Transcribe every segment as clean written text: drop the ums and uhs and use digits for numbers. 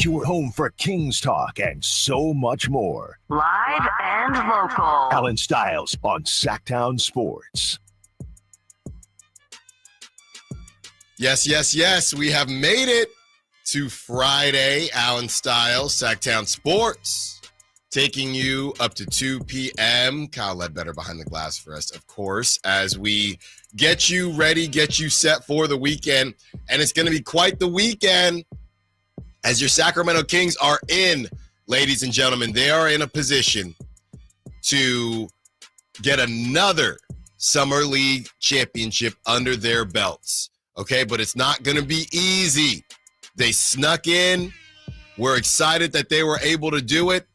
your home for Kings talk and so much more. Live and local. Allen Stiles on Sactown Sports. Yes. We have made it to Friday. Allen Stiles, Sactown Sports, taking you up to 2 p.m. Kyle Ledbetter behind the glass for us, of course, as we get you ready, get you set for the weekend. And it's going to be quite the weekend as your Sacramento Kings are in, ladies and gentlemen. They are in a position to get another Summer League championship under their belts. Okay, but it's not going to be easy. They snuck in. We're excited that they were able to do it.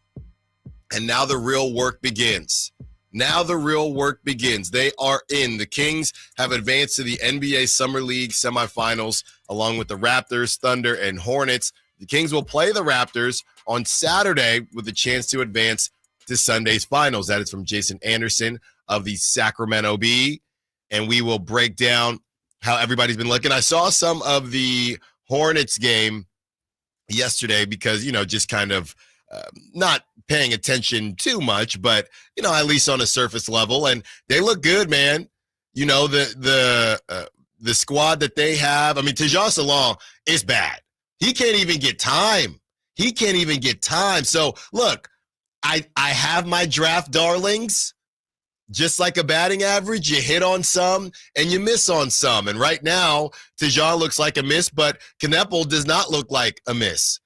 And now the real work begins. They are in. The Kings have advanced to the NBA Summer League semifinals along with the Raptors, Thunder, and Hornets. The Kings will play the Raptors on Saturday with a chance to advance to Sunday's finals. That is from Jason Anderson of the Sacramento Bee. And we will break down how everybody's been looking. I saw some of the Hornets game yesterday because, just kind of not paying attention too much, but, at least on a surface level. And they look good, man. The squad that they have. Tejas Salon is bad. He can't even get time. So, look, I have my draft darlings. Just like a batting average, you hit on some and you miss on some. And right now, Tejan looks like a miss, but Knepel does not look like a miss.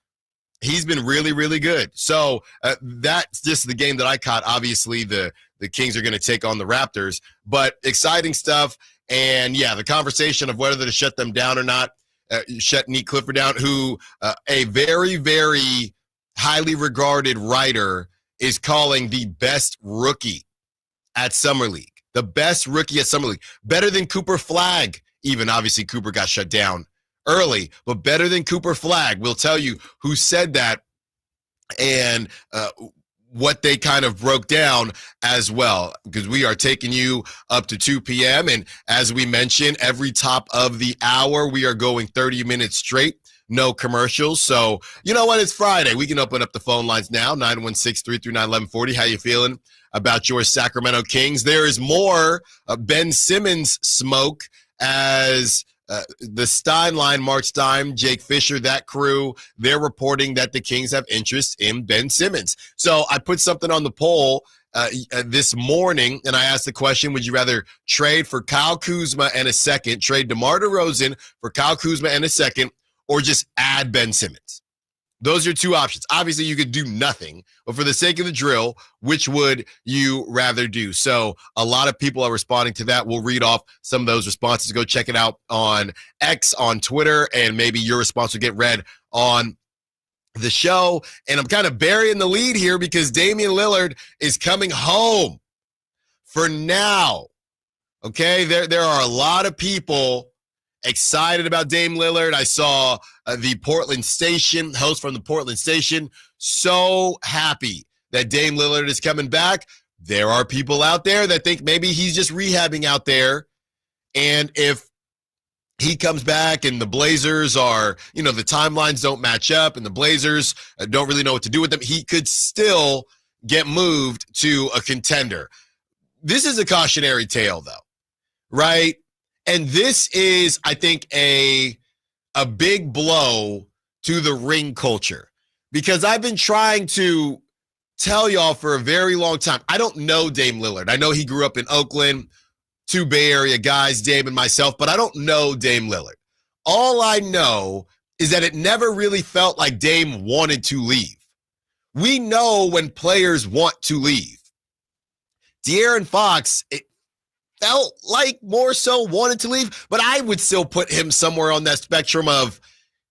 He's been really, really good. So that's just the game that I caught. Obviously, the Kings are going to take on the Raptors, but exciting stuff. And, yeah, the conversation of whether to shut them down or not, shut Nick Clifford down, who a very, very highly regarded writer is calling the best rookie at Summer League. The best rookie at Summer League. Better than Cooper Flagg. Even, obviously, Cooper got shut down early, but better than Cooper Flagg. We'll tell you who said that and what they kind of broke down as well, because we are taking you up to 2 p.m. And as we mentioned, every top of the hour, we are going 30 minutes straight. No commercials. So, you know what? It's Friday. We can open up the phone lines now, 916-339-1140. How you feeling about your Sacramento Kings? There is more Ben Simmons smoke as the Stein line, Mark Stein, Jake Fisher, that crew, they're reporting that the Kings have interest in Ben Simmons. So I put something on the poll this morning, and I asked the question, would you rather trade for Kyle Kuzma and a second, trade DeMar DeRozan for Kyle Kuzma and a second, or just add Ben Simmons? Those are two options. Obviously, you could do nothing, but for the sake of the drill, which would you rather do? So a lot of people are responding to that. We'll read off some of those responses. Go check it out on X, on Twitter, and maybe your response will get read on the show. And I'm kind of burying the lead here because Damian Lillard is coming home for now. Okay, there are a lot of people excited about Dame Lillard. I saw the Portland Station, host from the Portland Station, so happy that Dame Lillard is coming back. There are people out there that think maybe he's just rehabbing out there. And if he comes back and the Blazers are, the timelines don't match up and the Blazers don't really know what to do with him, he could still get moved to a contender. This is a cautionary tale, though, right? And this is, I think, a big blow to the ring culture, because I've been trying to tell y'all for a very long time. I don't know Dame Lillard. I know he grew up in Oakland, two Bay Area guys, Dame and myself, but I don't know Dame Lillard. All I know is that it never really felt like Dame wanted to leave. We know when players want to leave. De'Aaron Fox, it felt like more so wanted to leave, but I would still put him somewhere on that spectrum of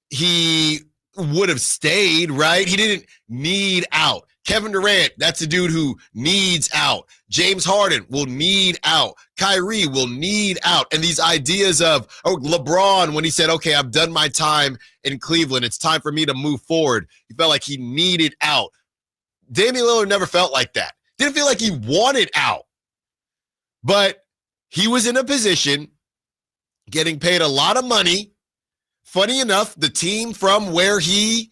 he would have stayed, right? He didn't need out. Kevin Durant, that's a dude who needs out. James Harden will need out. Kyrie will need out. And these ideas of, LeBron, when he said, okay, I've done my time in Cleveland, it's time for me to move forward. He felt like he needed out. Damian Lillard never felt like that. Didn't feel like he wanted out. But he was in a position getting paid a lot of money. Funny enough, the team from where he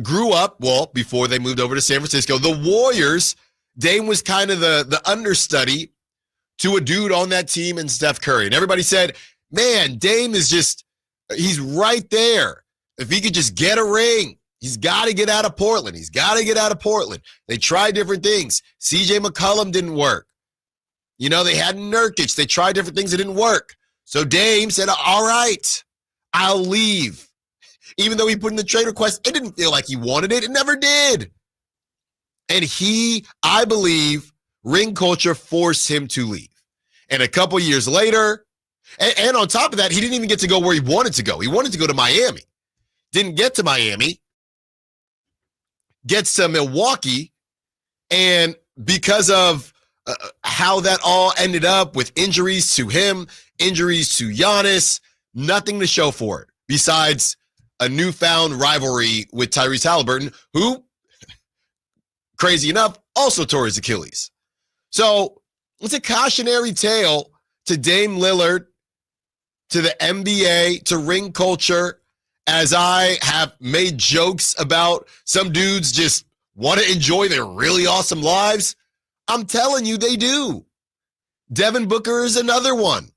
grew up, well, before they moved over to San Francisco. The Warriors, Dame was kind of the understudy to a dude on that team in Steph Curry. And everybody said, man, Dame is he's right there. If he could just get a ring, he's got to get out of Portland. He's got to get out of Portland. They tried different things. CJ McCollum didn't work. They had Nurkic. They tried different things that didn't work. So Dame said, all right, I'll leave. Even though he put in the trade request, it didn't feel like he wanted it. It never did. And I believe, ring culture forced him to leave. And a couple years later, and on top of that, he didn't even get to go where he wanted to go. He wanted to go to Miami. Didn't get to Miami. Gets to Milwaukee. And because of how that all ended up with injuries to him, injuries to Giannis, nothing to show for it besides a newfound rivalry with Tyrese Halliburton, who, crazy enough, also tore his Achilles. So it's a cautionary tale to Dame Lillard, to the NBA, to ring culture, as I have made jokes about some dudes just want to enjoy their really awesome lives. I'm telling you, they do. Devin Booker is another one.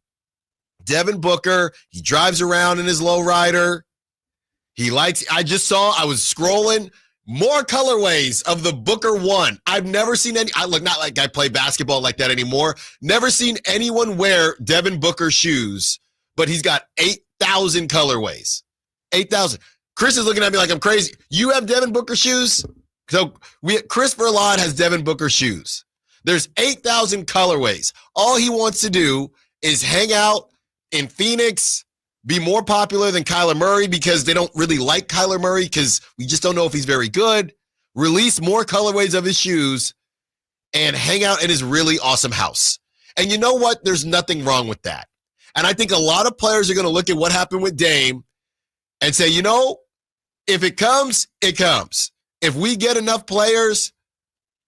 Devin Booker, he drives around in his lowrider. I was scrolling, more colorways of the Booker 1. I've never seen any, not like I play basketball like that anymore. Never seen anyone wear Devin Booker shoes, but he's got 8,000 colorways. 8,000. Chris is looking at me like I'm crazy. You have Devin Booker shoes? So Chris Verlon has Devin Booker shoes. There's 8,000 colorways. All he wants to do is hang out in Phoenix, be more popular than Kyler Murray because they don't really like Kyler Murray because we just don't know if he's very good. Release more colorways of his shoes and hang out in his really awesome house. And you know what? There's nothing wrong with that. And I think a lot of players are going to look at what happened with Dame and say, if it comes, it comes. If we get enough players,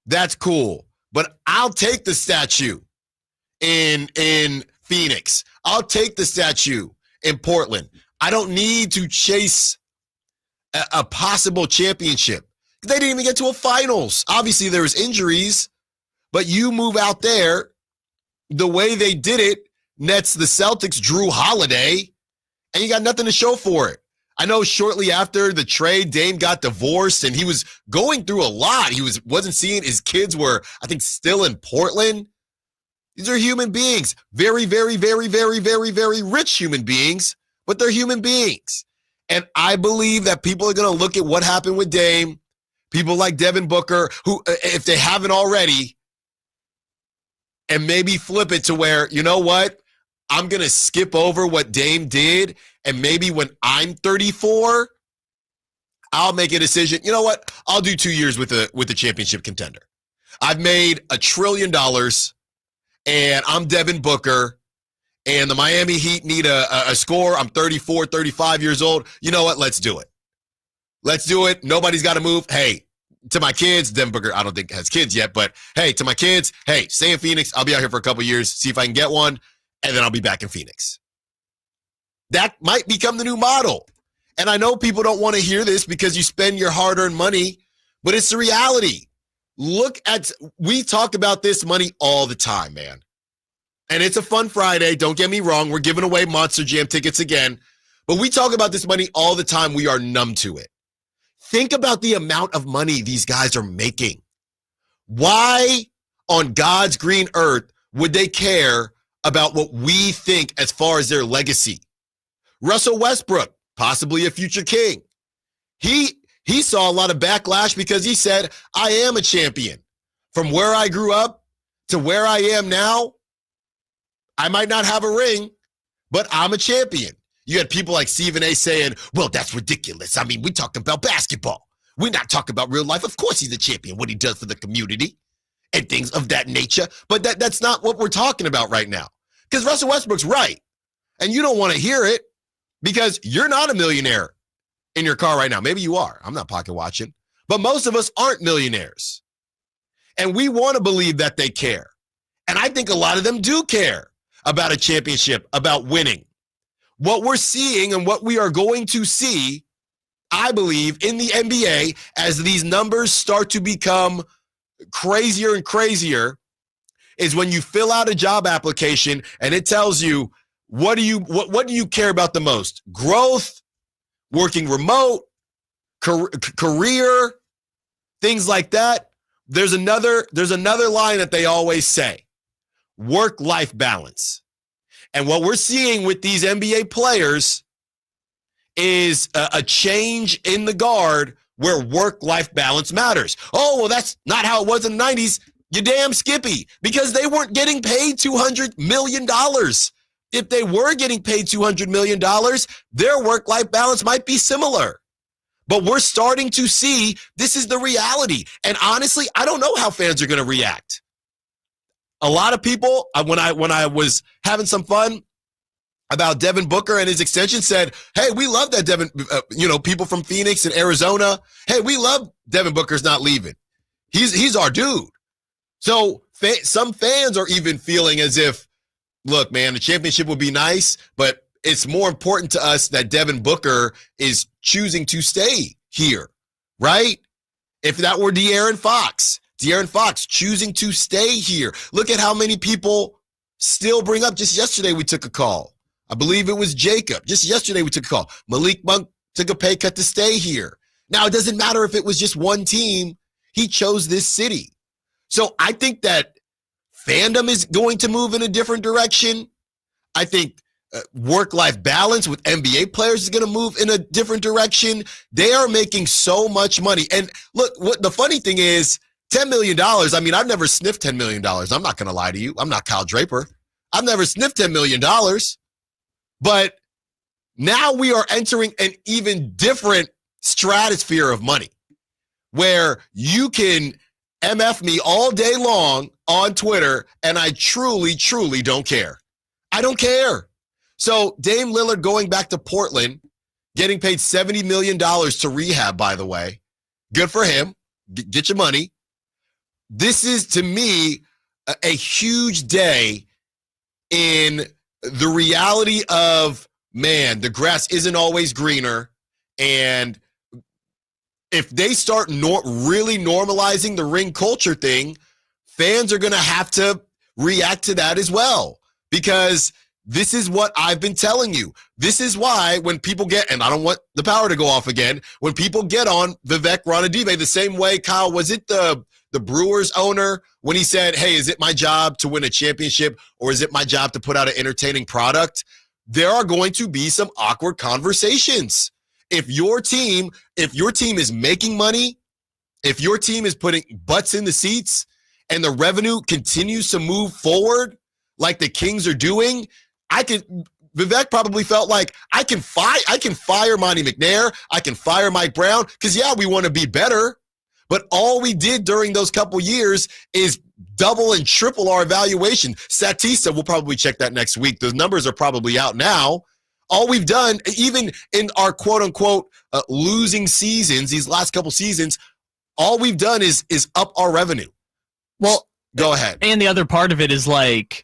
that's cool. But I'll take the statue in Phoenix. I'll take the statue in Portland. I don't need to chase a possible championship. They didn't even get to a finals. Obviously, there was injuries, but you move out there, the way they did it, nets the Celtics Drew Holiday, and you got nothing to show for it. I know shortly after the trade, Dame got divorced, and he was going through a lot. He wasn't seeing his kids were, I think, still in Portland. These are human beings. Very, very, very, very, very, very rich human beings, but they're human beings. And I believe that people are going to look at what happened with Dame, people like Devin Booker, who, if they haven't already, and maybe flip it to where, you know what? I'm going to skip over what Dame did, and maybe when I'm 34, I'll make a decision. You know what? I'll do 2 years with a championship contender. I've made $1 trillion, and I'm Devin Booker, and the Miami Heat need a score. I'm 34, 35 years old. You know what? Let's do it. Let's do it. Nobody's got to move. Hey, to my kids, Devin Booker, I don't think has kids yet, but hey, to my kids, hey, stay in Phoenix. I'll be out here for a couple years, see if I can get one, and then I'll be back in Phoenix. That might become the new model. And I know people don't want to hear this because you spend your hard-earned money, but it's the reality. We talk about this money all the time, man. And it's a fun Friday. Don't get me wrong. We're giving away Monster Jam tickets again. But we talk about this money all the time. We are numb to it. Think about the amount of money these guys are making. Why on God's green earth would they care about what we think as far as their legacy? Russell Westbrook, possibly a future king. He saw a lot of backlash because he said, I am a champion. From where I grew up to where I am now, I might not have a ring, but I'm a champion. You had people like Stephen A saying, well, that's ridiculous. I mean, we talking about basketball. We're not talking about real life. Of course he's a champion, what he does for the community and things of that nature. But that's not what we're talking about right now. Because Russell Westbrook's right. And you don't want to hear it because you're not a millionaire in your car right now. Maybe you are. I'm not pocket watching. But most of us aren't millionaires. And we want to believe that they care. And I think a lot of them do care about a championship, about winning. What we're seeing and what we are going to see I believe, in the NBA as these numbers start to become crazier and crazier is when you fill out a job application and it tells you what do you care about the most? Growth, working remote, career, things like that. There's another line that they always say. Work-life balance. And what we're seeing with these NBA players is a change in the guard where work-life balance matters. Oh, well, that's not how it was in the 90s. You damn Skippy, because they weren't getting paid $200 million. If they were getting paid $200 million, their work-life balance might be similar. But we're starting to see this is the reality. And honestly, I don't know how fans are going to react. A lot of people, when I was having some fun about Devin Booker and his extension, said, hey, we love that Devin, people from Phoenix and Arizona. Hey, we love Devin Booker's not leaving. He's our dude. So some fans are even feeling as if, look, man, the championship would be nice, but it's more important to us that Devin Booker is choosing to stay here, right? If that were De'Aaron Fox choosing to stay here. Look at how many people still bring up. Just yesterday we took a call. I believe it was Jacob. Just yesterday we took a call. Malik Monk took a pay cut to stay here. Now, it doesn't matter if it was just one team. He chose this city. So I think that fandom is going to move in a different direction. I think work-life balance with NBA players is going to move in a different direction. They are making so much money. And look, what the funny thing is, $10 million, I mean, I've never sniffed $10 million. I'm not going to lie to you. I'm not Kyle Draper. I've never sniffed $10 million. But now we are entering an even different stratosphere of money where you can MF me all day long on Twitter, and I truly, truly don't care. I don't care. So Dame Lillard going back to Portland, getting paid $70 million to rehab, by the way. Good for him. Get your money. This is, to me, a huge day in the reality of, man, the grass isn't always greener. And if they start really normalizing the ring culture thing, fans are going to have to react to that as well. Because this is what I've been telling you. This is why when people get, and I don't want the power to go off again, when people get on Vivek Ranadive, the same way, Kyle, was it the Brewers owner when he said, hey, is it my job to win a championship or is it my job to put out an entertaining product? There are going to be some awkward conversations. If your team is making money, if your team is putting butts in the seats and the revenue continues to move forward like the Kings are doing, Vivek probably felt like I can fire Monty McNair, I can fire Mike Brown, because yeah, we want to be better. But all we did during those couple years is double and triple our evaluation. Statista, we'll probably check that next week. Those numbers are probably out now. All we've done, even in our quote-unquote losing seasons, these last couple seasons, all we've done is up our revenue. Well, go ahead. And the other part of it is like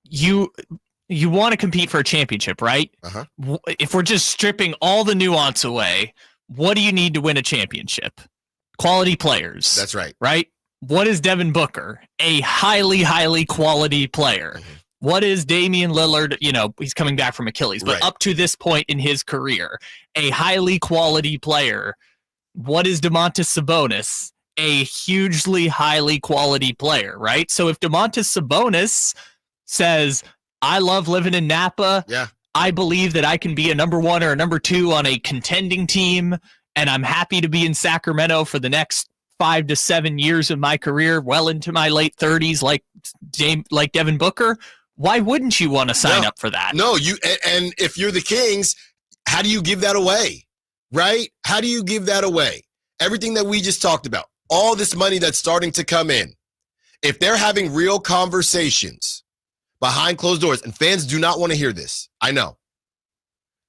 you want to compete for a championship, right? Uh-huh. If we're just stripping all the nuance away, what do you need to win a championship? Quality players. That's right. Right? What is Devin Booker? A highly, highly quality player. Mm-hmm. What is Damian Lillard? He's coming back from Achilles, but right. Up to this point in his career, a highly quality player. What is Domantas Sabonis? A hugely highly quality player, right? So if Domantas Sabonis says, I love living in Napa. Yeah. I believe that I can be a number one or a number two on a contending team, and I'm happy to be in Sacramento for the next 5 to 7 years of my career, well into my late 30s, like Devin Booker. Why wouldn't you want to sign up for that? No, and if you're the Kings, how do you give that away? Right? How do you give that away? Everything that we just talked about, all this money that's starting to come in, if they're having real conversations behind closed doors, and fans do not want to hear this, I know.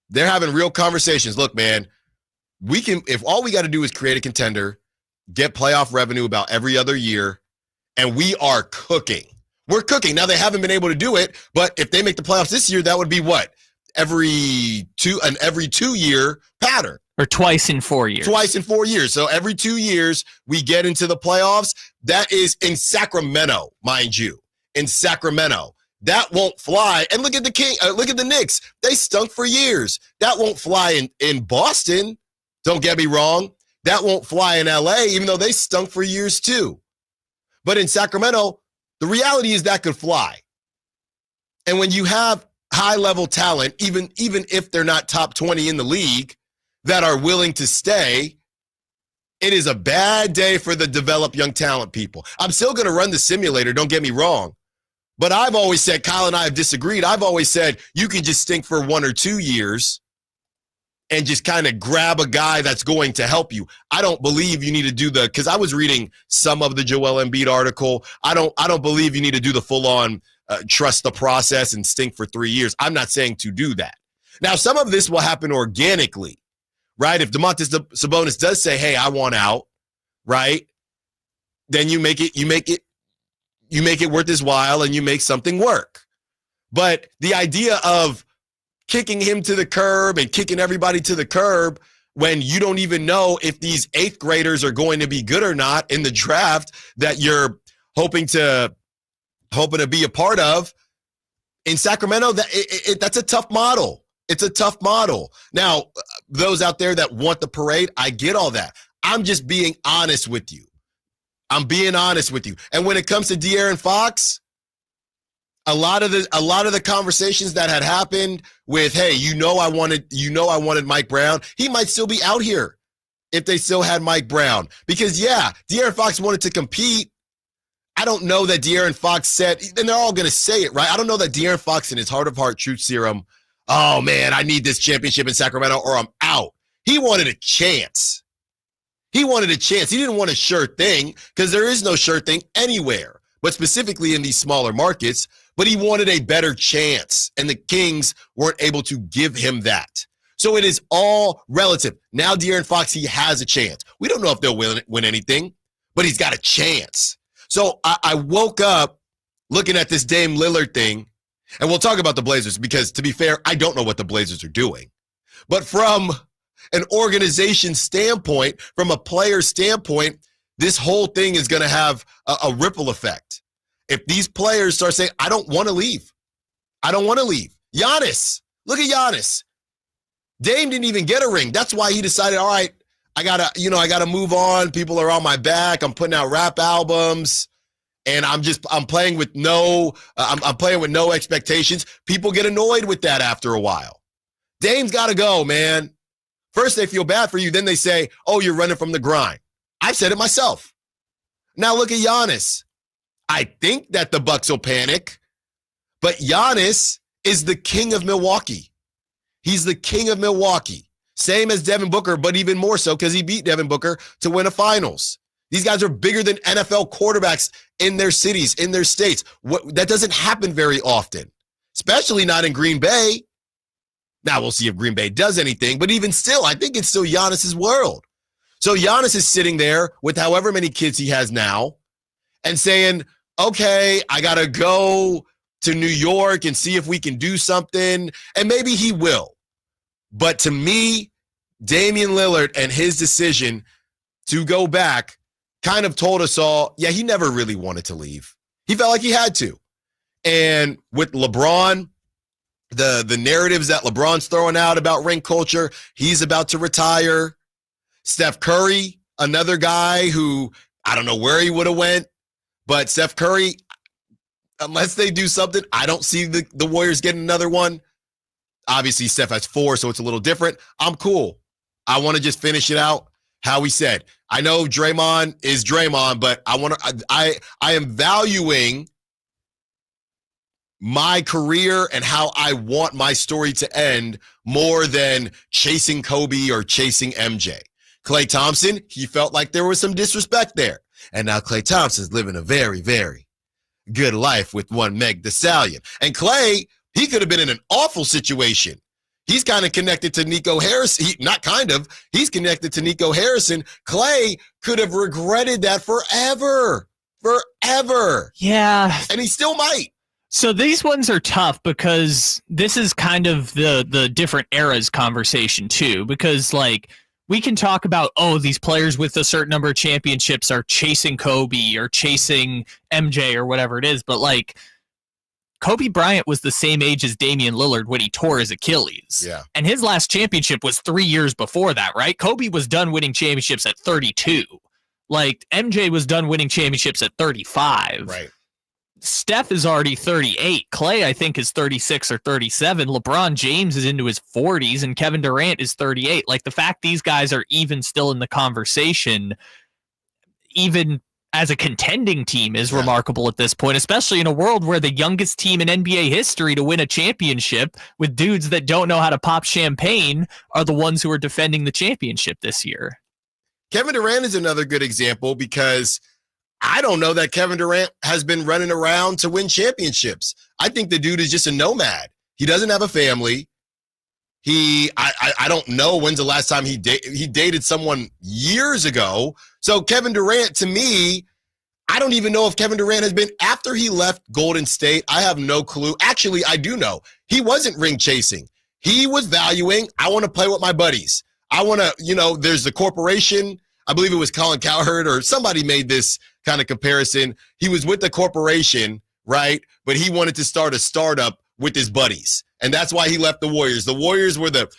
They're having real conversations. Look, man, if all we got to do is create a contender, get playoff revenue about every other year, and we are cooking. We're cooking. Now, they haven't been able to do it, but if they make the playoffs this year, that would be what? Every 2-year pattern. Or twice in 4 years. Twice in 4 years. So every 2 years, we get into the playoffs. That is in Sacramento, mind you. In Sacramento. That won't fly. And look at the Knicks. They stunk for years. That won't fly in Boston. Don't get me wrong. That won't fly in LA, even though they stunk for years too. But in Sacramento, the reality is that could fly. And when you have high-level talent, even if they're not top 20 in the league, that are willing to stay, it is a bad day for the developed young talent people. I'm still going to run the simulator, don't get me wrong. But I've always said, Kyle and I have disagreed. I've always said you can just stink for 1 or 2 years and just kind of grab a guy that's going to help you. I don't believe you need to do because I was reading some of the Joel Embiid article. I don't believe you need to do the full-on trust the process and stink for 3 years. I'm not saying to do that. Now, some of this will happen organically, right? If Domantas Sabonis does say, hey, I want out, right? Then you make it worth his while and you make something work. But the idea of kicking him to the curb and kicking everybody to the curb when you don't even know if these 8th graders are going to be good or not in the draft that you're hoping to be a part of in Sacramento, that's a tough model. It's a tough model. Now, those out there that want the parade, I get all that. I'm just being honest with you. I'm being honest with you. And when it comes to De'Aaron Fox, a lot of the conversations that had happened with, hey, I wanted Mike Brown, he might still be out here if they still had Mike Brown. Because yeah, De'Aaron Fox wanted to compete. I don't know that De'Aaron Fox said, and they're all going to say it, right? I don't know that De'Aaron Fox in his heart of heart truth serum, oh man, I need this championship in Sacramento or I'm out. He wanted a chance. He wanted a chance. He didn't want a sure thing because there is no sure thing anywhere, but specifically in these smaller markets. But he wanted a better chance, and the Kings weren't able to give him that. So it is all relative. Now De'Aaron Fox, he has a chance. We don't know if they'll win anything, but he's got a chance. So I woke up looking at this Dame Lillard thing, and we'll talk about the Blazers because, to be fair, I don't know what the Blazers are doing. But from an organization standpoint, from a player standpoint, this whole thing is going to have a ripple effect. If these players start saying, I don't want to leave. I don't want to leave. Giannis, look at Giannis. Dame didn't even get a ring. That's why he decided, all right, I gotta move on. People are on my back. I'm putting out rap albums, and I'm playing with I'm playing with no expectations. People get annoyed with that after a while. Dame's got to go, man. First they feel bad for you, then they say, oh, you're running from the grind. I've said it myself. Now look at Giannis. I think that the Bucks will panic, but Giannis is the king of Milwaukee. He's the king of Milwaukee. Same as Devin Booker, but even more so because he beat Devin Booker to win a finals. These guys are bigger than NFL quarterbacks in their cities, in their states. That doesn't happen very often, especially not in Green Bay. Now we'll see if Green Bay does anything, but even still, I think it's still Giannis's world. So Giannis is sitting there with however many kids he has now and saying, okay, I got to go to New York and see if we can do something. And maybe he will. But to me, Damian Lillard and his decision to go back kind of told us all, yeah, he never really wanted to leave. He felt like he had to. And with LeBron, the narratives that LeBron's throwing out about ring culture, he's about to retire. Steph Curry, another guy who I don't know where he would have went, but Steph Curry, unless they do something, I don't see the Warriors getting another one. Obviously, Steph has 4, so it's a little different. I'm cool. I want to just finish it out how we said. I know Draymond is Draymond, but I am valuing my career and how I want my story to end more than chasing Kobe or chasing MJ. Klay Thompson, he felt like there was some disrespect there. And now Klay Thompson's living a very, very good life with one Meg Thee Stallion. And Klay, he could have been in an awful situation. He's kind of connected to Nico Harrison. He's connected to Nico Harrison. Klay could have regretted that forever. Forever. Yeah. And he still might. So these ones are tough because this is kind of the different eras conversation too. Because like we can talk about, these players with a certain number of championships are chasing Kobe or chasing MJ or whatever it is, but like Kobe Bryant was the same age as Damian Lillard when he tore his Achilles. Yeah. And his last championship was 3 years before that, right? Kobe was done winning championships at 32. Like MJ was done winning championships at 35. Right. Steph is already 38. Clay, I think, is 36 or 37. LeBron James is into his 40s, and Kevin Durant is 38. Like, the fact these guys are even still in the conversation, even as a contending team, is remarkable at this point, especially in a world where the youngest team in NBA history to win a championship with dudes that don't know how to pop champagne are the ones who are defending the championship this year. Kevin Durant is another good example because I don't know that Kevin Durant has been running around to win championships. I think the dude is just a nomad. He doesn't have a family. I don't know when's the last time he dated someone years ago. So Kevin Durant, to me, I don't even know if Kevin Durant has been, after he left Golden State, I have no clue. Actually, I do know. He wasn't ring chasing. He was valuing, I want to play with my buddies. I want to, there's the corporation. I believe it was Colin Cowherd or somebody made this kind of comparison. He was with the corporation, right? But he wanted to start a startup with his buddies. And that's why he left the Warriors. The Warriors were the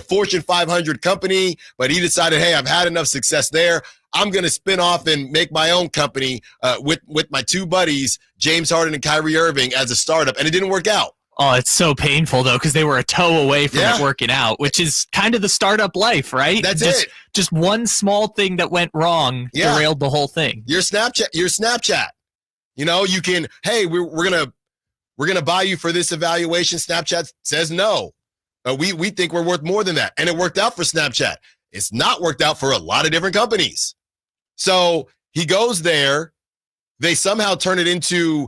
Fortune 500 company, but he decided, hey, I've had enough success there. I'm going to spin off and make my own company with my two buddies, James Harden and Kyrie Irving, as a startup. And it didn't work out. Oh, it's so painful, though, because they were a toe away from it working out, which is kind of the startup life, right? That's it. Just one small thing that went wrong derailed the whole thing. Your Snapchat. You can, hey, we're gonna buy you for this evaluation. Snapchat says no. We think we're worth more than that. And it worked out for Snapchat. It's not worked out for a lot of different companies. So he goes there. They somehow turn it into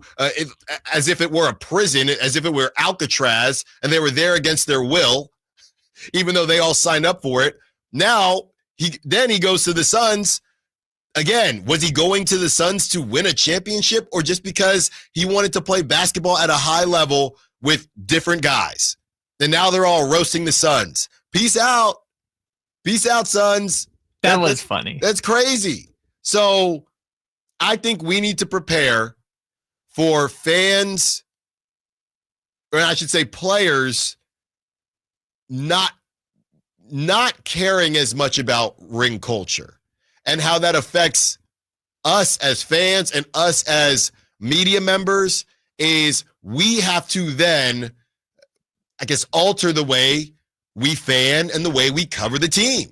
as if it were a prison, as if it were Alcatraz, and they were there against their will, even though they all signed up for it. Now, he goes to the Suns. Again, was he going to the Suns to win a championship or just because he wanted to play basketball at a high level with different guys? And now they're all roasting the Suns. Peace out. Peace out, Suns. That was funny. That's crazy. So I think we need to prepare for fans, or I should say players, not caring as much about ring culture and how that affects us as fans and us as media members. Is we have to then, I guess, alter the way we fan and the way we cover the team.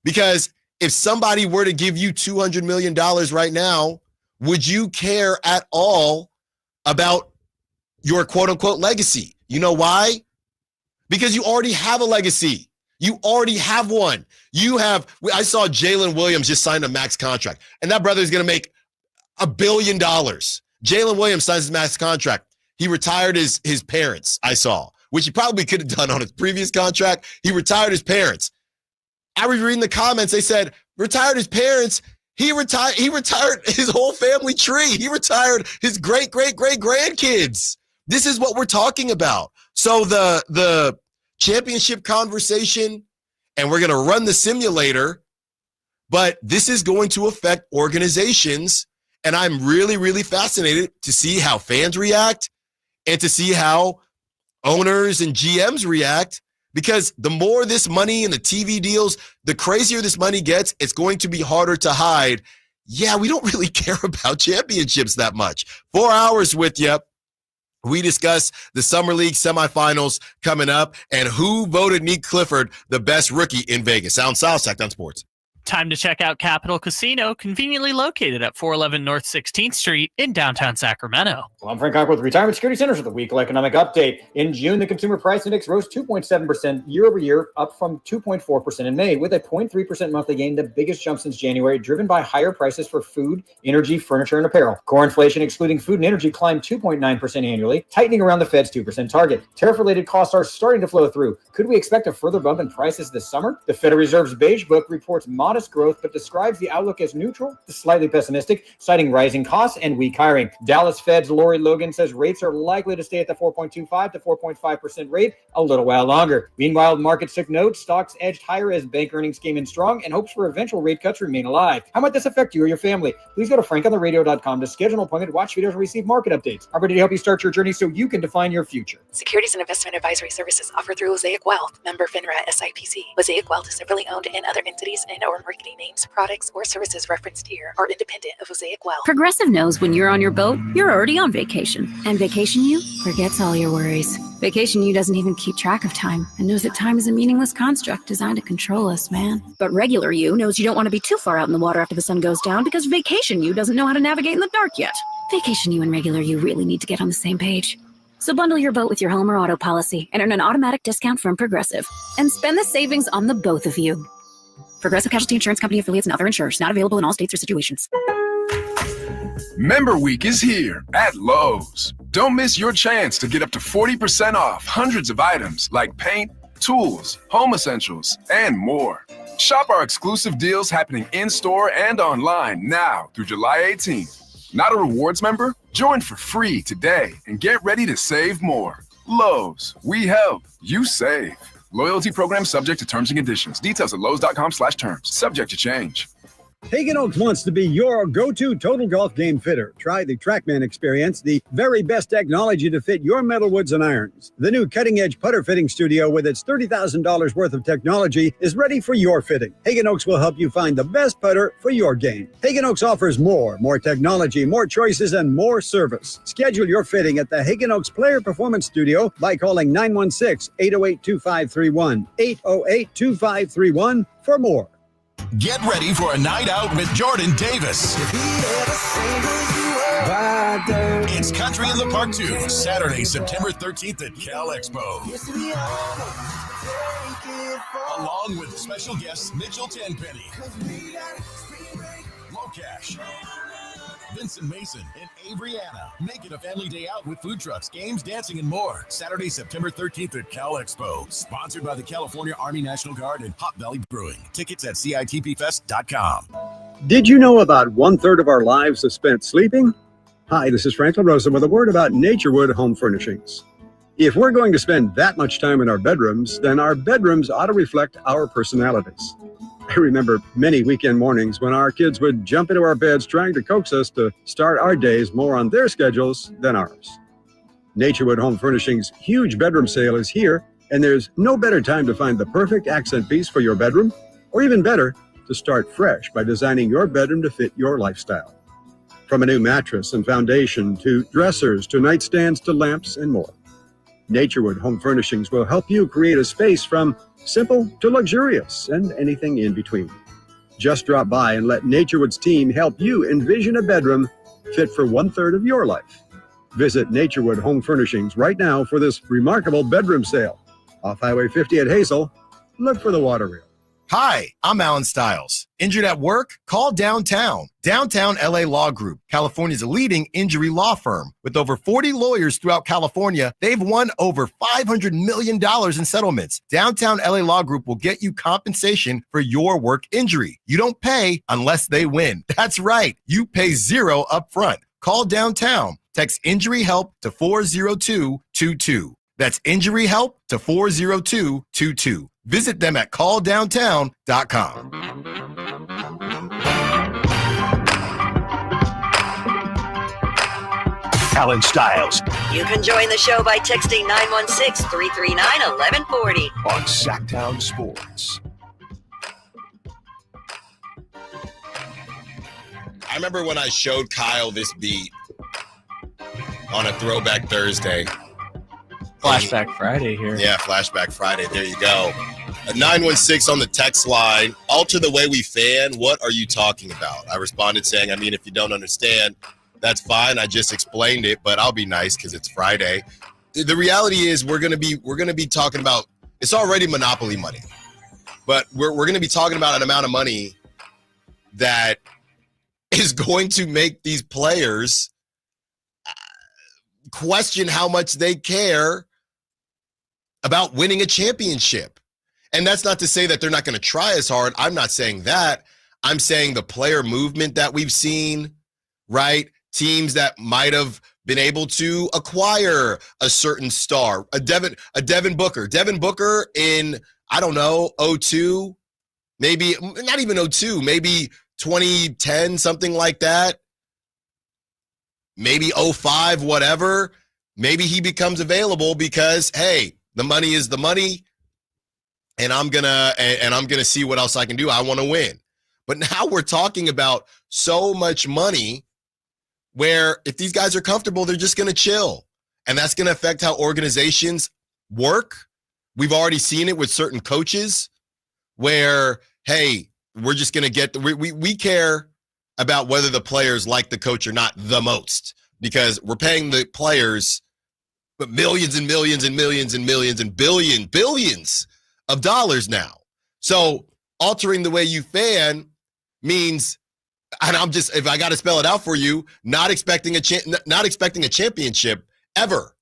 Because if somebody were to give you $200 million right now, would you care at all about your quote unquote legacy? You know why? Because you already have a legacy. You already have one. I saw Jalen Williams just signed a max contract, and that brother is going to make $1 billion. Jalen Williams signs his max contract. He retired his parents, I saw, which he probably could have done on his previous contract. He retired his parents. I was reading the comments. They said, retired his parents. He retired his whole family tree. He retired his great-great-great-grandkids. This is what we're talking about. So the championship conversation, and we're going to run the simulator, but this is going to affect organizations, and I'm really, really fascinated to see how fans react and to see how owners and GMs react. Because the more this money and the TV deals, the crazier this money gets, it's going to be harder to hide. Yeah, we don't really care about championships that much. 4 hours with you. We discuss the Summer League semifinals coming up and who voted Nick Clifford the best rookie in Vegas. Allen Stiles, Sactown Sports. Time to check out Capital Casino, conveniently located at 411 North 16th Street in downtown Sacramento. Well, I'm Frank Cock with Retirement Security Centers with the weekly economic update. In June, the consumer price index rose 2.7% year over year, up from 2.4% in May, with a 0.3% monthly gain, the biggest jump since January, driven by higher prices for food, energy, furniture, and apparel. Core inflation, excluding food and energy, climbed 2.9% annually, tightening around the Fed's 2% target. Tariff-related costs are starting to flow through. Could we expect a further bump in prices this summer? The Federal Reserve's Beige Book reports modest modest growth, but describes the outlook as neutral to slightly pessimistic, citing rising costs and weak hiring. Dallas Fed's Lori Logan says rates are likely to stay at the 4.25 to 4.5% rate a little while longer. Meanwhile, markets took note. Stocks edged higher as bank earnings came in strong and hopes for eventual rate cuts remain alive. How might this affect you or your family? Please go to frankontheradio.com to schedule an appointment, watch videos, and receive market updates. I'm ready to help you start your journey so you can define your future. Securities and investment advisory services offered through Mosaic Wealth, member FINRA SIPC. Mosaic Wealth is separately owned, and other entities and or marketing names, products, or services referenced here are independent of Mosaic Wealth. Progressive knows when you're on your boat, you're already on vacation. And Vacation You forgets all your worries. Vacation You doesn't even keep track of time and knows that time is a meaningless construct designed to control us, man. But Regular You knows you don't want to be too far out in the water after the sun goes down because Vacation You doesn't know how to navigate in the dark yet. Vacation You and Regular You really need to get on the same page. So bundle your boat with your home or auto policy and earn an automatic discount from Progressive. And spend the savings on the both of you. Progressive Casualty Insurance Company affiliates and other insurers. Not available in all states or situations. Member Week is here at Lowe's. Don't miss your chance to get up to 40% off hundreds of items like paint, tools, home essentials, and more. Shop our exclusive deals happening in-store and online now through July 18th. Not a rewards member? Join for free today and get ready to save more. Lowe's, we help, you save. Loyalty program subject to terms and conditions. Details at lowes.com/terms. Subject to change. Hagen Oaks wants to be your go-to total golf game fitter. Try the TrackMan experience, the very best technology to fit your metal woods and irons. The new cutting-edge putter fitting studio with its $30,000 worth of technology is ready for your fitting. Hagen Oaks will help you find the best putter for your game. Hagen Oaks offers more technology, more choices, and more service. Schedule your fitting at the Hagen Oaks Player Performance Studio by calling 916-808-2531, 808-2531 for more. Get ready for a night out with Jordan Davis. It's Country in the Park 2, Saturday, September 13th at Cal Expo. Along with special guests Mitchell Tenpenny, Locash, Vincent Mason, and Averyana. Make it a family day out with food trucks, games, dancing, and more. Saturday, September 13th at Cal Expo. Sponsored by the California Army National Guard and Hot Valley Brewing. Tickets at CITPFest.com. Did you know about 1/3 of our lives is spent sleeping? Hi, this is Frank LaRosa with a word about Naturewood Home Furnishings. If we're going to spend that much time in our bedrooms, then our bedrooms ought to reflect our personalities. I remember many weekend mornings when our kids would jump into our beds trying to coax us to start our days more on their schedules than ours. Naturewood Home Furnishings' huge bedroom sale is here, and there's no better time to find the perfect accent piece for your bedroom, or even better, to start fresh by designing your bedroom to fit your lifestyle. From a new mattress and foundation to dressers to nightstands to lamps and more. Naturewood Home Furnishings will help you create a space from simple to luxurious and anything in between. Just drop by and let Naturewood's team help you envision a bedroom fit for 1/3 of your life. Visit Naturewood Home Furnishings right now for this remarkable bedroom sale. Off Highway 50 at Hazel, look for the water reel. Hi, I'm Allen Stiles. Injured at work? Call Downtown. Downtown LA Law Group, California's leading injury law firm. With over 40 lawyers throughout California, they've won over $500 million in settlements. Downtown LA Law Group will get you compensation for your work injury. You don't pay unless they win. That's right. You pay zero up front. Call Downtown. Text injury help to 40222. That's injury help to 40222. Visit them at calldowntown.com. Allen Stiles You can join the show by texting 916-339-1140 on Sactown Sports. I remember when I showed Kyle this beat on a Throwback Thursday. Flashback Friday here. Yeah, Flashback Friday. There you go. 916 on the text line. Alter the way we fan. What are you talking about? I responded saying, if you don't understand, that's fine. I just explained it, but I'll be nice because it's Friday. The reality is we're gonna be talking about, it's already monopoly money, but we're gonna be talking about an amount of money that is going to make these players question how much they care about winning a championship. And that's not to say that they're not going to try as hard. I'm not saying that. I'm saying the player movement that we've seen, right? Teams that might have been able to acquire a certain star, a Devin Booker. Devin Booker in, I don't know, 02, maybe not even 02, maybe 2010, something like that. Maybe 05, whatever. Maybe he becomes available because, hey, the money is the money, and I'm gonna see what else I can do. I want to win. But now we're talking about so much money where if these guys are comfortable, they're just going to chill. And that's going to affect how organizations work. We've already seen it with certain coaches where, hey, we're just going to get we care about whether the players like the coach or not the most, because we're paying the players millions and millions and millions and millions and billions of dollars now. So altering the way you fan means, and I'm just, if I got to spell it out for you, not expecting a championship ever.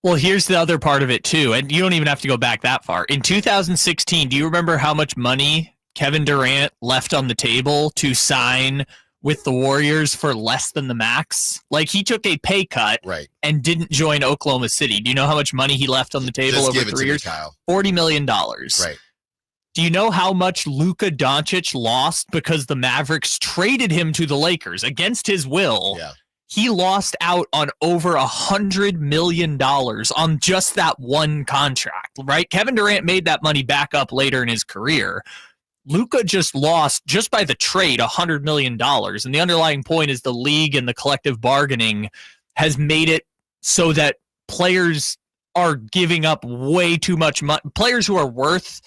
Well, here's the other part of it too, and you don't even have to go back that far. In 2016, do you remember how much money Kevin Durant left on the table to sign with the Warriors for less than the max? Like, he took a pay cut, right, and didn't join Oklahoma City. Do you know how much money he left on the table just over 3 years? Kyle. $40 million. Right. Do you know how much Luka Doncic lost because the Mavericks traded him to the Lakers against his will? Yeah. He lost out on over $100 million on just that one contract, right? Kevin Durant made that money back up later in his career. Luka just lost, just by the trade, $100 million. And the underlying point is the league and the collective bargaining has made it so that players are giving up way too much money. Players who are worth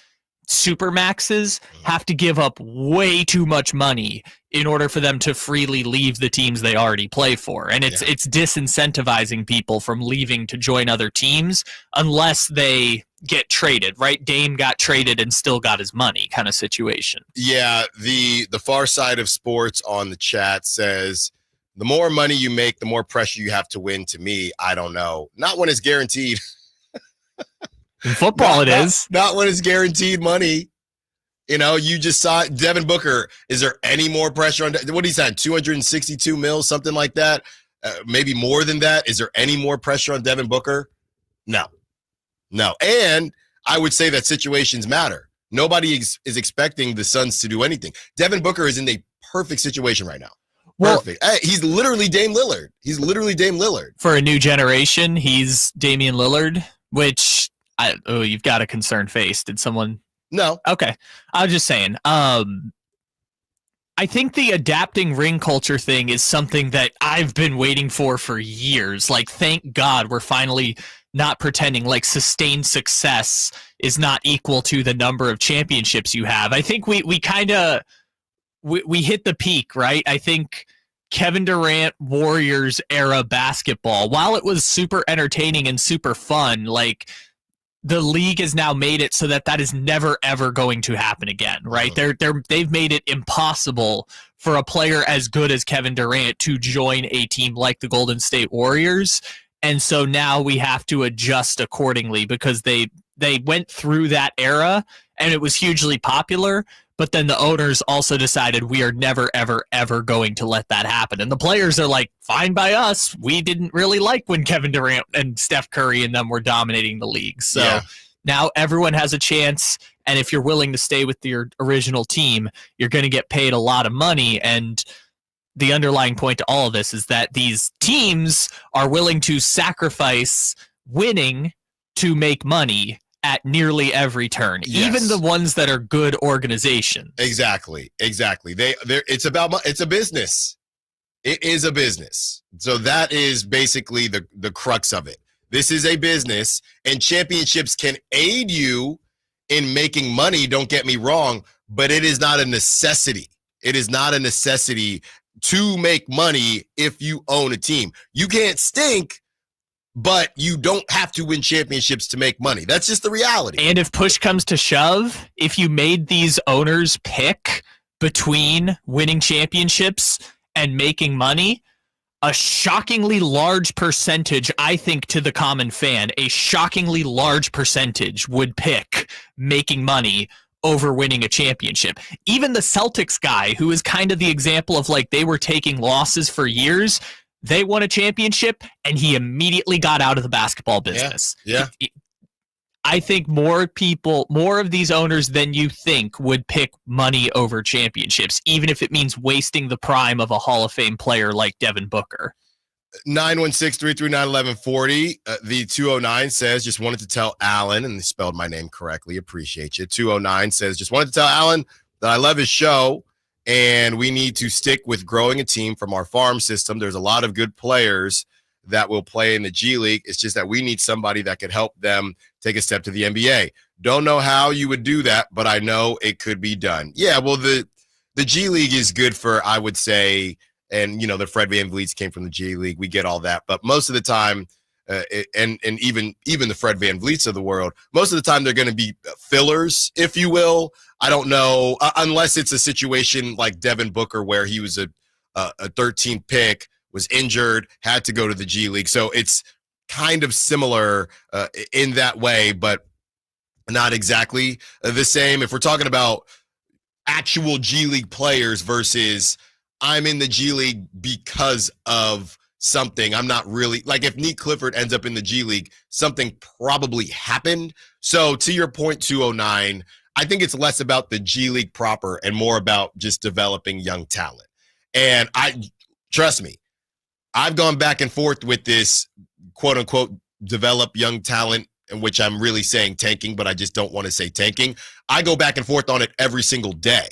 supermaxes have to give up way too much money in order for them to freely leave the teams they already play for. And it's disincentivizing people from leaving to join other teams unless they get traded, right? Dame got traded and still got his money kind of situation. Yeah, the far side of sports on the chat says, the more money you make, the more pressure you have to win. To me, I don't know. Not when it's guaranteed. In football, it is. Not when it's guaranteed money. You know, you just saw Devin Booker. Is there any more pressure on what he said? 262 mils, something like that. Maybe more than that. Is there any more pressure on Devin Booker? No. And I would say that situations matter. Nobody is expecting the Suns to do anything. Devin Booker is in a perfect situation right now. Perfect. Hey, he's literally Dame Lillard. For a new generation, he's Damian Lillard, which you've got a concerned face. Did someone? No. Okay. I was just saying. I think the adapting ring culture thing is something that I've been waiting for years. Like, thank God we're finally not pretending like sustained success is not equal to the number of championships you have. I think we kind of we hit the peak, right? I think Kevin Durant Warriors era basketball, while it was super entertaining and super fun, like, the league has now made it so that is never ever going to happen again, right? They've made it impossible for a player as good as Kevin Durant to join a team like the Golden State Warriors, and so now we have to adjust accordingly because they went through that era and it was hugely popular. But then the owners also decided we are never, ever, ever going to let that happen. And the players are like, fine by us. We didn't really like when Kevin Durant and Steph Curry and them were dominating the league. So now everyone has a chance. And if you're willing to stay with your original team, you're going to get paid a lot of money. And the underlying point to all of this is that these teams are willing to sacrifice winning to make money at nearly every turn, even the ones that are good organizations. Exactly. It's a business. It is a business. So that is basically the crux of it. This is a business, and championships can aid you in making money. Don't get me wrong, but it is not a necessity. It is not a necessity to make money if you own a team. You can't stink, but you don't have to win championships to make money. That's just the reality. And if push comes to shove, if you made these owners pick between winning championships and making money, a shockingly large percentage, I think, to the common fan, a shockingly large percentage would pick making money over winning a championship. Even the Celtics guy, who is kind of the example of like they were taking losses for years, they won a championship and he immediately got out of the basketball business. Yeah. I think more of these owners than you think would pick money over championships, even if it means wasting the prime of a Hall of Fame player like Devin Booker. 916-339-1140. The 209 says, just wanted to tell Allen, and they spelled my name correctly. Appreciate you. 209 says, just wanted to tell Allen that I love his show, and we need to stick with growing a team from our farm system. There's a lot of good players that will play in the G League. It's just that we need somebody that could help them take a step to the NBA. Don't know how you would do that, but I know it could be done. Yeah, well, the G League is good for, I would say, and, you know, the Fred VanVleets came from the G League. We get all that. But most of the time, and even the Fred VanVleets of the world, most of the time they're going to be fillers, if you will. I don't know, unless it's a situation like Devin Booker where he was a 13th pick, was injured, had to go to the G League. So it's kind of similar in that way, but not exactly the same. If we're talking about actual G League players versus I'm in the G League because of something, I'm not really, like if Nick Clifford ends up in the G League, something probably happened. So to your point, 209, I think it's less about the G League proper and more about just developing young talent. And trust me, I've gone back and forth with this quote unquote develop young talent, in which I'm really saying tanking, but I just don't want to say tanking. I go back and forth on it every single day.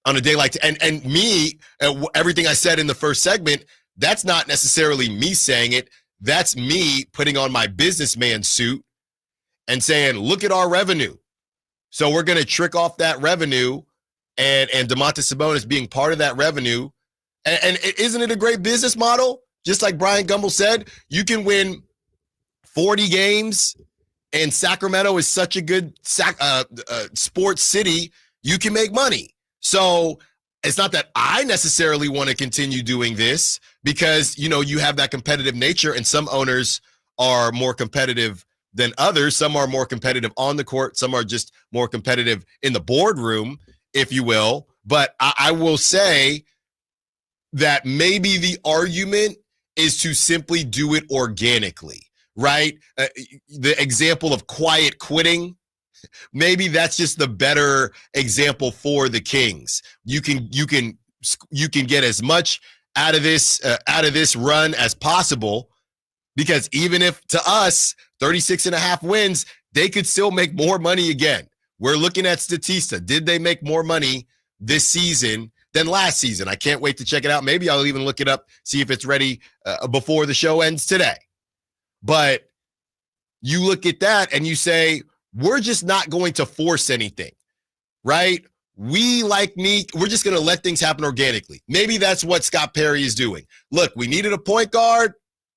On a day like, and me, everything I said in the first segment, that's not necessarily me saying it. That's me putting on my businessman suit and saying, look at our revenue. So we're going to trick off that revenue and Domantas Sabonis being part of that revenue. And isn't it a great business model? Just like Brian Gumbel said, you can win 40 games, and Sacramento is such a good sports city, you can make money. So it's not that I necessarily want to continue doing this because, you know, you have that competitive nature, and some owners are more competitive than others. Some are more competitive on the court. Some are just more competitive in the boardroom, if you will. But I will say that maybe the argument is to simply do it organically, right? The example of quiet quitting, maybe that's just the better example for the Kings. You can get as much out of this run as possible, because even if to us 36.5 wins, they could still make more money again. We're looking at Statista. Did they make more money this season than last season? I can't wait to check it out. Maybe I'll even look it up, see if it's ready before the show ends today. But you look at that and you say, we're just not going to force anything, right? We like Neek. We're just going to let things happen organically. Maybe that's what Scott Perry is doing. Look, we needed a point guard.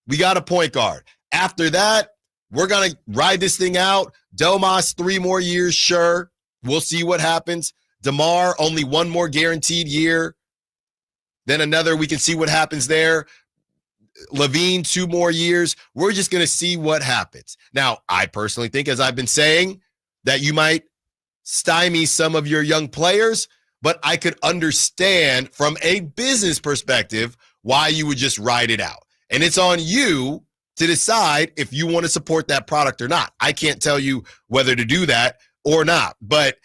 We got a point guard. After that, we're going to ride this thing out. Domas, 3 more years, sure. We'll see what happens. DeMar, only 1 more guaranteed year. Then another, we can see what happens there. Levine, 2 more years. We're just going to see what happens. Now, I personally think, as I've been saying, that you might stymie some of your young players, but I could understand from a business perspective why you would just ride it out. And it's on you to decide if you want to support that product or not. I can't tell you whether to do that or not. But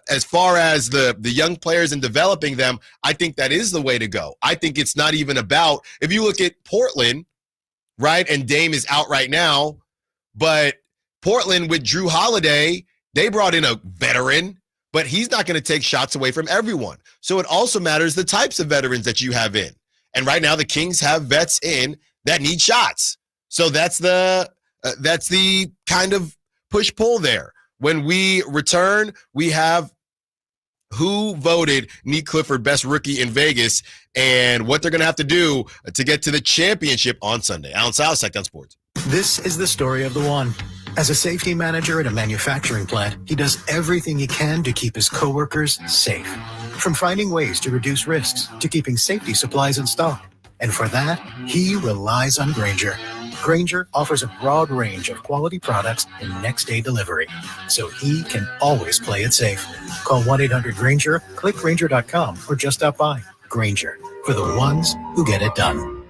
as far as the young players and developing them, I think that is the way to go. I think it's not even about, if you look at Portland, right, and Dame is out right now, but Portland with Drew Holiday, they brought in a veteran, but he's not going to take shots away from everyone. So it also matters the types of veterans that you have in. And right now the Kings have vets in that need shots. So that's the kind of push-pull there. When we return, we have who voted Nick Clifford best rookie in Vegas and what they're going to have to do to get to the championship on Sunday. Allen Stiles, Sactown Sports. This is the story of the one. As a safety manager at a manufacturing plant, he does everything he can to keep his coworkers safe. From finding ways to reduce risks to keeping safety supplies in stock. And for that, he relies on Grainger. Grainger offers a broad range of quality products and next-day delivery, so he can always play it safe. Call 1-800-GRAINGER, click Grainger.com, or just stop by. Grainger, for the ones who get it done.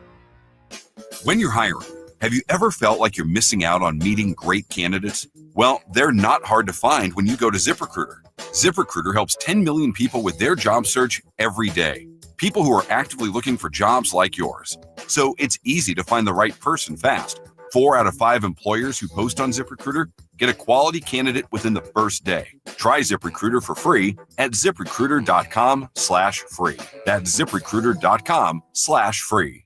When you're hiring, have you ever felt like you're missing out on meeting great candidates? Well, they're not hard to find when you go to ZipRecruiter. ZipRecruiter helps 10 million people with their job search every day. People who are actively looking for jobs like yours. So it's easy to find the right person fast. 4 out of 5 employers who post on ZipRecruiter get a quality candidate within the first day. Try ZipRecruiter for free at ZipRecruiter.com/free. That's ZipRecruiter.com/free.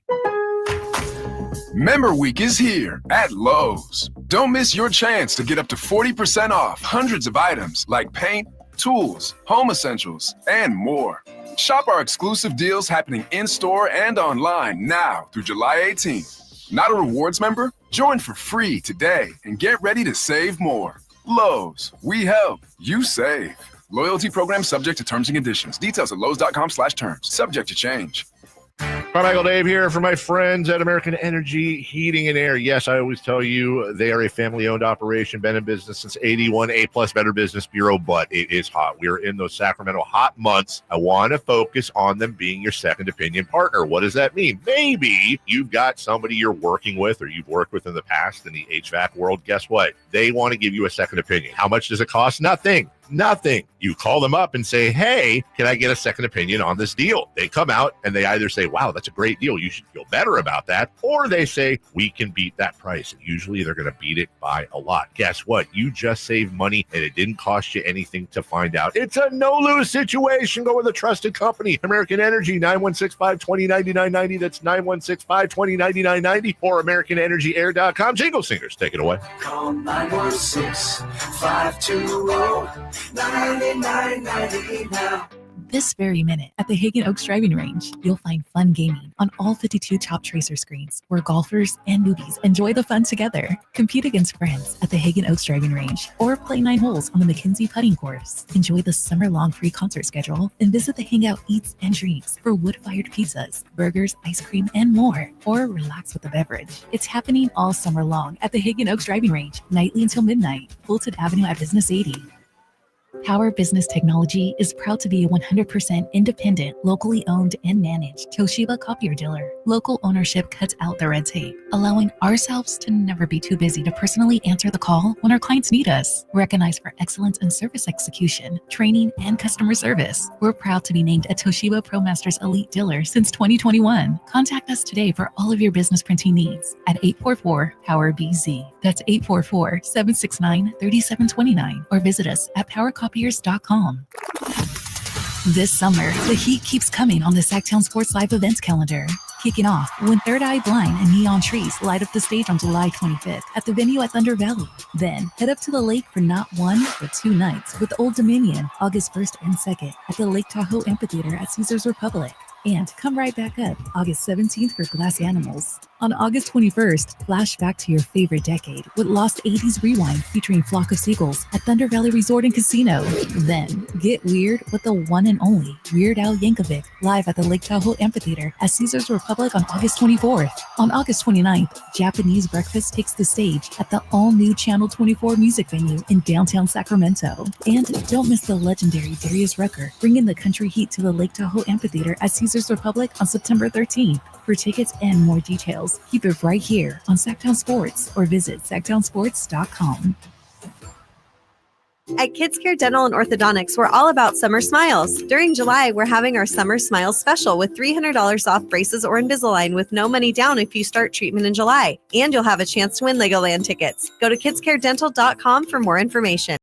Member Week is here at Lowe's. Don't miss your chance to get up to 40% off hundreds of items like paint, tools, home essentials, and more. Shop our exclusive deals happening in-store and online now through July 18th. Not a rewards member? Join for free today and get ready to save more. Lowe's, we help, you save. Loyalty program subject to terms and conditions. Details at lowes.com/terms. Subject to change. Carmichael Dave here for my friends at American Energy Heating and Air. Yes, I always tell you they are a family-owned operation, been in business since 81, A-plus Better Business Bureau, but it is hot. We are in those Sacramento hot months. I want to focus on them being your second opinion partner. What does that mean? Maybe you've got somebody you're working with or you've worked with in the past in the HVAC world. Guess what? They want to give you a second opinion. How much does it cost? Nothing. You call them up and say, hey, can I get a second opinion on this deal? They come out and they either say, wow, that's a great deal, you should feel better about that. Or they say, we can beat that price. And usually they're going to beat it by a lot. Guess what? You just saved money and it didn't cost you anything to find out. It's a no-lose situation. Go with a trusted company. American Energy, 916-520-9990. That's 916-520-9990 or AmericanEnergyAir.com. Jingle Singers, take it away. Call 916-520-9990 now. This very minute at the Hagen Oaks Driving Range, you'll find fun gaming on all 52 Top Tracer screens where golfers and newbies enjoy the fun together. Compete against friends at the Hagen Oaks Driving Range or play 9 holes on the McKenzie putting course. Enjoy the summer-long free concert schedule and visit the Hangout Eats and Drinks for wood-fired pizzas, burgers, ice cream, and more. Or relax with a beverage. It's happening all summer long at the Hagen Oaks Driving Range, nightly until midnight, Fulton Avenue at Business 80. Power Business Technology is proud to be a 100% independent, locally owned and managed Toshiba copier dealer. Local ownership cuts out the red tape, allowing ourselves to never be too busy to personally answer the call when our clients need us. Recognized for excellence in service execution, training, and customer service, we're proud to be named a Toshiba ProMasters Elite Dealer since 2021. Contact us today for all of your business printing needs at 844-POWER-BZ. That's 844-769-3729. Or visit us at powercopiers.com. This summer, the heat keeps coming on the Sactown Sports Live events calendar. Kicking off when Third Eye Blind and Neon Trees light up the stage on July 25th at the venue at Thunder Valley. Then head up to the lake for not 1, but 2 nights with Old Dominion, August 1st and 2nd at the Lake Tahoe Amphitheater at Caesars Republic. And come right back up August 17th for Glass Animals. On August 21st, flash back to your favorite decade with Lost 80s Rewind featuring Flock of Seagulls at Thunder Valley Resort and Casino. Then get weird with the one and only Weird Al Yankovic live at the Lake Tahoe Amphitheater at Caesars Republic on August 24th. On August 29th, Japanese Breakfast takes the stage at the all-new Channel 24 music venue in downtown Sacramento. And don't miss the legendary Darius Rucker bringing the country heat to the Lake Tahoe Amphitheater at Caesars Republic on September 13th. For tickets and more details, keep it right here on Sactown Sports or visit sactownsports.com. At Kids Care Dental and Orthodontics, we're all about summer smiles. During July, we're having our Summer Smiles special with $300 off braces or Invisalign with no money down if you start treatment in July. And you'll have a chance to win Legoland tickets. Go to kidscaredental.com for more information.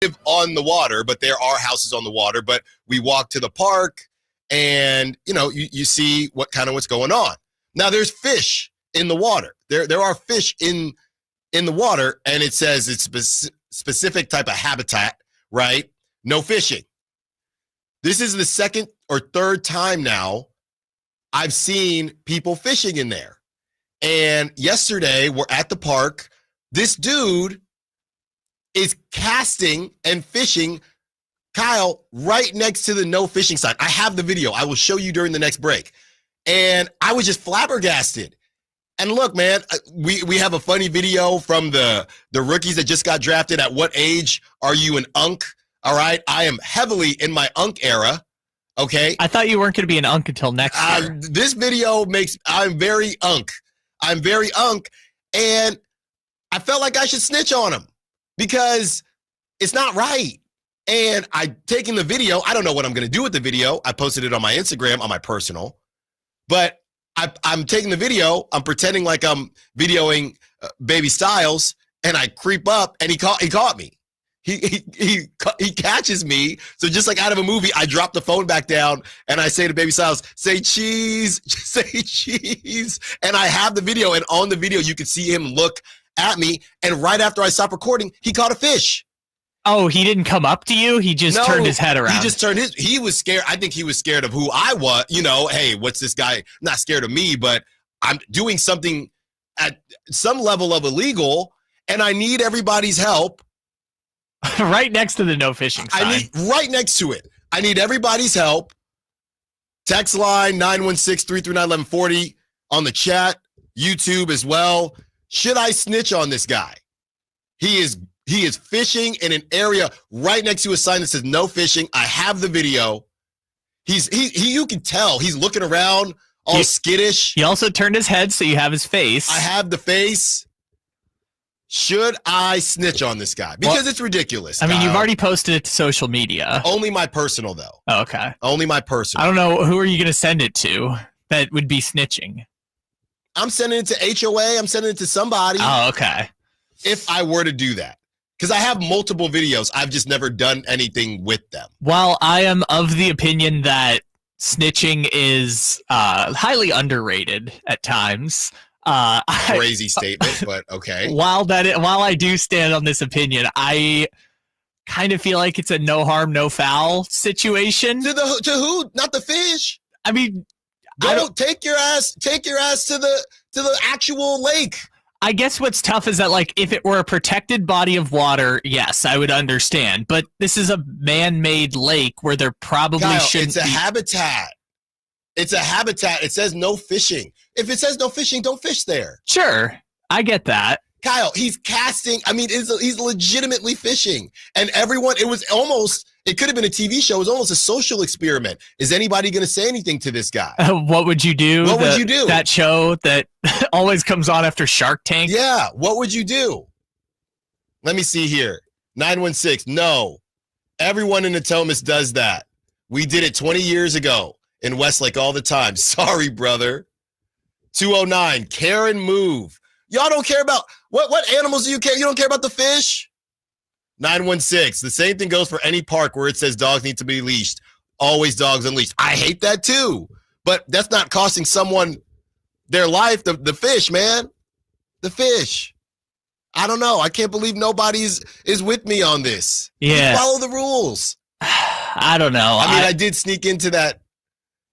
live on the water, but there are houses on the water. But we walk to the park, and you see what's going on. Now there's fish in the water. There are fish in the water, and it says it's specific type of habitat, right? No fishing. This is the second or third time now I've seen people fishing in there. And yesterday we're at the park. This dude is casting and fishing, Kyle, right next to the no fishing sign. I have the video. I will show you during the next break. And I was just flabbergasted. And look, man, we have a funny video from the rookies that just got drafted. At what age are you an unk? All right. I am heavily in my unk era. Okay. I thought you weren't going to be an unk until next year. This video I'm very unk. I'm very unk. And I felt like I should snitch on him because it's not right. And I taking the video. I don't know what I'm going to do with the video. I posted it on my Instagram, on my personal. But I'm taking the video. I'm pretending like I'm videoing Baby Styles, and I creep up, and he caught me. He catches me. So just like out of a movie, I drop the phone back down, and I say to Baby Styles, "Say cheese, say cheese." And I have the video, and on the video, you can see him look at me. And right after I stop recording, he caught a fish. Oh, he didn't come up to you? He just turned his head around. He just turned he was scared. I think he was scared of who I was. Hey, what's this guy? Not scared of me, but I'm doing something at some level of illegal, and I need everybody's help. Right next to the no fishing sign. Right next to it. I need everybody's help. Text line 916-339-1140 on the chat, YouTube as well. Should I snitch on this guy? He is fishing in an area right next to a sign that says no fishing. I have the video. You can tell he's looking around all skittish. He also turned his head, so you have his face. I have the face. Should I snitch on this guy? Because it's ridiculous. I mean, you've already posted it to social media. Only my personal, though. Oh, okay. Only my personal. I don't know. Who are you going to send it to that would be snitching? I'm sending it to HOA. I'm sending it to somebody. Oh, okay. If I were to do that. Because I have multiple videos. I've just never done anything with them. While I am of the opinion that snitching is highly underrated at times. Crazy statement, but okay. While I do stand on this opinion, I kind of feel like it's a no harm, no foul situation. To who? Not the fish. I mean, don't take your ass to the actual lake. I guess what's tough is that, like, if it were a protected body of water, yes, I would understand. But this is a man-made lake where there probably shouldn't be. It's a habitat. It's a habitat. It says no fishing. If it says no fishing, don't fish there. Sure. I get that. Kyle, he's casting. I mean, he's legitimately fishing. And everyone, it could have been a TV show. It was almost a social experiment. Is anybody going to say anything to this guy? What would you do? What would you do? That show that always comes on after Shark Tank? Yeah. What would you do? Let me see here. 916. No. Everyone in Natomas does that. We did it 20 years ago in Westlake all the time. Sorry, brother. 209. Karen move. Y'all don't care about what animals do you care? You don't care about the fish? 916. The same thing goes for any park where it says dogs need to be leashed. Always dogs unleashed. I hate that too. But that's not costing someone their life. The fish, man. The fish. I don't know. I can't believe nobody is with me on this. Yeah. You follow the rules. I don't know. I mean, I did sneak into that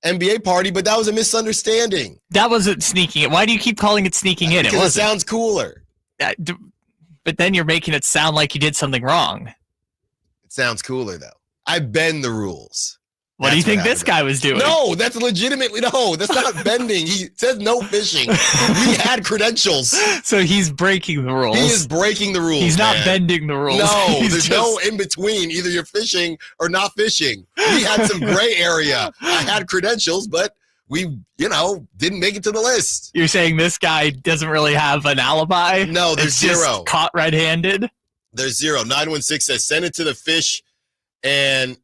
NBA party, but that was a misunderstanding. That wasn't sneaking it. Why do you keep calling it sneaking in? Because it sounds cooler. But then you're making it sound like you did something wrong. It sounds cooler, though. I bend the rules. What do you think this guy was doing? No, that's legitimately, no, that's not bending. He says no fishing. He had credentials. So he's breaking the rules. He is breaking the rules. He's not bending the rules. No, there's no in between. Either you're fishing or not fishing. We had some gray area. I had credentials, but we, didn't make it to the list. You're saying this guy doesn't really have an alibi? No, there's zero. Just caught red-handed? There's zero. 916 says send it to the fish and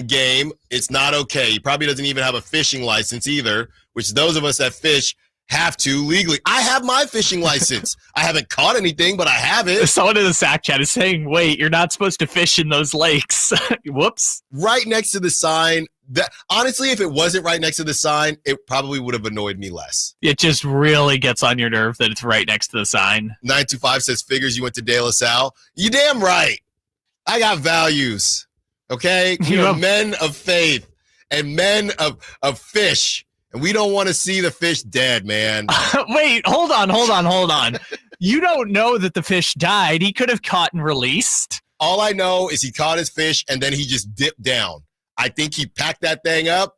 game. It's not okay. He probably doesn't even have a fishing license either, which those of us that fish have to legally. I have my fishing license. I haven't caught anything, but I have it. Someone in the Sac chat is saying, wait, you're not supposed to fish in those lakes. Whoops. Right next to the sign. That honestly, if it wasn't right next to the sign, it probably would have annoyed me less. It just really gets on your nerve that it's right next to the sign. 925 says, figures you went to De La Salle. You damn right. I got values. Okay? We are men of faith and men of fish. And we don't want to see the fish dead, man. Wait, hold on. You don't know that the fish died. He could have caught and released. All I know is he caught his fish and then he just dipped down. I think he packed that thing up,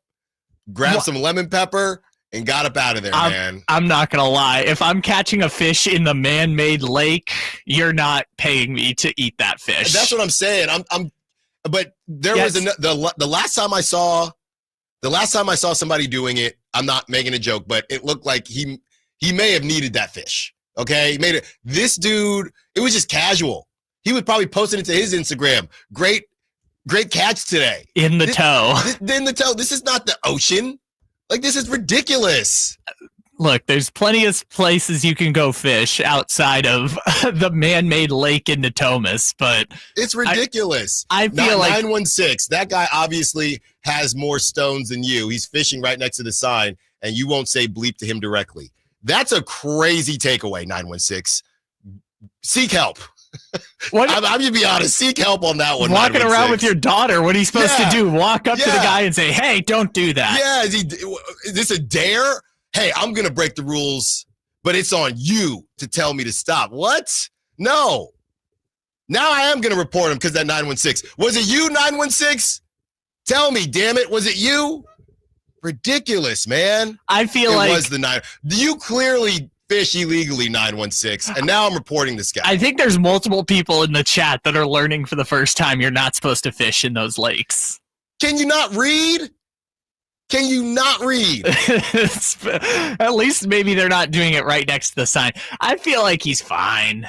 grabbed some lemon pepper, and got up out of there, man. I'm not going to lie. If I'm catching a fish in the man-made lake, you're not paying me to eat that fish. That's what I'm saying. But there was the last time I saw somebody doing it, I'm not making a joke, but it looked like he may have needed that fish. Okay? He made it. This dude, it was just casual. He was probably posting it to his Instagram. Great catch today. In the toe. In the toe. This is not the ocean. Like, this is ridiculous. Look, there's plenty of places you can go fish outside of the man-made lake in Natomas, but it's ridiculous. I feel like 916. That guy obviously has more stones than you. He's fishing right next to the sign, and you won't say bleep to him directly. That's a crazy takeaway, 916. Seek help. I'm going to be honest. Seek help on that one. Walking around with your daughter, what are you supposed to do? Walk up to the guy and say, hey, don't do that. Yeah, is this a dare? Hey, I'm going to break the rules, but it's on you to tell me to stop. What? No. Now I am going to report him because that 916. Was it you, 916? Tell me, damn it. Was it you? Ridiculous, man. I feel like it was the 9. You clearly fish illegally, 916, and now I'm reporting this guy. I think there's multiple people in the chat that are learning for the first time you're not supposed to fish in those lakes. Can you not read? Can you not read? At least maybe they're not doing it right next to the sign. I feel like he's fine.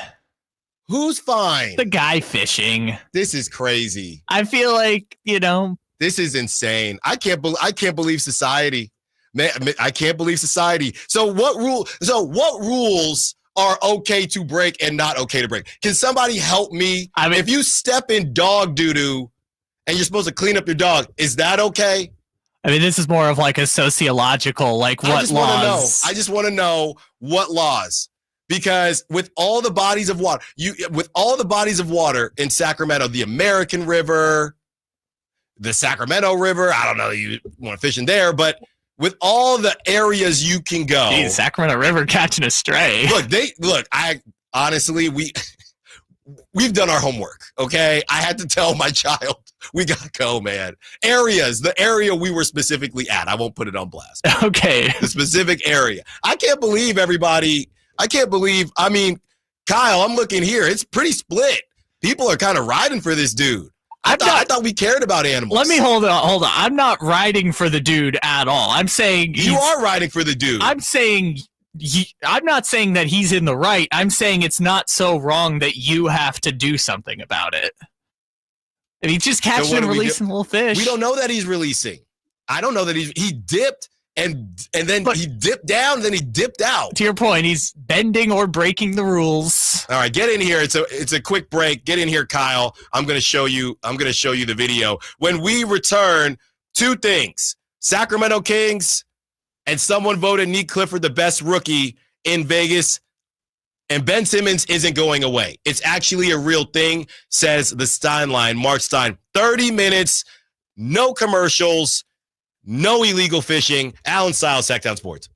Who's fine? The guy fishing. This is crazy. I feel like, this is insane. I can't believe society. Man, I can't believe society. So what rules are okay to break and not okay to break? Can somebody help me? I mean, if you step in dog doo-doo and you're supposed to clean up your dog, is that okay? I mean, this is more of like a sociological, like what laws? I just want to know what laws, because with all the bodies of water, in Sacramento, the American River, the Sacramento River, I don't know, you want to fish in there, but with all the areas you can go. Geez, Sacramento River catching a stray. We've done our homework, okay? I had to tell my child, we got to go, man. The area we were specifically at. I won't put it on blast. Okay. The specific area. I mean, Kyle, I'm looking here. It's pretty split. People are kind of riding for this dude. I thought we cared about animals. Let me hold on. I'm not riding for the dude at all. I'm saying you are riding for the dude. I'm not saying that he's in the right. I'm saying it's not so wrong that you have to do something about it. And he's just catching and releasing little fish. We don't know that he's releasing. I don't know that he dipped and then he dipped down, and then he dipped out. To your point, he's bending or breaking the rules. All right, get in here. It's a quick break. Get in here, Kyle. I'm going to show you the video. When we return, two things: Sacramento Kings and someone voted Nick Clifford the best rookie in Vegas. And Ben Simmons isn't going away. It's actually a real thing, says the Stein line. Mark Stein, 30 minutes, no commercials, no illegal fishing. Allen Stiles, Sactown Sports.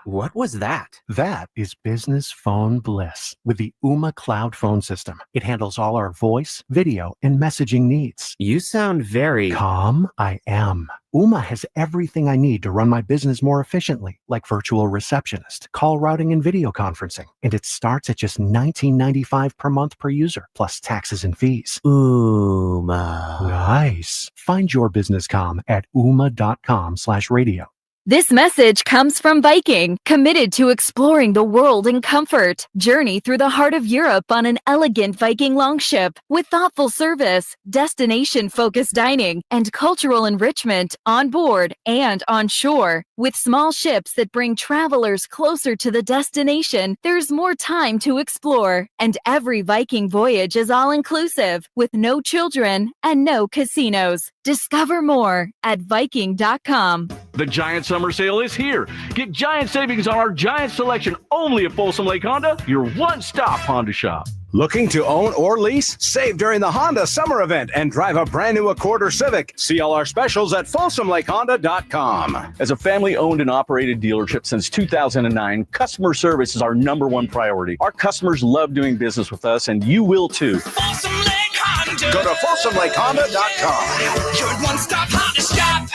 What was that? That is business phone bliss with the Ooma Cloud phone system. It handles all our voice, video, and messaging needs. You sound very calm. I am. Ooma has everything I need to run my business more efficiently, like virtual receptionist, call routing, and video conferencing. And it starts at just $19.95 per month per user, plus taxes and fees. Ooma. Nice. Find your business comm at ooma.com/radio. This message comes from Viking, committed to exploring the world in comfort. Journey through the heart of Europe on an elegant Viking longship with thoughtful service, destination-focused dining, and cultural enrichment on board and on shore. With small ships that bring travelers closer to the destination, there's more time to explore. And every Viking voyage is all-inclusive, with no children and no casinos. Discover more at Viking.com. The Giant Summer Sale is here. Get giant savings on our giant selection only at Folsom Lake Honda, your one-stop Honda shop. Looking to own or lease? Save during the Honda Summer Event and drive a brand new Accord or Civic. See all our specials at FolsomLakeHonda.com. As a family-owned and operated dealership since 2009, customer service is our number one priority. Our customers love doing business with us, and you will too. Folsom Lake Honda. Go to FolsomLakeHonda.com. Your one-stop Honda shop.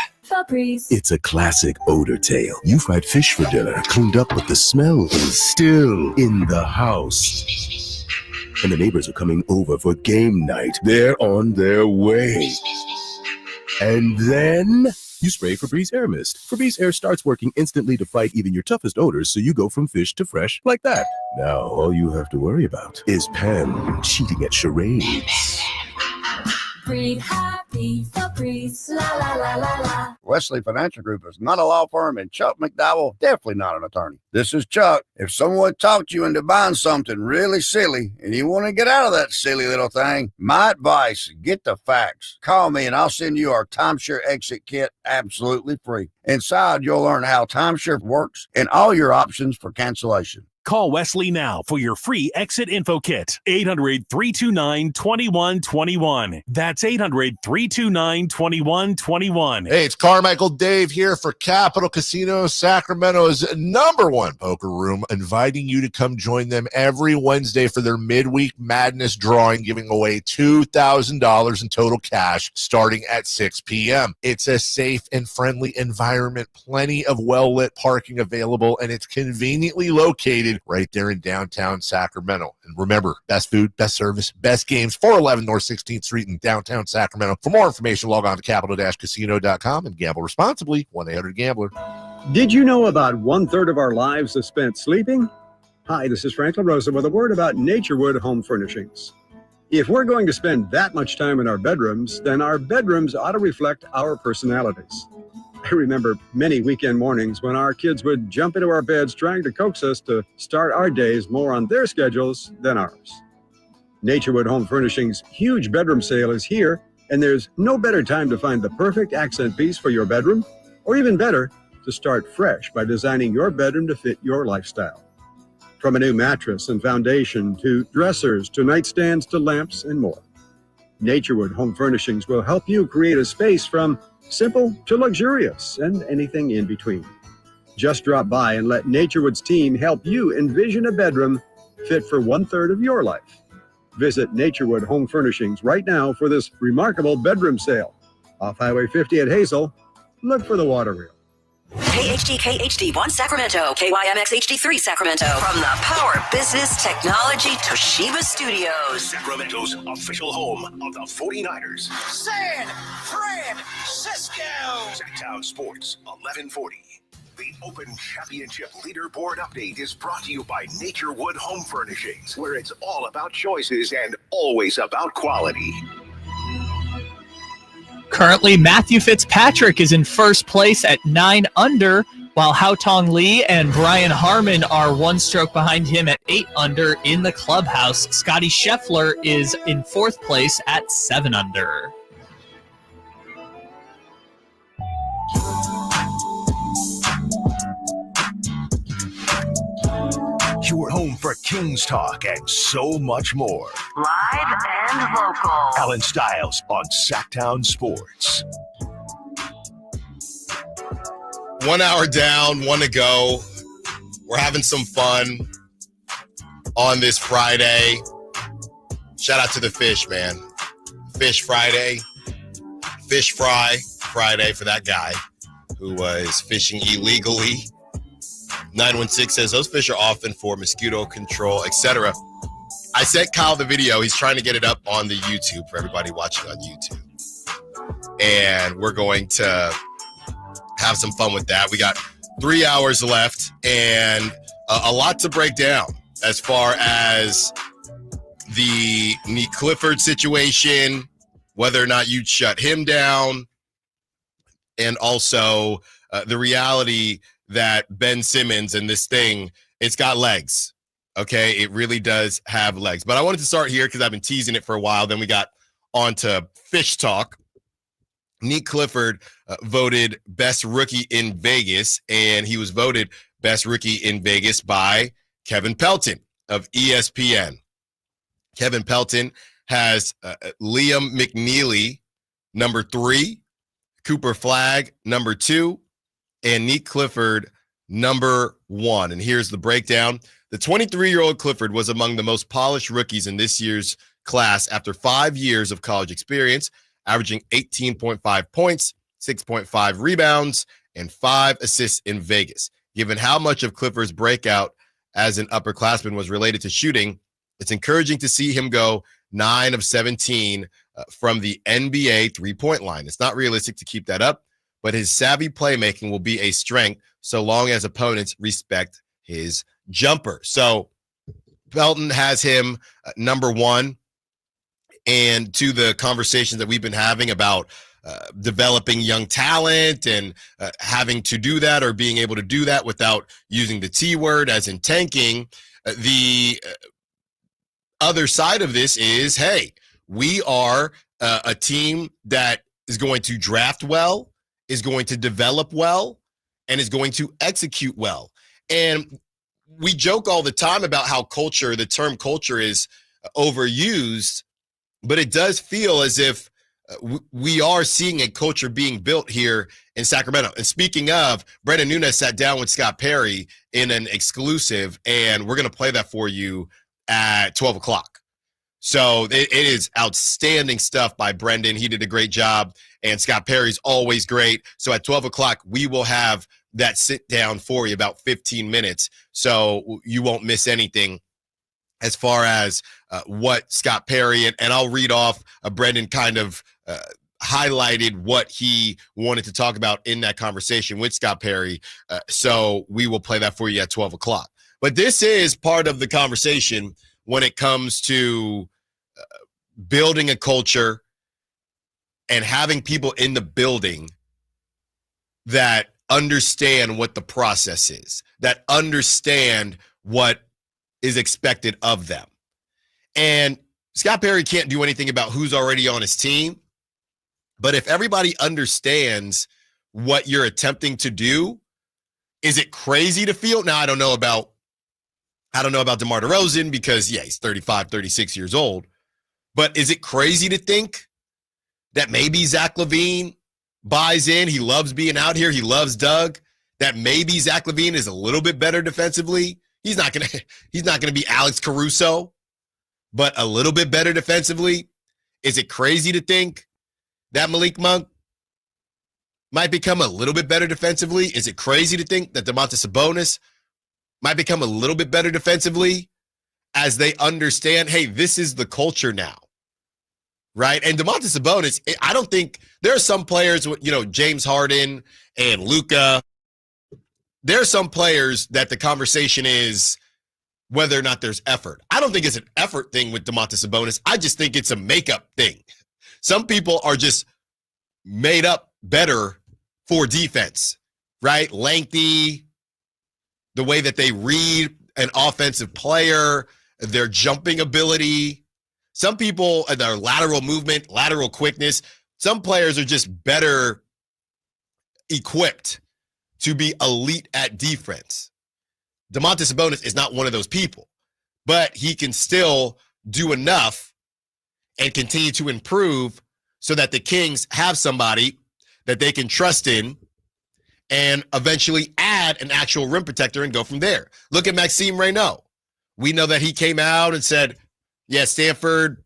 It's a classic odor tale. You fried fish for dinner, cleaned up, but the smell is still in the house. And the neighbors are coming over for game night. They're on their way. And then you spray Febreze Air Mist. Febreze Air starts working instantly to fight even your toughest odors, so you go from fish to fresh like that. Now, all you have to worry about is Pam cheating at charades. Breathe happy, Febreze, la la la la la. Wesley Financial Group is not a law firm, and Chuck McDowell definitely not an attorney. This is Chuck. If someone talked you into buying something really silly and you want to get out of that silly little thing, my advice, get the facts. Call me and I'll send you our timeshare exit kit absolutely free. Inside, you'll learn how timeshare works and all your options for cancellation. Call Wesley now for your free exit info kit. 800-329-2121. That's 800-329-2121. Hey, it's Carmichael Dave here for Capital Casino, Sacramento's #1 poker room, inviting you to come join them every Wednesday for their midweek madness drawing, giving away $2,000 in total cash starting at 6 p.m. It's a safe and friendly environment, plenty of well-lit parking available, and it's conveniently located right there in downtown Sacramento. And remember, best food, best service, best games, 411 North 16th Street in downtown Sacramento. For more information, log on to capital-casino.com and gamble responsibly. 1-800-GAMBLER. Did you know about 1/3 of our lives is spent sleeping? Hi, this is Franklin Rosa with a word about Naturewood Home Furnishings. If we're going to spend that much time in our bedrooms, then our bedrooms ought to reflect our personalities. I remember many weekend mornings when our kids would jump into our beds trying to coax us to start our days more on their schedules than ours. Naturewood Home Furnishings' huge bedroom sale is here, and there's no better time to find the perfect accent piece for your bedroom, or even better, to start fresh by designing your bedroom to fit your lifestyle. From a new mattress and foundation to dressers to nightstands to lamps and more. Naturewood Home Furnishings will help you create a space from simple to luxurious and anything in between. Just drop by and let Naturewood's team help you envision a bedroom fit for 1/3 of your life. Visit Naturewood Home Furnishings right now for this remarkable bedroom sale. Off Highway 50 at Hazel, look for the water reel. KHD1 Sacramento, KYMX HD3 Sacramento. From the Power Business Technology Toshiba Studios. Sacramento's official home of the 49ers. San Francisco. Sactown Sports 1140. The Open Championship Leaderboard Update is brought to you by Naturewood Home Furnishings, where it's all about choices and always about quality. Currently, Matthew Fitzpatrick is in first place at 9 under, while Haotong Lee and Brian Harmon are one stroke behind him at 8 under in the clubhouse. Scotty Scheffler is in fourth place at 7 under. Your home for Kings Talk and so much more. Live and local. Allen Stiles on Sactown Sports. 1 hour down, 1 to go. We're having some fun on this Friday. Shout out to the fish, man. Fish Friday. Fish Fry Friday for that guy who was fishing illegally. 916 says those fish are often for mosquito control, etc. I sent Kyle the video. He's trying to get it up on the YouTube for everybody watching on YouTube. And we're going to have some fun with that. We got 3 hours left and a lot to break down as far as the Nick Clifford situation, whether or not you'd shut him down, and also the reality that Ben Simmons and this thing, it's got legs. Okay, it really does have legs. But I wanted to start here because I've been teasing it for a while. Then we got on to fish talk. Nick Clifford voted best rookie in Vegas, and he was voted best rookie in Vegas by Kevin Pelton of ESPN. Kevin Pelton has Liam McNeely, number 3, Cooper Flagg, number 2, and Nick Clifford, number 1. And here's the breakdown. The 23-year-old Clifford was among the most polished rookies in this year's class after 5 years of college experience, averaging 18.5 points, 6.5 rebounds, and 5 assists in Vegas. Given how much of Clifford's breakout as an upperclassman was related to shooting, it's encouraging to see him go 9 of 17 from the NBA three-point line. It's not realistic to keep that up, but his savvy playmaking will be a strength so long as opponents respect his jumper. So Pelton has him number 1. And to the conversations that we've been having about developing young talent and having to do that or being able to do that without using the T word as in tanking, the other side of this is, hey, we are a team that is going to draft well, is going to develop well, and is going to execute well. And we joke all the time about how culture, the term culture, is overused, but it does feel as if we are seeing a culture being built here in Sacramento. And speaking of, Brenden Nunes sat down with Scott Perry in an exclusive, and we're going to play that for you at 12 o'clock. So it is outstanding stuff by Brenden. He did a great job, and Scott Perry's always great. So at 12 o'clock, we will have that sit down for you, about 15 minutes, so you won't miss anything as far as what Scott Perry, and I'll read off, Brenden kind of highlighted what he wanted to talk about in that conversation with Scott Perry. So we will play that for you at 12 o'clock. But this is part of the conversation when it comes to building a culture and having people in the building that understand what the process is, that understand what is expected of them. And Scott Perry can't do anything about who's already on his team. But if everybody understands what you're attempting to do, is it crazy to feel? Now, I don't know about DeMar DeRozan because, yeah, he's 35, 36 years old. But is it crazy to think that maybe Zach LaVine buys in? He loves being out here. He loves Doug. That maybe Zach LaVine is a little bit better defensively. He's not gonna be Alex Caruso, but a little bit better defensively. Is it crazy to think that Malik Monk might become a little bit better defensively? Is it crazy to think that Domantas Sabonis might become a little bit better defensively as they understand, hey, this is the culture now, right? And Domantas Sabonis, I don't think there are some players, James Harden and Luka. There are some players that the conversation is whether or not there's effort. I don't think it's an effort thing with Domantas Sabonis. I just think it's a makeup thing. Some people are just made up better for defense, right? Lengthy, the way that they read an offensive player, their jumping ability. Some people, their lateral movement, lateral quickness. Some players are just better equipped to be elite at defense. Domantas Sabonis is not one of those people, but he can still do enough and continue to improve so that the Kings have somebody that they can trust in and eventually add an actual rim protector and go from there. Look at Maxime Reynaud. We know that he came out and said, yeah, Stanford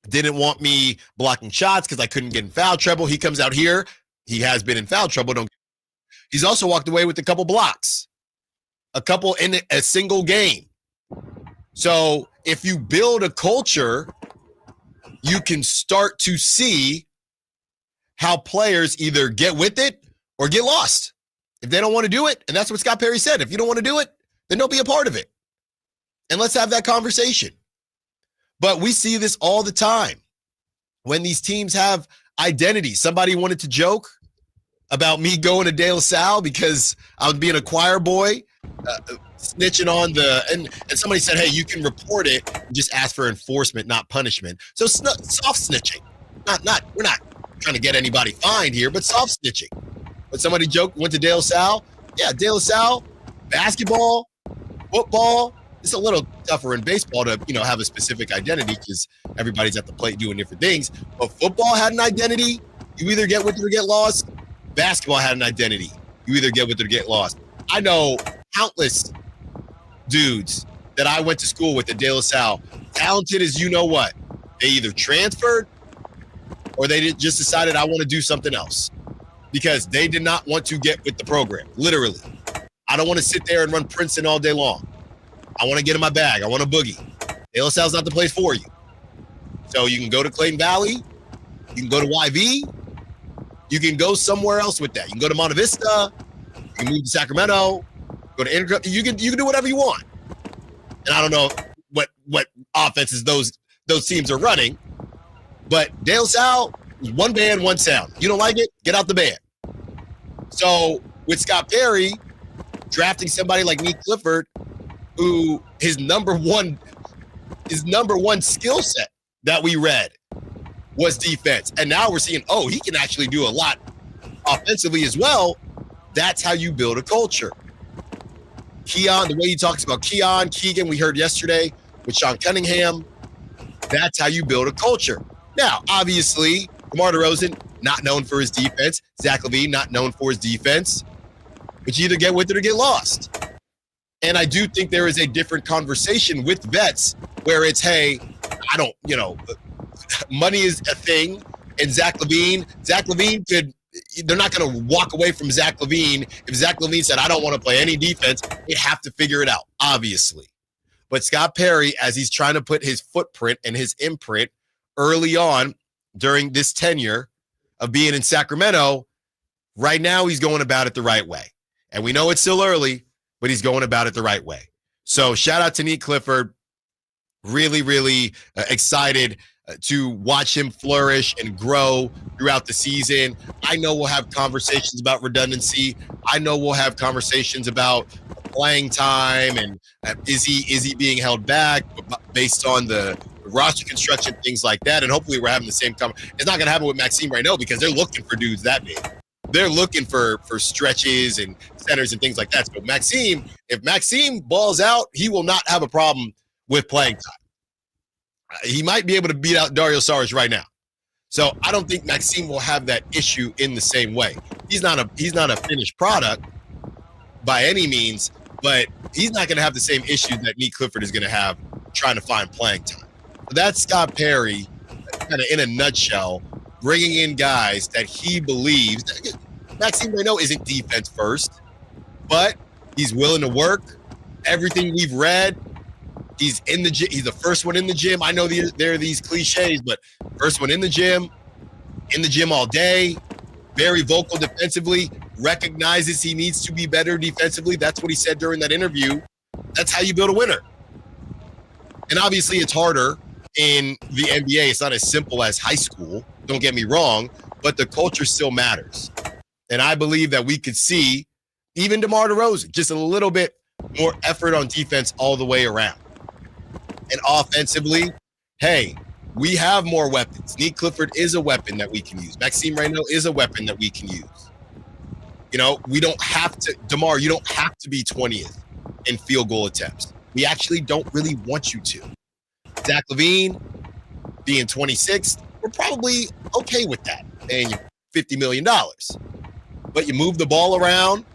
didn't want me blocking shots because I couldn't get in foul trouble. He comes out here. He has been in foul trouble. He's also walked away with a couple blocks, a couple in a single game. So if you build a culture, you can start to see how players either get with it or get lost. If they don't want to do it, and that's what Scott Perry said, if you don't want to do it, then don't be a part of it. And let's have that conversation. But we see this all the time when these teams have identity. Somebody wanted to joke about me going to De La Salle because I was being a choir boy, snitching on and somebody said, hey, you can report it and just ask for enforcement, not punishment. So soft snitching. We're not trying to get anybody fined here, but soft snitching. But somebody joked, went to De La Salle. Yeah, De La Salle, basketball, football. It's a little tougher in baseball to, have a specific identity because everybody's at the plate doing different things. But football had an identity. You either get with it or get lost. Basketball had an identity. You either get with it or get lost. I know countless dudes that I went to school with at De La Salle, talented as you know what. They either transferred or they just decided I want to do something else because they did not want to get with the program, literally. I don't want to sit there and run Princeton all day long. I want to get in my bag. I want to boogie. De La Salle's not the place for you. So you can go to Clayton Valley. You can go to YV. You can go somewhere else with that. You can go to Monte Vista. You can move to Sacramento. Go to Intercut. You can do whatever you want. And I don't know what offenses those teams are running, but De La Salle is one band, one sound. You don't like it? Get out the band. So with Scott Perry drafting somebody like Nick Clifford, who his number one skill set that we read was defense. And now we're seeing, he can actually do a lot offensively as well. That's how you build a culture. Keon, the way he talks about Keegan, we heard yesterday with Sean Cunningham, that's how you build a culture. Now, obviously, DeMar DeRozan, not known for his defense. Zach LaVine, not known for his defense. But you either get with it or get lost. And I do think there is a different conversation with vets where it's, hey, money is a thing. And Zach LaVine they're not going to walk away from Zach LaVine. If Zach LaVine said, I don't want to play any defense, they have to figure it out, obviously. But Scott Perry, as he's trying to put his footprint and his imprint early on during this tenure of being in Sacramento, right now he's going about it the right way. And we know it's still early, but he's going about it the right way. So shout out to Nick Clifford. Really, really excited to watch him flourish and grow throughout the season. I know we'll have conversations about redundancy. I know we'll have conversations about playing time and is he being held back based on the roster construction, things like that. And hopefully we're having the same conversation. It's not going to happen with Maxime right now because they're looking for dudes that big. They're looking for stretches and centers and things like that. So if Maxime balls out, he will not have a problem with playing time. He might be able to beat out Dario Saric right now. So I don't think Maxime will have that issue in the same way. He's not a finished product by any means, but he's not going to have the same issue that Nick Clifford is going to have trying to find playing time. So that's Scott Perry, kind of in a nutshell, bringing in guys that he believes. Maxime Renaud isn't defense first, but he's willing to work. Everything we've read, he's in the gym. He's the first one in the gym. I know there are these cliches, but first one in the gym all day, very vocal defensively, recognizes he needs to be better defensively. That's what he said during that interview. That's how you build a winner. And obviously it's harder in the NBA. It's not as simple as high school. Don't get me wrong, but the culture still matters. And I believe that we could see even DeMar DeRozan, just a little bit more effort on defense all the way around. And offensively, hey, we have more weapons. Nick Clifford is a weapon that we can use. Maxime Renaud is a weapon that we can use. You know, we don't have to, DeMar, you don't have to be 20th in field goal attempts. We actually don't really want you to. Zach LaVine being 26th, we're probably okay with that, paying you $50 million. But you move the ball around,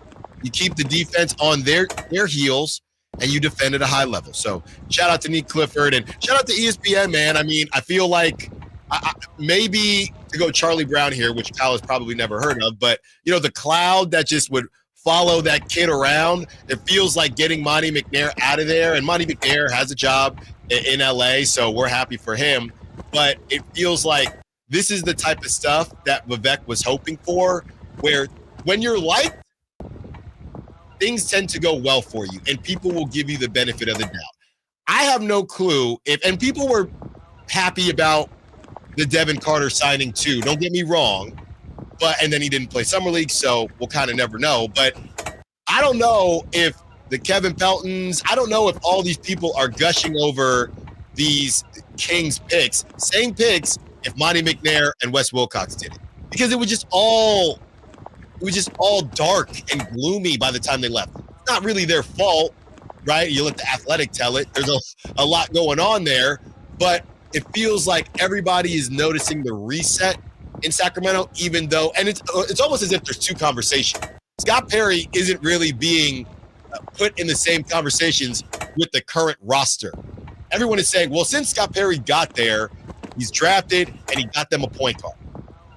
you keep the defense on their heels, and you defend at a high level. So shout out to Nick Clifford and shout out to ESPN, man. I mean, I feel like maybe to go Charlie Brown here, which Kyle has probably never heard of, but, you know, the cloud that just would follow that kid around, it feels like getting Monty McNair out of there. And Monty McNair has a job in LA, so we're happy for him. But it feels like this is the type of stuff that Vivek was hoping for, where when you're liked, things tend to go well for you, and people will give you the benefit of the doubt. I have no clue and people were happy about the Devin Carter signing too. Don't get me wrong, and then he didn't play Summer League, so we'll kind of never know. But I don't know if the Kevin Peltons, I don't know if all these people are gushing over these Kings picks, same picks if Monty McNair and Wes Wilcox did it, because it was just all dark and gloomy by the time they left. It's not really their fault, right? You let the Athletic tell it. There's a lot going on there, but it feels like everybody is noticing the reset in Sacramento, even though, and it's almost as if there's two conversations. Scott Perry isn't really being put in the same conversations with the current roster. Everyone is saying, well, since Scott Perry got there, he's drafted and he got them a point guard.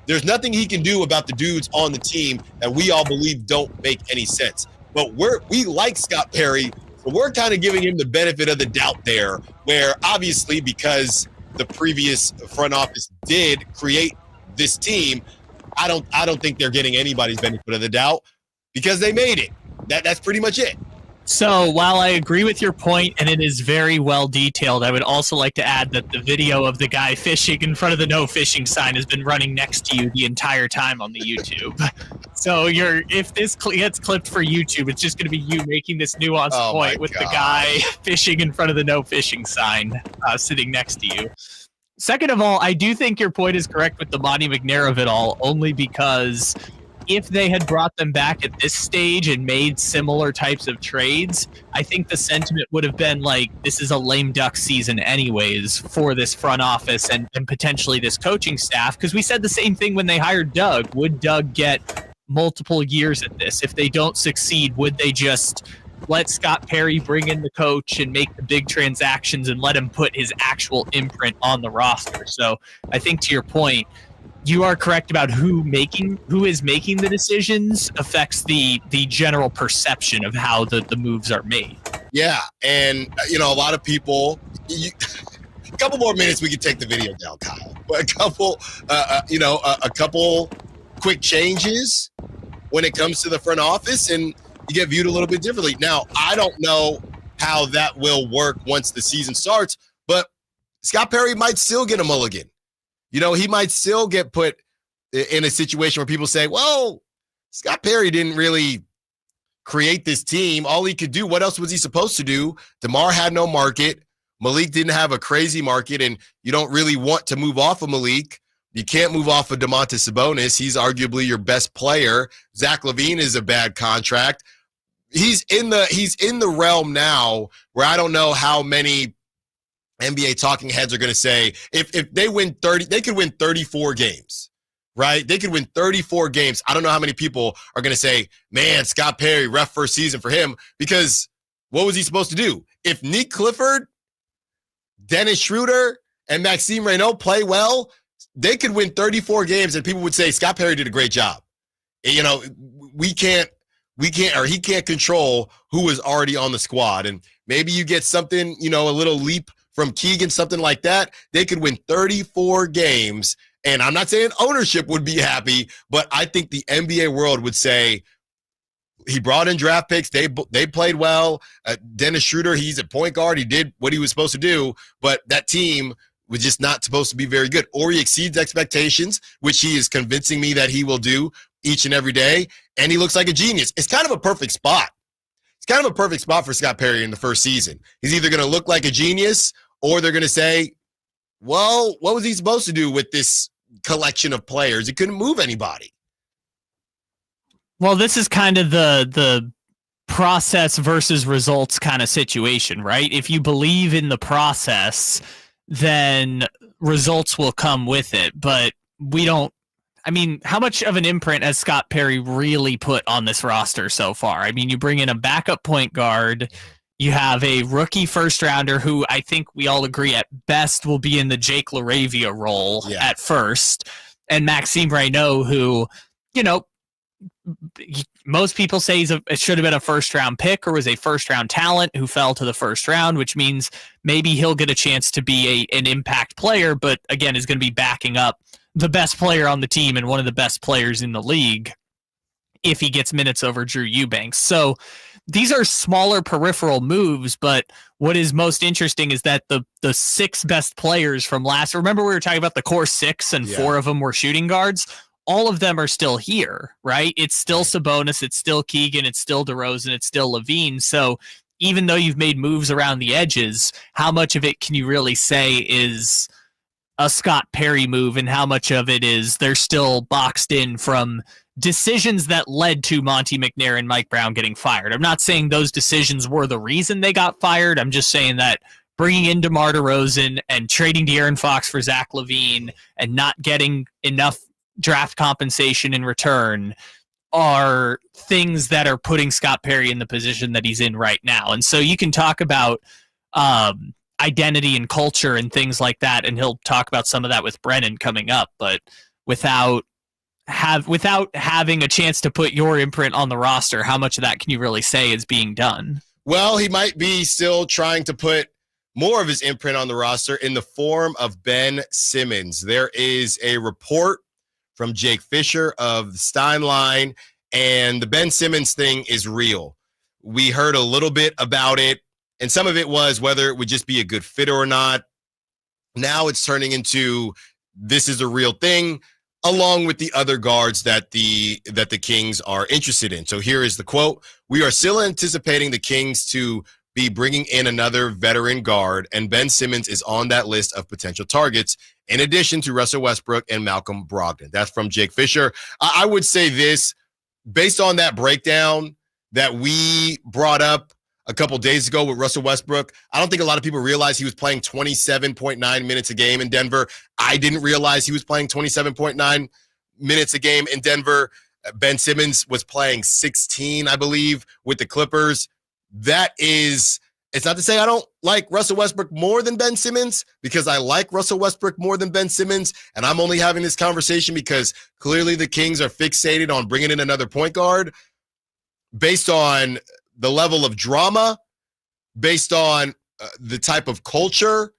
There's nothing he can do about the dudes on the team that we all believe don't make any sense. But we like Scott Perry, so we're kind of giving him the benefit of the doubt there, where obviously because the previous front office did create this team, I don't think they're getting anybody's benefit of the doubt because they made it. That's pretty much it. So while I agree with your point, and it is very well detailed, I would also like to add that the video of the guy fishing in front of the no fishing sign has been running next to you the entire time on the YouTube. So if this gets clipped for YouTube, it's just going to be you making this nuanced point with the guy fishing in front of the no fishing sign sitting next to you. Second of all, I do think your point is correct with the Monty McNair of it all, only because if they had brought them back at this stage and made similar types of trades, I think the sentiment would have been like, this is a lame duck season anyways for this front office and potentially this coaching staff, because we said the same thing when they hired Doug. Would Doug get multiple years at this? If they don't succeed, would they just let Scott Perry bring in the coach and make the big transactions and let him put his actual imprint on the roster? So I think to your point, you are correct about who is making the decisions affects the general perception of how the moves are made. Yeah, and a lot of people. A couple more minutes, we can take the video down, Kyle. But a couple quick changes when it comes to the front office, and you get viewed a little bit differently. Now, I don't know how that will work once the season starts, but Scott Perry might still get a mulligan. He might still get put in a situation where people say, well, Scott Perry didn't really create this team. All he could do, what else was he supposed to do? DeMar had no market. Malik didn't have a crazy market, and you don't really want to move off of Malik. You can't move off of Domantas Sabonis. He's arguably your best player. Zach LaVine is a bad contract. He's in the realm now where I don't know how many NBA talking heads are going to say if they win 30, they could win 34 games, right? They could win 34 games. I don't know how many people are going to say, man, Scott Perry, rough first season for him, because what was he supposed to do? If Nick Clifford, Dennis Schroeder, and Maxime Reynaud play well, they could win 34 games and people would say Scott Perry did a great job. He can't control who is already on the squad. And maybe you get something, a little leap from Keegan, something like that. They could win 34 games. And I'm not saying ownership would be happy, but I think the NBA world would say he brought in draft picks. They played well. Dennis Schroeder, he's a point guard. He did what he was supposed to do, but that team was just not supposed to be very good. Or he exceeds expectations, which he is convincing me that he will do each and every day. And he looks like a genius. It's kind of a perfect spot. It's kind of a perfect spot for Scott Perry in the first season. He's either going to look like a genius or they're going to say, well, what was he supposed to do with this collection of players? He couldn't move anybody. Well, this is kind of the process versus results kind of situation, right? If you believe in the process, then results will come with it. But how much of an imprint has Scott Perry really put on this roster so far? You bring in a backup point guard. You have a rookie first rounder who I think we all agree at best will be in the Jake LaRavia role at first. And Maxime Reynaud, who, most people say it should have been a first round pick or was a first round talent who fell to the first round, which means maybe he'll get a chance to be an impact player, but again, is going to be backing up the best player on the team and one of the best players in the league if he gets minutes over Drew Eubanks. So these are smaller peripheral moves, but what is most interesting is that the 6 best players from last, remember we were talking about the core 6 and 4 of them were shooting guards. All of them are still here, right? It's still Sabonis, it's still Keegan, it's still DeRozan, it's still Levine. So even though you've made moves around the edges, how much of it can you really say is a Scott Perry move, and how much of it is they're still boxed in from decisions that led to Monty McNair and Mike Brown getting fired? I'm not saying those decisions were the reason they got fired. I'm just saying that bringing in DeMar DeRozan and trading De'Aaron Fox for Zach LaVine and not getting enough draft compensation in return are things that are putting Scott Perry in the position that he's in right now. And so you can talk about identity and culture and things like that, and he'll talk about some of that with Brennan coming up, but without having a chance to put your imprint on the roster, how much of that can you really say is being done? Well, he might be still trying to put more of his imprint on the roster in the form of Ben Simmons. There is a report from Jake Fisher of the Stein Line, and the Ben Simmons thing is real. We heard a little bit about it, and some of it was whether it would just be a good fit or not. Now it's turning into this is a real thing, along with the other guards that the Kings are interested in. So here is the quote. "We are still anticipating the Kings to be bringing in another veteran guard, and Ben Simmons is on that list of potential targets, in addition to Russell Westbrook and Malcolm Brogdon." That's from Jake Fisher. I would say this, based on that breakdown that we brought up a couple days ago with Russell Westbrook, I don't think a lot of people realize he was playing 27.9 minutes a game in Denver. I didn't realize he was playing 27.9 minutes a game in Denver. Ben Simmons was playing 16, I believe, with the Clippers. It's not to say I don't like Russell Westbrook more than Ben Simmons, because I like Russell Westbrook more than Ben Simmons, and I'm only having this conversation because clearly the Kings are fixated on bringing in another point guard based on the level of drama, based on the type of culture.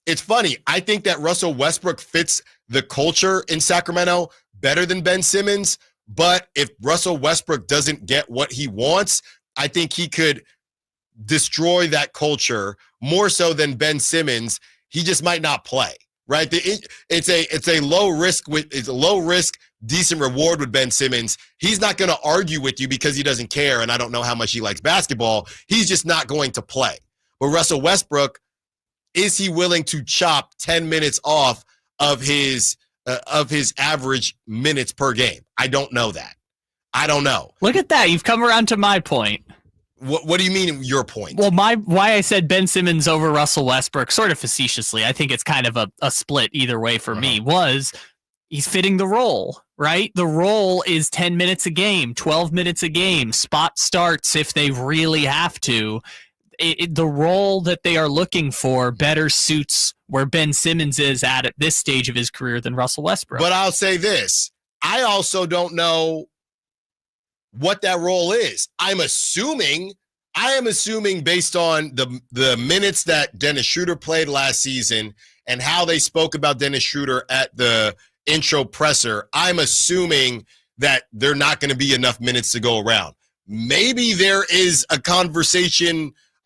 It's funny. I think that Russell Westbrook fits the culture in Sacramento better than Ben Simmons, but if Russell Westbrook doesn't get what he wants, I think he could destroy that culture more so than Ben Simmons. He just might not play, right? It's a low risk, decent reward with Ben Simmons. He's not going to argue with you because he doesn't care, and I don't know how much he likes basketball. He's just not going to play. But Russell Westbrook, is he willing to chop 10 minutes off of his average minutes per game? I don't know that. I don't know. Look at that. You've come around to my point. What do you mean your point? Well, why I said Ben Simmons over Russell Westbrook, sort of facetiously, I think it's kind of a split either way for me, was he's fitting the role, right? The role is 10 minutes a game, 12 minutes a game, spot starts if they really have to. The role that they are looking for better suits where Ben Simmons is at this stage of his career than Russell Westbrook. But I'll say this. I also don't know what that role is. I am assuming based on the minutes that Dennis Schroeder played last season and how they spoke about Dennis Schroeder at the intro presser, I'm assuming that there are not going to be enough minutes to go around. Maybe there is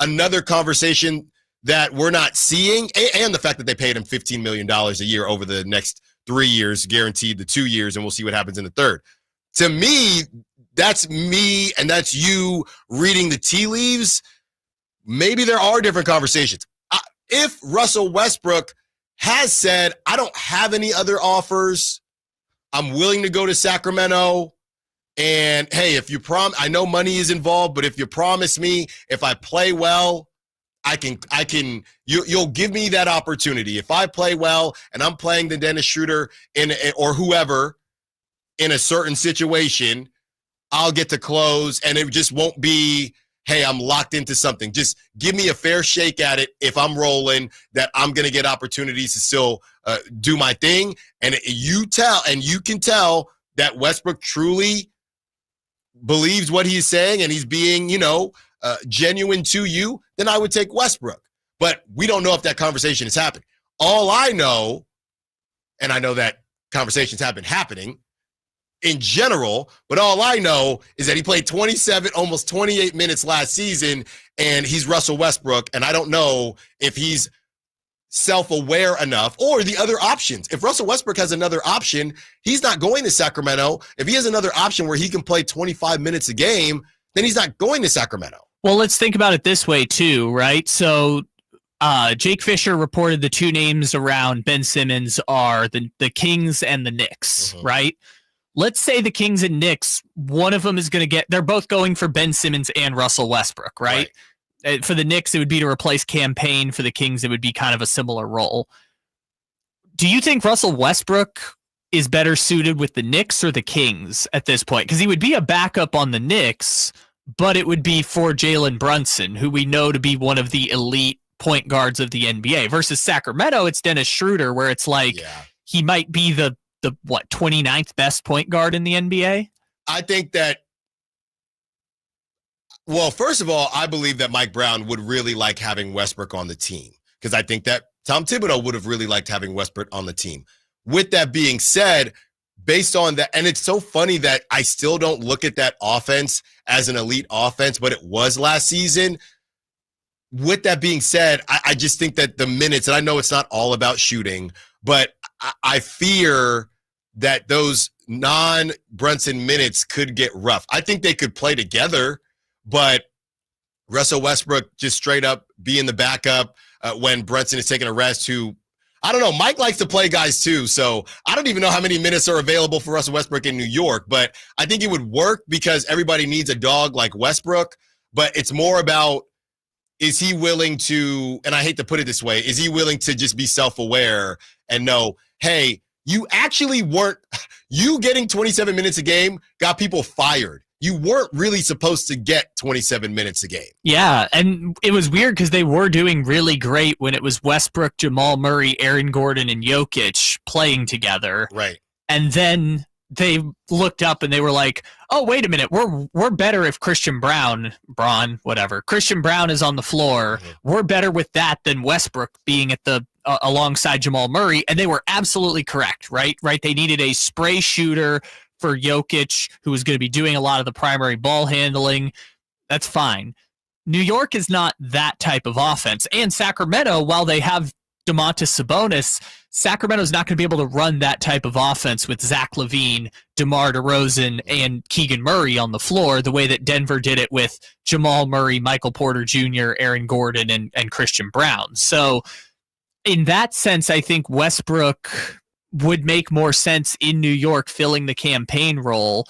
another conversation that we're not seeing, and the fact that they paid him $15 million a year over the next 3 years, guaranteed the 2 years, and we'll see what happens in the third. To me, that's me and that's you reading the tea leaves. Maybe there are different conversations. If Russell Westbrook has said, I don't have any other offers, I'm willing to go to Sacramento, and hey, if you I know money is involved, but if you promise me, if I play well, you'll give me that opportunity. If I play well and I'm playing the Dennis Schroeder or whoever in a certain situation, I'll get to close, and it just won't be, hey, I'm locked into something. Just give me a fair shake at it if I'm rolling, that I'm going to get opportunities to still do my thing. And you can tell that Westbrook truly believes what he's saying and he's being, genuine to you, then I would take Westbrook. But we don't know if that conversation is happening. All I know, and I know that conversations have been happening, in general, but all I know is that he played 27, almost 28 minutes last season, and he's Russell Westbrook, and I don't know if he's self-aware enough or the other options. If Russell Westbrook has another option, he's not going to Sacramento. If he has another option where he can play 25 minutes a game, then he's not going to Sacramento. Well, let's think about it this way too, right? So Jake Fisher reported the two names around Ben Simmons are the Kings and the Knicks, right? Let's say the Kings and Knicks, one of them is going to get, they're both going for Ben Simmons and Russell Westbrook, right? For the Knicks, it would be to replace Campaign. For the Kings, it would be kind of a similar role. Do you think Russell Westbrook is better suited with the Knicks or the Kings at this point? Because he would be a backup on the Knicks, but it would be for Jalen Brunson, who we know to be one of the elite point guards of the NBA. Versus Sacramento, it's Dennis Schroeder, where it's like he might be the 29th best point guard in the NBA? I think that, well, first of all, I believe that Mike Brown would really like having Westbrook on the team because I think that Tom Thibodeau would have really liked having Westbrook on the team. With that being said, based on that, and it's so funny that I still don't look at that offense as an elite offense, but it was last season. With that being said, I just think that the minutes, and I know it's not all about shooting, but I fear that those non-Brunson minutes could get rough. I think they could play together, but Russell Westbrook just straight up being the backup when Brunson is taking a rest, who, I don't know, Mike likes to play guys too, so I don't even know how many minutes are available for Russell Westbrook in New York, but I think it would work because everybody needs a dog like Westbrook, but it's more about, is he willing to, and I hate to put it this way, is he willing to just be self-aware and know, hey, you actually weren't, you getting 27 minutes a game got people fired. You weren't really supposed to get 27 minutes a game. Yeah, and it was weird because they were doing really great when it was Westbrook, Jamal Murray, Aaron Gordon, and Jokic playing together. Right. And then they looked up and they were like, oh, wait a minute, we're better if Christian Brown is on the floor. We're better with that than Westbrook being at the alongside Jamal Murray, and they were absolutely correct, right? They needed a spray shooter for Jokic, who was going to be doing a lot of the primary ball handling. That's fine. New York is not that type of offense, and Sacramento, while they have Domantas Sabonis, Sacramento's not going to be able to run that type of offense with Zach LaVine, DeMar DeRozan, and Keegan Murray on the floor the way that Denver did it with Jamal Murray, Michael Porter Jr., Aaron Gordon, and Christian Brown. So in that sense, I think Westbrook would make more sense in New York filling the campaign role,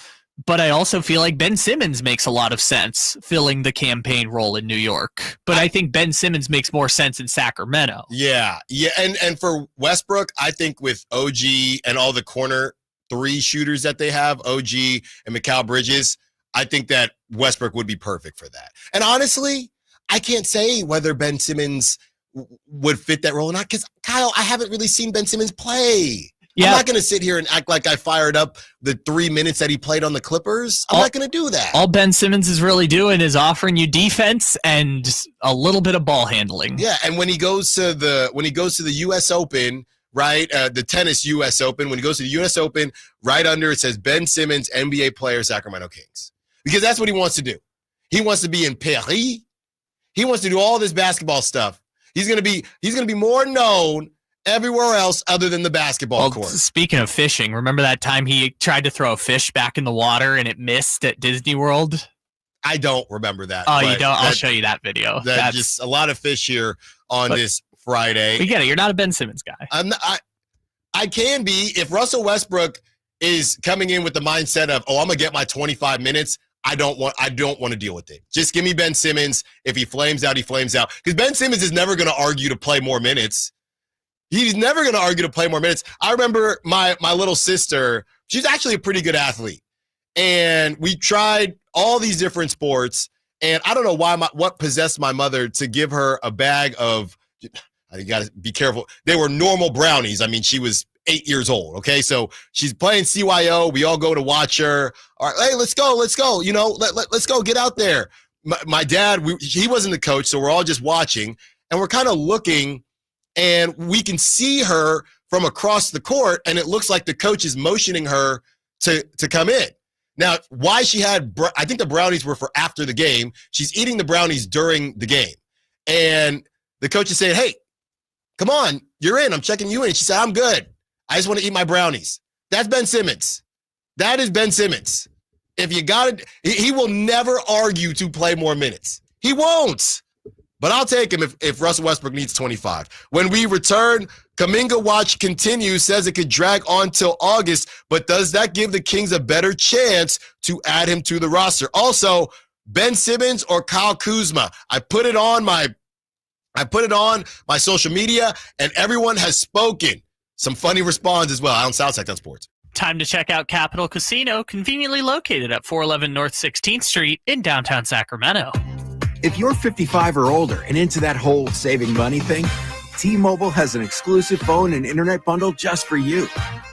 but I also feel like Ben Simmons makes a lot of sense filling the campaign role in New York. But I think Ben Simmons makes more sense in Sacramento. Yeah. And for Westbrook, I think with OG and all the corner three shooters that they have, OG and Mikal Bridges, I think that Westbrook would be perfect for that. And honestly, I can't say whether Ben Simmons would fit that role or not because, Kyle, I haven't really seen Ben Simmons play. Yeah. I'm not going to sit here and act like I fired up the 3 minutes that he played on the Clippers. I'm not going to do that. All Ben Simmons is really doing is offering you defense and a little bit of ball handling. Yeah, and when he goes to the U.S. Open, right, the tennis U.S. Open, when he goes to the U.S. Open, right under it says Ben Simmons, NBA player, Sacramento Kings, because that's what he wants to do. He wants to be in Paris. He wants to do all this basketball stuff. He's going to be more known everywhere else other than the basketball court. Speaking of fishing, remember that time he tried to throw a fish back in the water and it missed at Disney World? I don't remember that. Oh, you don't? I'll show you that video. That's just a lot of fish here on this Friday. We get it. You're not a Ben Simmons guy. I can be. If Russell Westbrook is coming in with the mindset of, I'm going to get my 25 minutes, I don't want to deal with it. Just give me Ben Simmons. If he flames out, he flames out. Because Ben Simmons is never going to argue to play more minutes. He's never going to argue to play more minutes. I remember my little sister, she's actually a pretty good athlete. And we tried all these different sports. And I don't know what possessed my mother to give her a bag of, you got to be careful. They were normal brownies. I mean, she was 8 years old. Okay. So she's playing CYO. We all go to watch her. All right. Hey, let's go. Let's go. Let's go get out there. My dad, he wasn't the coach. So we're all just watching and we're kind of looking. And we can see her from across the court, and it looks like the coach is motioning her to come in. Now, why she had, I think the brownies were for after the game. She's eating the brownies during the game. And the coach is saying, hey, come on, you're in. I'm checking you in. She said, I'm good. I just want to eat my brownies. That's Ben Simmons. That is Ben Simmons. If you got it, he will never argue to play more minutes. He won't. But I'll take him if Russell Westbrook needs 25. When we return, Kuminga watch continues, says it could drag on till August, but does that give the Kings a better chance to add him to the roster? Also, Ben Simmons or Kyle Kuzma? I put it on my social media, and everyone has spoken. Some funny response as well out on Sactown Sports. Time to check out Capital Casino, conveniently located at 411 North 16th Street in downtown Sacramento. If you're 55 or older and into that whole saving money thing, T-Mobile has an exclusive phone and internet bundle just for you.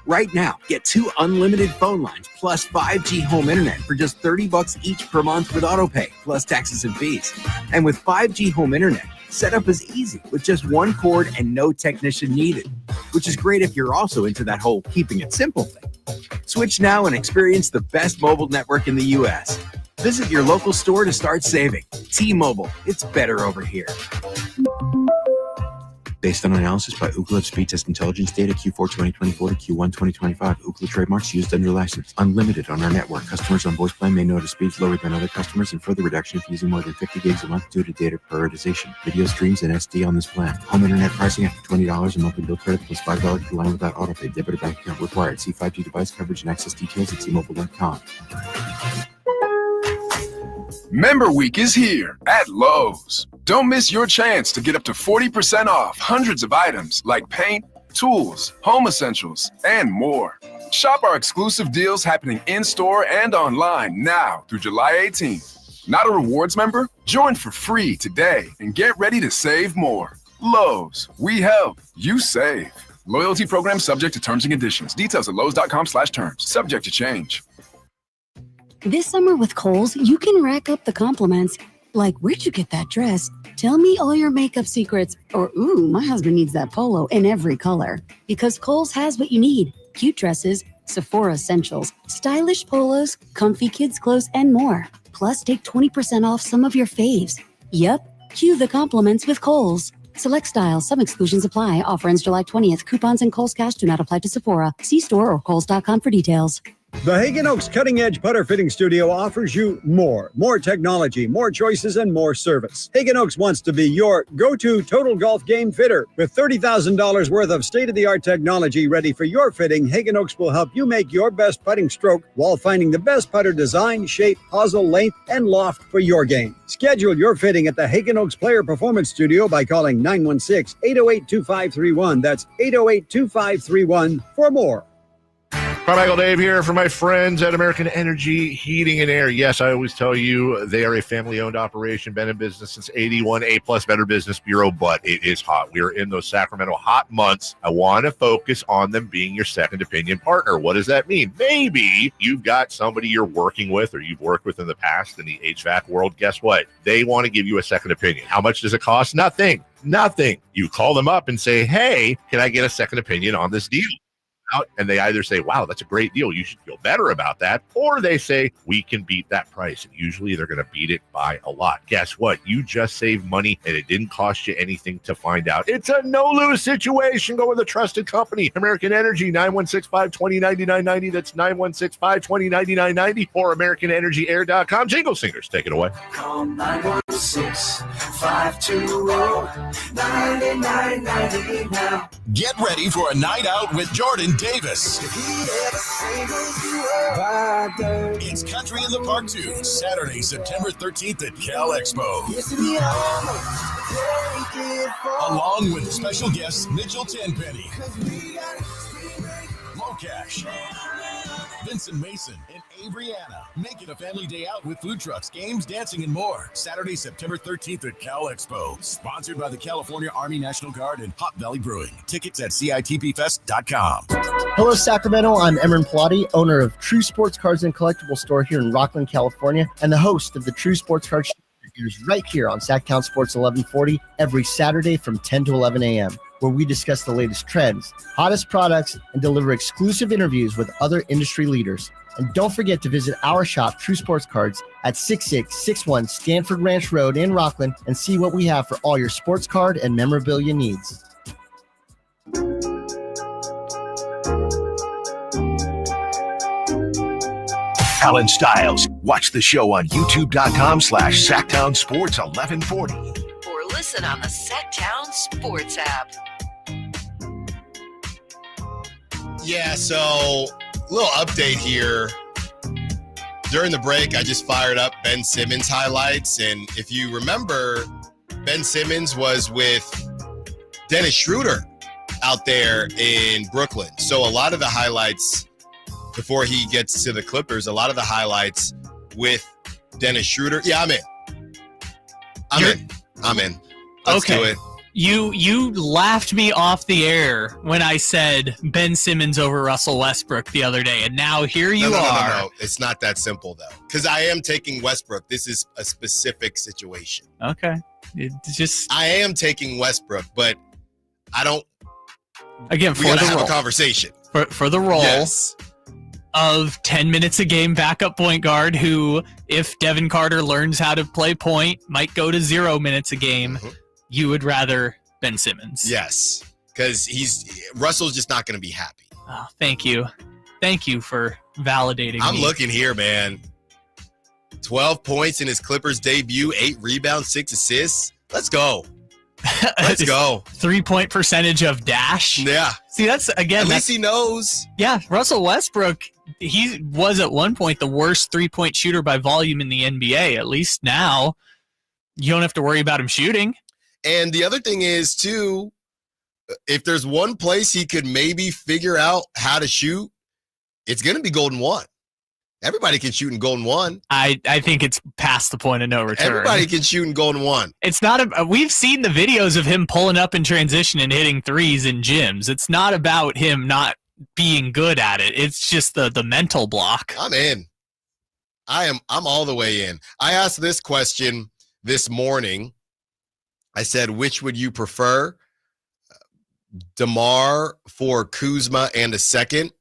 Right now, get 2 unlimited phone lines plus 5G home internet for just $30 each per month with autopay, plus taxes and fees. And with 5G home internet, setup is easy with just 1 cord and no technician needed, which is great if you're also into that whole keeping it simple thing. Switch now and experience the best mobile network in the U.S. Visit your local store to start saving. T-Mobile, it's better over here. Based on analysis by Ookla Speed Test Intelligence data Q4 2024 to Q1 2025, Ookla trademarks used under license. Unlimited on our network. Customers on voice plan may notice speeds lower than other customers and further reduction if using more than 50 gigs a month due to data prioritization. Video streams and SD on this plan. Home internet pricing after $20 a monthly bill credit plus $5 per line without autopay. Debit or bank account required. See 5G device coverage and access details at T-Mobile.com. Member Week is here at Lowe's. Don't miss your chance to get up to 40% off hundreds of items like paint, tools, home essentials, and more. Shop our exclusive deals happening in-store and online now through July 18th. Not a rewards member? Join for free today and get ready to save more. Lowe's, we help, you save. Loyalty program subject to terms and conditions. Details at lowes.com/terms. Subject to change. This summer with Kohl's, you can rack up the compliments. Like, where'd you get that dress? Tell me all your makeup secrets. Or, ooh, my husband needs that polo in every color. Because Kohl's has what you need. Cute dresses, Sephora essentials, stylish polos, comfy kids clothes, and more. Plus, take 20% off some of your faves. Yep, cue the compliments with Kohl's. Select styles, some exclusions apply. Offer ends July 20th. Coupons and Kohl's Cash do not apply to Sephora. See store or kohls.com for details. The Hagen Oaks Cutting Edge Putter Fitting Studio offers you more technology, more choices, and more service. Hagen Oaks wants to be your go-to total golf game fitter. With $30,000 worth of state-of-the-art technology ready for your fitting, Hagen Oaks will help you make your best putting stroke while finding the best putter design, shape, hosel, length, and loft for your game. Schedule your fitting at the Hagen Oaks Player Performance Studio by calling 916-808-2531. That's 808-2531 for more. Carmichael Dave here for my friends at American Energy Heating and Air. Yes, I always tell you they are a family-owned operation, been in business since 81, A-plus Better Business Bureau, but it is hot. We are in those Sacramento hot months. I want to focus on them being your second opinion partner. What does that mean? Maybe you've got somebody you're working with or you've worked with in the past in the HVAC world. Guess what? They want to give you a second opinion. How much does it cost? Nothing. You call them up and say, hey, can I get a second opinion on this deal? And they either say, wow, that's a great deal, you should feel better about that, or they say, we can beat that price. And usually they're going to beat it by a lot. Guess what? You just saved money and it didn't cost you anything to find out. It's a no-lose situation. Go with a trusted company. American Energy, 916-520-9990. That's 916-520-9990 or AmericanEnergyAir.com. Jingle Singers, take it away. Call 916-520-9990 now. Get ready for a night out with Jordan Davis. It's Country in the Park 2, Saturday, September 13th at Cal Expo. Along with special guests Mitchell Tenpenny, Locash, Vincent Mason, and Abriana. Make it a family day out with food trucks, games, dancing, and more. Saturday, September 13th at Cal Expo. Sponsored by the California Army National Guard and Hot Valley Brewing. Tickets at CITPFest.com. Hello, Sacramento. I'm Emran Pilati, owner of True Sports Cards and Collectible Store here in Rockland, California, and the host of the True Sports Cards right here on Sactown Sports 1140 every Saturday from 10 to 11 a.m. where we discuss the latest trends, hottest products, and deliver exclusive interviews with other industry leaders. And don't forget to visit our shop, True Sports Cards, at 6661 Stanford Ranch Road in Rockland and see what we have for all your sports card and memorabilia needs. Allen Stiles. Watch the show on youtube.com/Sactown Sports 1140. Or listen on the Sactown Sports app. Yeah, so little update here. During the break, I just fired up Ben Simmons highlights. And if you remember, Ben Simmons was with Dennis Schroeder out there in Brooklyn. So a lot of the highlights before he gets to the Clippers, a lot of the highlights with Dennis Schroeder. Yeah, I'm in. Let's do it. You laughed me off the air when I said Ben Simmons over Russell Westbrook the other day, and now here you are. No. It's not that simple, though, because I am taking Westbrook. This is a specific situation. Okay. I am taking Westbrook, but I don't. Again, we gotta have a conversation. For the role. Yes. Of 10 minutes a game backup point guard who, if Devin Carter learns how to play point, might go to 0 minutes a game. Mm-hmm. You would rather Ben Simmons. Yes, because Russell's just not going to be happy. Oh, thank you. Thank you for validating I'm me. looking here, man. 12 points in his Clippers debut, 8 rebounds, 6 assists. Let's go. Let's go. 3-point percentage of dash. Yeah. See, that's, again. At least he knows. Yeah, Russell Westbrook, he was at one point the worst 3-point shooter by volume in the NBA. At least now, you don't have to worry about him shooting. And the other thing is, too, if there's one place he could maybe figure out how to shoot, it's going to be Golden 1. Everybody can shoot in Golden 1. I think it's past the point of no return. Everybody can shoot in Golden 1. It's not we've seen the videos of him pulling up in transition and hitting threes in gyms. It's not about him not being good at it. It's just the mental block. I'm in. I'm all the way in. I asked this question this morning. I said, which would you prefer? DeMar for Kuzma and a second,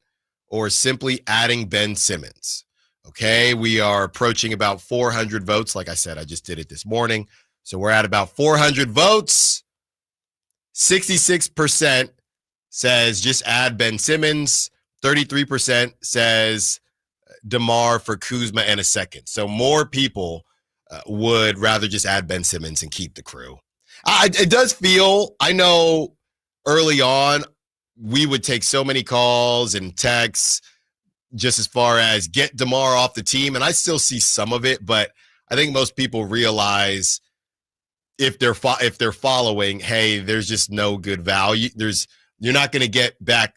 or simply adding Ben Simmons? Okay, we are approaching about 400 votes. Like I said, I just did it this morning. So we're at about 400 votes. 66% says just add Ben Simmons. 33% says DeMar for Kuzma and a second. So more people would rather just add Ben Simmons and keep the crew. It does feel, I know early on, we would take so many calls and texts just as far as get DeMar off the team. And I still see some of it, but I think most people realize if they're following, hey, there's just no good value. You're not going to get back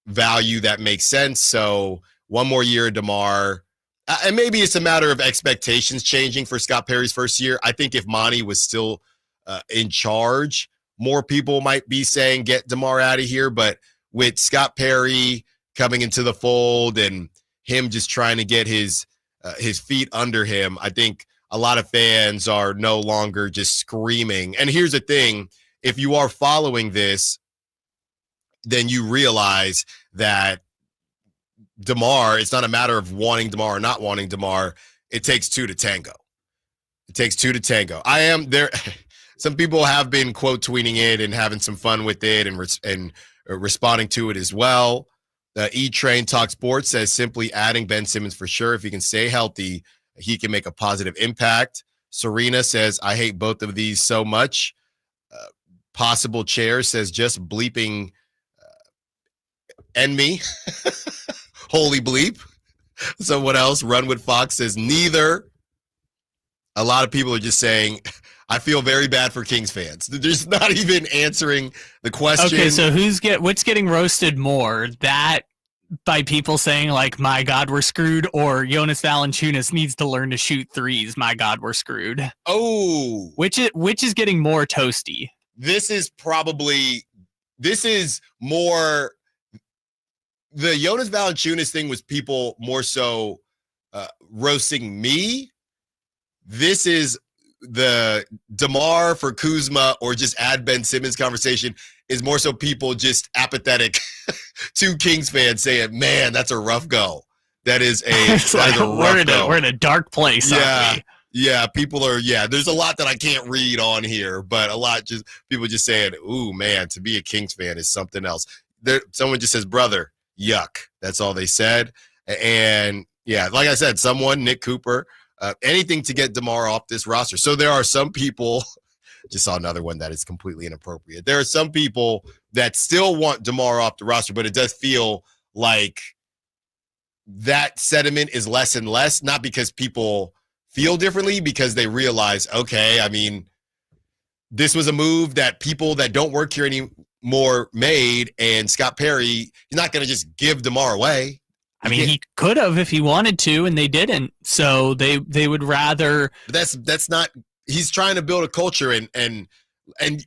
value that makes sense. So one more year of DeMar. And maybe it's a matter of expectations changing for Scott Perry's first year. I think if Monty was still in charge, more people might be saying get DeMar out of here. But with Scott Perry coming into the fold and him just trying to get his feet under him, I think a lot of fans are no longer just screaming. And here's the thing. If you are following this, then you realize that DeMar, it's not a matter of wanting DeMar or not wanting DeMar. It takes two to tango. It takes two to tango. I am there. Some people have been quote tweeting it and having some fun with it and responding to it as well. E-Train Talk Sports says simply adding Ben Simmons for sure. If he can stay healthy, he can make a positive impact. Serena says, I hate both of these so much. Possible Chair says just bleeping and me. Holy bleep. So what else? Run with Fox says neither. A lot of people are just saying, I feel very bad for Kings fans. They're just not even answering the question. Okay, so what's getting roasted more? That by people saying like, my God, we're screwed, or Jonas Valanciunas needs to learn to shoot threes. My God, we're screwed. Oh. Which is getting more toasty? This is more the Jonas Valanciunas thing was people more so roasting me. This is the DeMar for Kuzma or just add Ben Simmons conversation is more so people just apathetic to Kings fans saying, man, that's a rough go. That is a rough go. We're in a dark place, aren't we? Yeah, people are, there's a lot that I can't read on here, but people just saying, ooh, man, to be a Kings fan is something else. Someone just says, brother, yuck. That's all they said. And yeah, like I said, Nick Cooper, anything to get DeMar off this roster. So there are some people, just saw another one that is completely inappropriate. There are some people that still want DeMar off the roster, but it does feel like that sentiment is less and less, not because people feel differently, because they realize, okay, I mean, this was a move that people that don't work here anymore made, and Scott Perry, he's not going to just give DeMar away. He could have if he wanted to, and they didn't. So they would rather. But that's not. He's trying to build a culture, and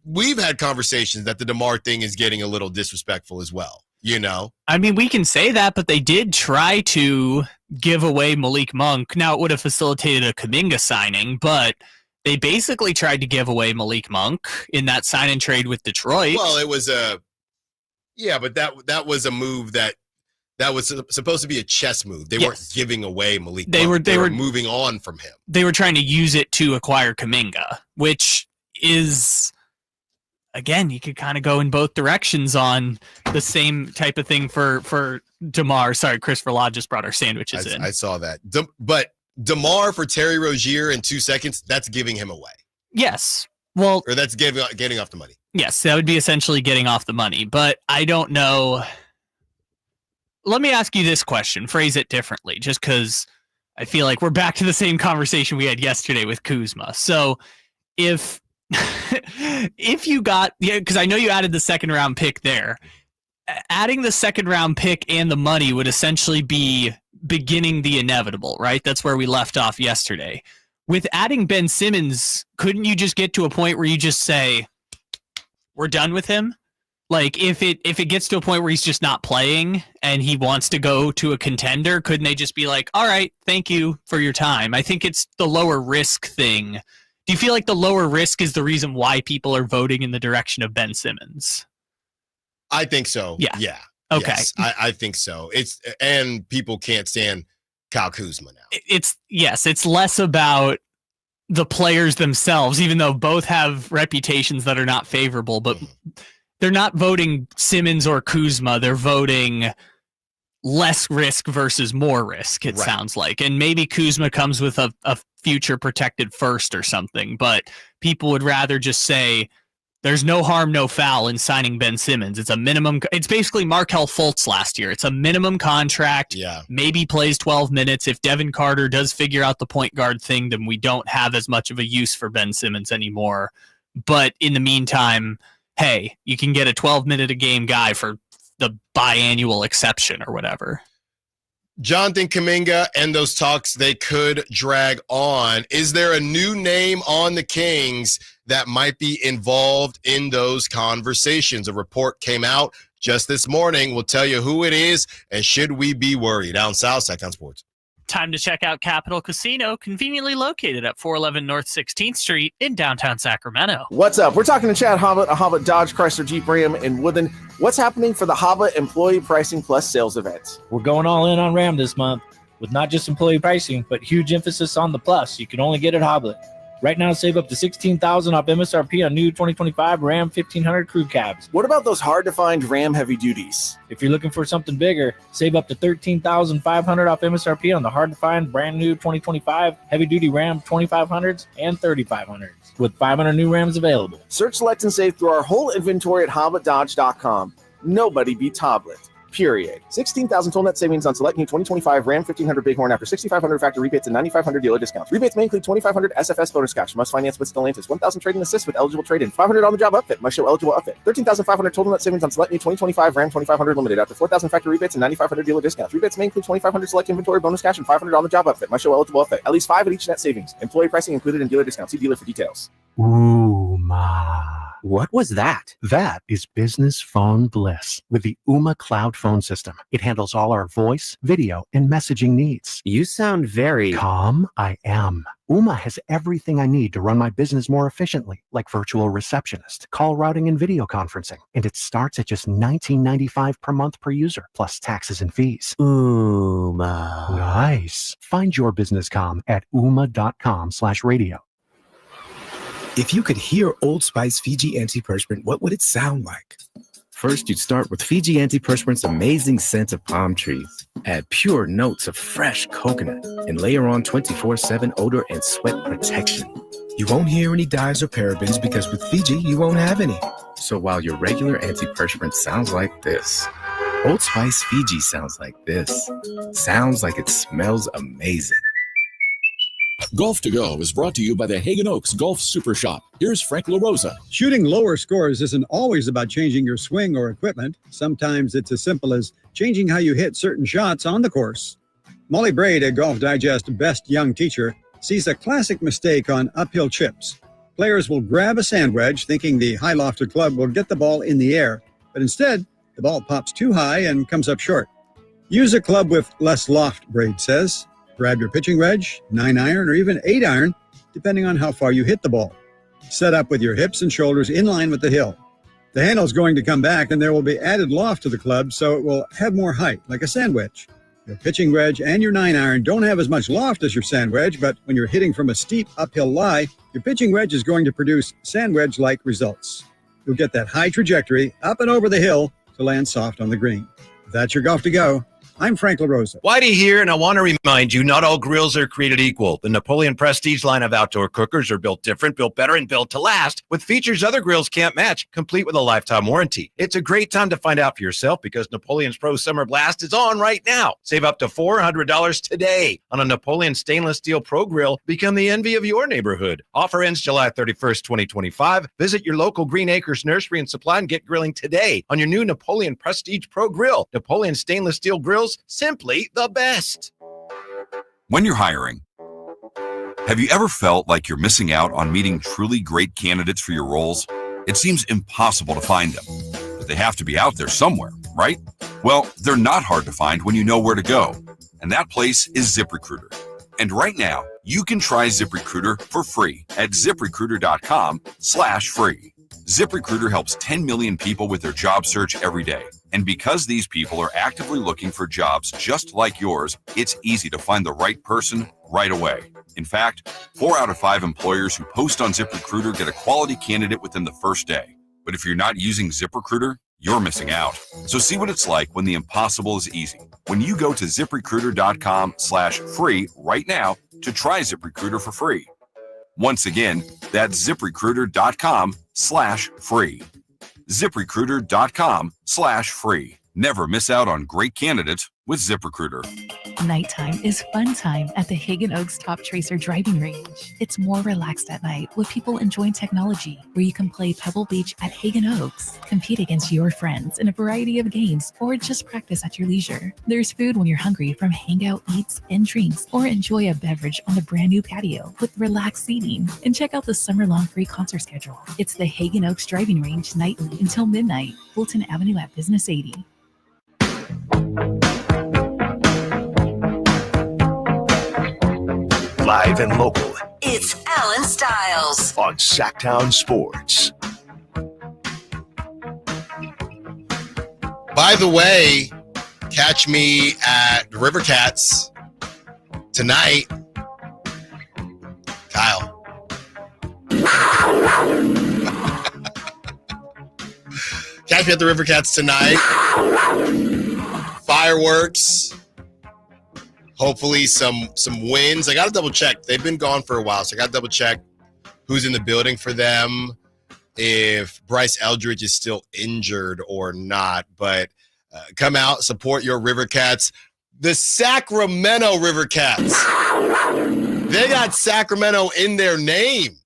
we've had conversations that the DeMar thing is getting a little disrespectful as well. We can say that, but they did try to give away Malik Monk. Now, it would have facilitated a Kuminga signing, but they basically tried to give away Malik Monk in that sign and trade with Detroit. Well, it was but that was a move that was supposed to be a chess move. They weren't giving away Malik Monk. They were moving on from him. They were trying to use it to acquire Kuminga, which is, again, you could kind of go in both directions on the same type of thing for DeMar. Sorry, Christopher Law just brought our sandwiches in. I saw that. But DeMar for Terry Rozier in 2 seconds, that's giving him away. Yes. Well, or that's getting off the money. Yes, that would be essentially getting off the money. But I don't know. Let me ask you this question, phrase it differently, just because I feel like we're back to the same conversation we had yesterday with Kuzma. So if you got, because I know you added the second round pick there, adding the second round pick and the money would essentially be beginning the inevitable, right? That's where we left off yesterday. With adding Ben Simmons, couldn't you just get to a point where you just say, we're done with him? Like, if it gets to a point where he's just not playing and he wants to go to a contender, couldn't they just be like, all right, thank you for your time? I think it's the lower risk thing. Do you feel like the lower risk is the reason why people are voting in the direction of Ben Simmons? I think so. Yeah. Okay. Yes, I think so. And people can't stand Kyle Kuzma now. It's less about the players themselves, even though both have reputations that are not favorable, but they're not voting Simmons or Kuzma. They're voting less risk versus more risk, it sounds like. And maybe Kuzma comes with a future protected first or something, but people would rather just say there's no harm, no foul in signing Ben Simmons. It's a minimum. It's basically Markelle Fultz last year. It's a minimum contract. Yeah. Maybe plays 12 minutes. If Devin Carter does figure out the point guard thing, then we don't have as much of a use for Ben Simmons anymore. But in the meantime, hey, you can get a 12-minute-a-game guy for the biannual exception or whatever. Jonathan Kuminga and those talks, they could drag on. Is there a new name on the Kings that might be involved in those conversations? A report came out just this morning. We'll tell you who it is and should we be worried. Down south, Sactown Sports. Time to check out Capital Casino, conveniently located at 411 North 16th Street in downtown Sacramento. What's up? We're talking to Chad Hobbit, a Hobbit Dodge Chrysler Jeep Ram in Woodland. What's happening for the Hobbit Employee Pricing Plus sales event? We're going all in on Ram this month with not just employee pricing, but huge emphasis on the plus you can only get at Hobbit. Right now, save up to $16,000 off MSRP on new 2025 Ram 1500 crew cabs. What about those hard-to-find Ram heavy duties? If you're looking for something bigger, save up to $13,500 off MSRP on the hard-to-find brand new 2025 heavy-duty Ram 2500s and 3500s, with 500 new Rams available. Search, select, and save through our whole inventory at HobbitDodge.com. Nobody beats Hobbit. Period. $16,000 total net savings on select new 2025 Ram 1500 Bighorn after $6,500 factory rebates and 9,500 dealer discounts. Rebates may include 2,500 SFS bonus cash. Must finance with Stellantis. 1,000 trade-in assist with eligible trade-in. 500 on the job upfit. Must show eligible upfit. 13,500 total net savings on select new 2025 Ram 2500 Limited after 4,000 factory rebates and 9,500 dealer discounts. Rebates may include 2,500 select inventory bonus cash and 500 on the job upfit. Must show eligible upfit. At least 5 at each net savings. Employee pricing included in dealer discounts. See dealer for details. Ooh, ma. What was that? That is business phone bliss with the Ooma Cloud Phone System. It handles all our voice, video, and messaging needs. You sound very calm. I am. Ooma has everything I need to run my business more efficiently, like virtual receptionist, call routing, and video conferencing. And it starts at just $19.95 per month per user, plus taxes and fees. Ooma. Nice. Find your business calm at ooma.com/radio. If you could hear Old Spice Fiji Antiperspirant, what would it sound like? First, you'd start with Fiji Antiperspirant's amazing scent of palm trees. Add pure notes of fresh coconut and layer on 24/7 odor and sweat protection. You won't hear any dyes or parabens because with Fiji, you won't have any. So while your regular antiperspirant sounds like this, Old Spice Fiji sounds like this. Sounds like it smells amazing. Golf to Go is brought to you by the Hagen Oaks Golf Super Shop. Here's Frank LaRosa. Shooting lower scores isn't always about changing your swing or equipment. Sometimes it's as simple as changing how you hit certain shots on the course. Molly Braid, a Golf Digest Best Young Teacher, sees a classic mistake on uphill chips. Players will grab a sand wedge thinking the high-lofted club will get the ball in the air, but instead, the ball pops too high and comes up short. Use a club with less loft, Braid says. Grab your pitching wedge, 9-iron, or even 8-iron, depending on how far you hit the ball. Set up with your hips and shoulders in line with the hill. The handle is going to come back, and there will be added loft to the club, so it will have more height, like a sand wedge. Your pitching wedge and your 9-iron don't have as much loft as your sand wedge, but when you're hitting from a steep uphill lie, your pitching wedge is going to produce sand wedge-like results. You'll get that high trajectory up and over the hill to land soft on the green. If that's your Golf to Go, I'm Frank LaRosa. Whitey here, and I want to remind you, not all grills are created equal. The Napoleon Prestige line of outdoor cookers are built different, built better, and built to last, with features other grills can't match, complete with a lifetime warranty. It's a great time to find out for yourself because Napoleon's Pro Summer Blast is on right now. Save up to $400 today on a Napoleon Stainless Steel Pro Grill. Become the envy of your neighborhood. Offer ends July 31st, 2025. Visit your local Green Acres Nursery and Supply and get grilling today on your new Napoleon Prestige Pro Grill. Napoleon Stainless Steel Grills, simply the best. When you're hiring, have you ever felt like you're missing out on meeting truly great candidates for your roles? It seems impossible to find them, but they have to be out there somewhere, right? Well, they're not hard to find when you know where to go, and that place is ZipRecruiter. And right now, you can try ZipRecruiter for free at ZipRecruiter.com/free. ZipRecruiter helps 10 million people with their job search every day. And because these people are actively looking for jobs just like yours, it's easy to find the right person right away. In fact, 4 out of 5 employers who post on ZipRecruiter get a quality candidate within the first day. But if you're not using ZipRecruiter, you're missing out. So see what it's like when the impossible is easy. When you go to ZipRecruiter.com/free right now to try ZipRecruiter for free. Once again, that's ZipRecruiter.com/free. ZipRecruiter.com/free. Never miss out on great candidates with ZipRecruiter. Nighttime is fun time at the Hagen Oaks Top Tracer driving range. It's more relaxed at night with people enjoying technology, where you can play Pebble Beach at Hagen Oaks, compete against your friends in a variety of games, or just practice at your leisure. There's food when you're hungry from hangout eats and drinks, or enjoy a beverage on the brand new patio with relaxed seating. And check out the summer-long free concert schedule. It's the Hagen Oaks driving range nightly until midnight, Fulton Avenue at Business 80. Live and local. It's Allen Stiles on Sactown Sports. By the way, catch me at the River Cats tonight. Kyle. Catch me at the River Cats tonight. Fireworks. Hopefully some wins. I got to double check. They've been gone for a while, so I got to double check who's in the building for them, if Bryce Eldridge is still injured or not. But come out, support your River Cats. The Sacramento River Cats. They got Sacramento in their name.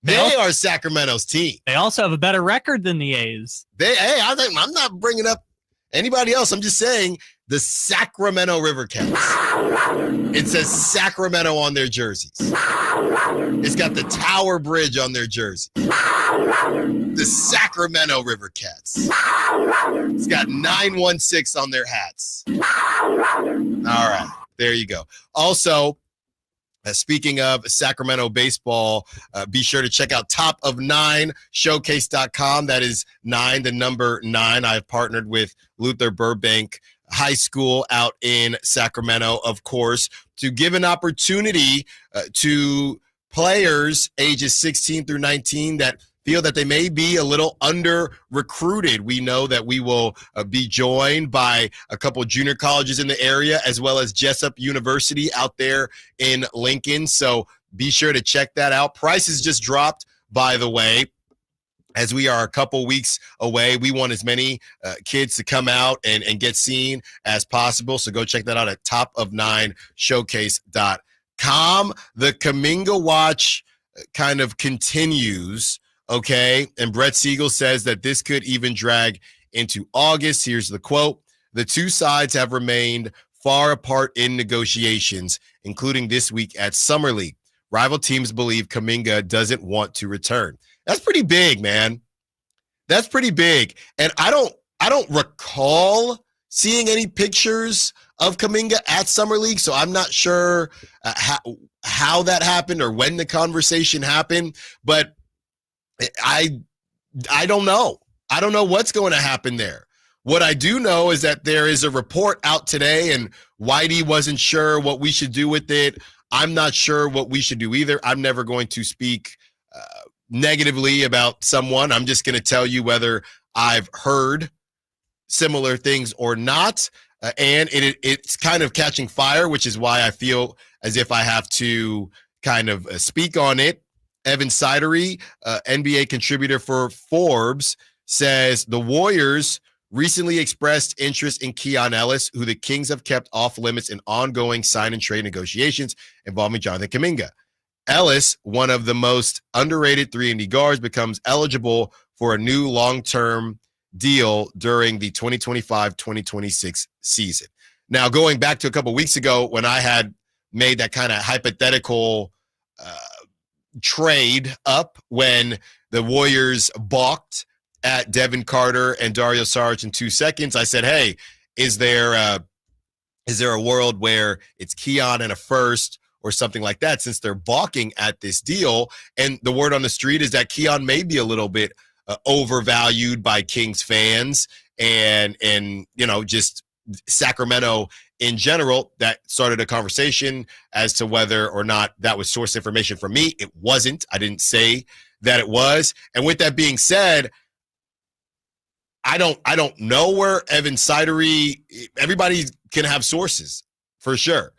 They are Sacramento's team. They also have a better record than the A's. I'm not bringing up anybody else. I'm just saying the Sacramento River Cats. It says Sacramento on their jerseys. It's got the Tower Bridge on their jersey. The Sacramento River Cats. It's got 916 on their hats. All right, there you go. Also, speaking of Sacramento baseball, be sure to check out topof9showcase.com. That is 9, the number 9. I've partnered with Luther Burbank High School out in Sacramento, of course, to give an opportunity to players ages 16 through 19 that feel that they may be a little under recruited. We know that we will be joined by a couple junior colleges in the area, as well as Jessup University out there in Lincoln. So be sure to check that out. Prices just dropped, by the way. As we are a couple weeks away, we want as many kids to come out and get seen as possible. So go check that out at topof9showcase.com. The Kuminga watch kind of continues. Okay, and Brett Siegel says that this could even drag into August. Here's the quote. The two sides have remained far apart in negotiations, including this week at Summer League. Rival teams believe Kuminga doesn't want to return. That's pretty big, man. That's pretty big. And I don't recall seeing any pictures of Kuminga at Summer League, so I'm not sure how that happened or when the conversation happened, but I don't know. I don't know what's going to happen there. What I do know is that there is a report out today, and Whitey wasn't sure what we should do with it. I'm not sure what we should do either. I'm never going to speak negatively about someone. I'm just going to tell you whether I've heard similar things or not. And it's kind of catching fire, which is why I feel as if I have to kind of speak on it. Evan Sidery, NBA contributor for Forbes, says the Warriors recently expressed interest in Keon Ellis, who the Kings have kept off limits in ongoing sign and trade negotiations involving Jonathan Kuminga. Ellis, one of the most underrated 3-and-D guards, becomes eligible for a new long-term deal during the 2025-2026 season. Now, going back to a couple weeks ago when I had made that kind of hypothetical trade up when the Warriors balked at Devin Carter and Dario Saric in 2 seconds, I said, hey, is there a world where it's Keon and a first or something like that, since they're balking at this deal? And the word on the street is that Keon may be a little bit overvalued by Kings fans and just Sacramento in general. That started a conversation as to whether or not that was source information from me. It wasn't. I didn't say that it was. And with that being said, I don't know where Evan Sidery, everybody can have sources for sure.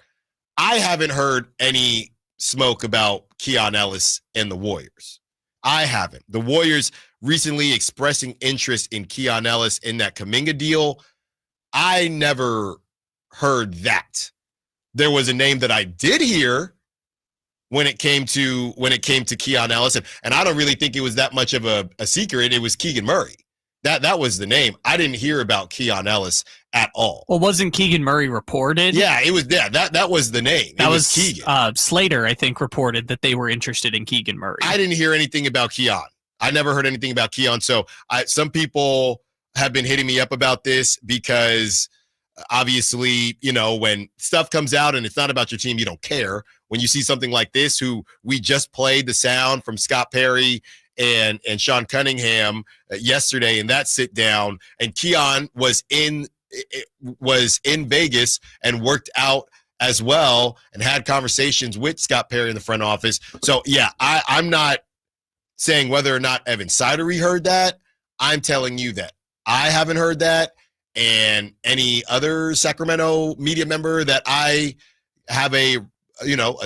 I haven't heard any smoke about Keon Ellis and the Warriors. I haven't. The Warriors recently expressing interest in Keon Ellis in that Kuminga deal. I never heard that. There was a name that I did hear when it came to Keon Ellis, and I don't really think it was that much of a secret. It was Keegan Murray. That was the name. I didn't hear about Keon Ellis at all. Well, wasn't Keegan Murray reported? Yeah, it was. Yeah, that was the name. That was Keegan. Slater, I think, reported that they were interested in Keegan Murray. I didn't hear anything about Keon. I never heard anything about Keon. So some people have been hitting me up about this because obviously, when stuff comes out and it's not about your team, you don't care. When you see something like this, who we just played the sound from Scott Perry and Sean Cunningham yesterday in that sit down, and Keon was in Vegas and worked out as well and had conversations with Scott Perry in the front office. So yeah, I'm not saying whether or not Evan Sidery heard that. I'm telling you that I haven't heard that, and any other Sacramento media member that I have a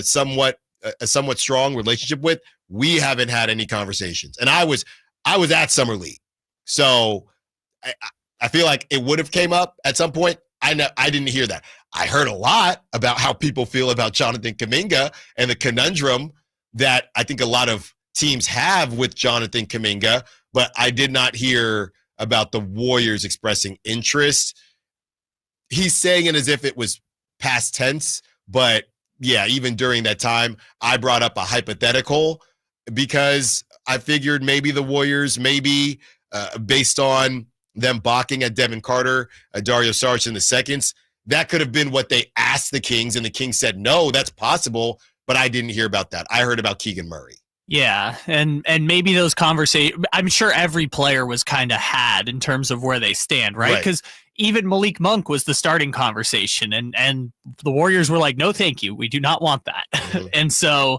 somewhat strong relationship with, we haven't had any conversations. And I was at Summer League, so I feel like it would have came up at some point. I didn't hear that. I heard a lot about how people feel about Jonathan Kuminga and the conundrum that I think a lot of teams have with Jonathan Kuminga, but I did not hear about the Warriors expressing interest. He's saying it as if it was past tense, but yeah, even during that time, I brought up a hypothetical because I figured maybe the Warriors, based on them balking at Devin Carter, Dario Saric in the seconds, that could have been what they asked the Kings, and the Kings said, no, that's possible, but I didn't hear about that. I heard about Keegan Murray. Yeah, and maybe those conversations, I'm sure every player was kind of had in terms of where they stand, right? Because even Malik Monk was the starting conversation, and the Warriors were like, no, thank you. We do not want that. Mm-hmm. And so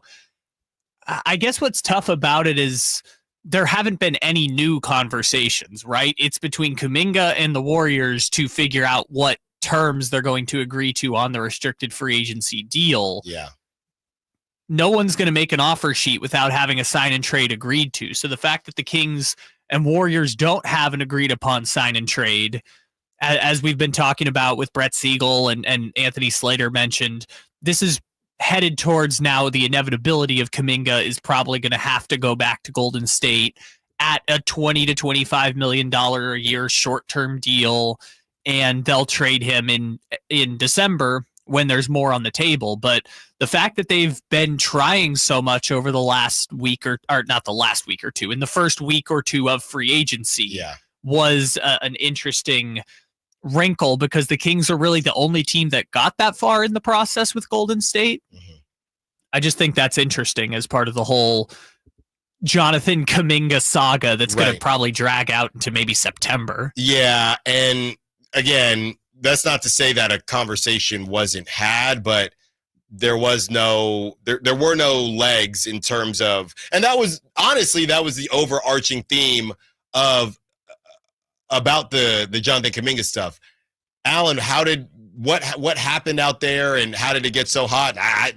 I guess what's tough about it is there haven't been any new conversations, right? It's between Kuminga and the Warriors to figure out what terms they're going to agree to on the restricted free agency deal. Yeah. No one's going to make an offer sheet without having a sign and trade agreed to. So the fact that the Kings and Warriors don't have an agreed upon sign and trade, as we've been talking about with Brett Siegel and Anthony Slater mentioned, this is headed towards now the inevitability of Kuminga is probably going to have to go back to Golden State at a $20 to $25 million a year short-term deal, and they'll trade him in December when there's more on the table. But the fact that they've been trying so much over the last week or not the last week or two, in the first week or two of free agency was an interesting wrinkle, because the Kings are really the only team that got that far in the process with Golden State. Mm-hmm. I just think that's interesting as part of the whole Jonathan Kuminga saga that's going to probably drag out into maybe September. Yeah, and again, that's not to say that a conversation wasn't had, but there was there were no legs in terms of, and that was the overarching theme about the Jonathan Kuminga stuff. Allen, what happened out there, and how did it get so hot? I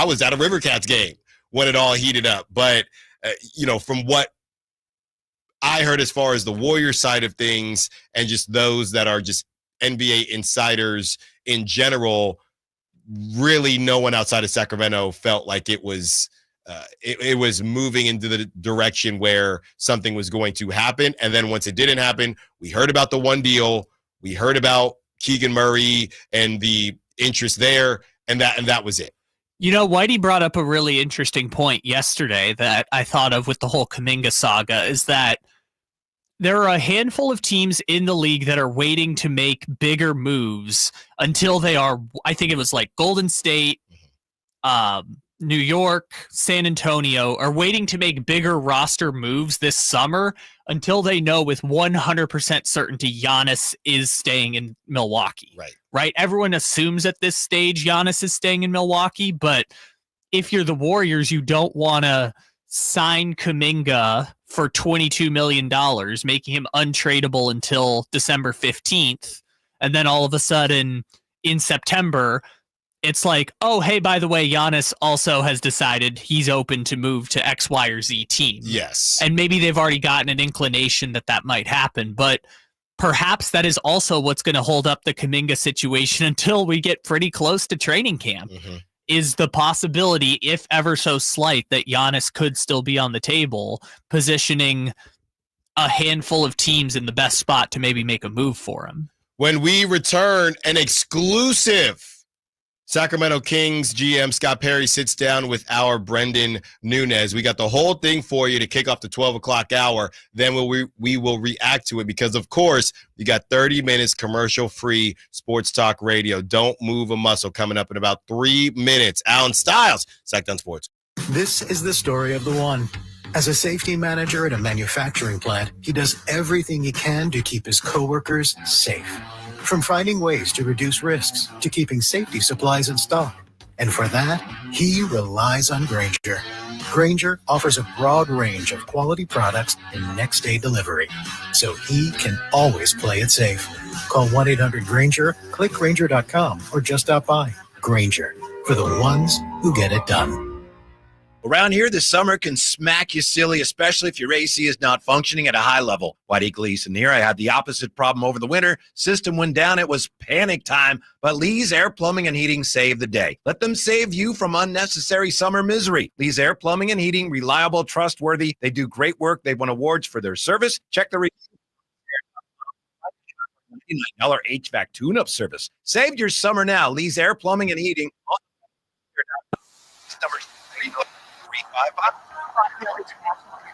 was at a River Cats game when it all heated up, but from what I heard as far as the Warriors side of things, and just those that are just NBA insiders in general, really no one outside of Sacramento felt like it was moving into the direction where something was going to happen. And then once it didn't happen, we heard about the one deal, we heard about Keegan Murray and the interest there, and that was it. Whitey brought up a really interesting point yesterday that I thought of with the whole Kuminga saga, is that there are a handful of teams in the league that are waiting to make bigger moves until they are, I think it was like Golden State, New York, San Antonio, are waiting to make bigger roster moves this summer until they know with 100% certainty Giannis is staying in Milwaukee. Right? Everyone assumes at this stage Giannis is staying in Milwaukee, but if you're the Warriors, you don't want to sign Kuminga for $22 million, making him untradeable until December 15th. And then all of a sudden in September, it's like, oh, hey, by the way, Giannis also has decided he's open to move to X, Y, or Z team. Yes. And maybe they've already gotten an inclination that might happen, but perhaps that is also what's going to hold up the Kuminga situation until we get pretty close to training camp. Mm-hmm. Is the possibility, if ever so slight, that Giannis could still be on the table, positioning a handful of teams in the best spot to maybe make a move for him. When we return, an exclusive Sacramento Kings GM Scott Perry sits down with our Brenden Nunes. We got the whole thing for you to kick off the 12 o'clock hour. Then we will react to it because, of course, you got 30 minutes commercial-free sports talk radio. Don't move a muscle coming up in about 3 minutes. Allen Stiles, Sactown Sports. This is the story of the one. As a safety manager at a manufacturing plant, he does everything he can to keep his coworkers safe. From finding ways to reduce risks to keeping safety supplies in stock. And for that, he relies on Grainger. Grainger offers a broad range of quality products and next-day delivery, so he can always play it safe. Call 1-800-GRAINGER, click Grainger.com, or just stop by. Grainger, for the ones who get it done. Around here, the summer can smack you silly, especially if your AC is not functioning at a high level. Whitey Gleason here. I had the opposite problem over the winter. System went down. It was panic time. But Lee's Air Plumbing and Heating saved the day. Let them save you from unnecessary summer misery. Lee's Air Plumbing and Heating, reliable, trustworthy. They do great work. They've won awards for their service. Check the $99 HVAC tune-up service. Save your summer now. Lee's Air Plumbing and Heating. Number 355.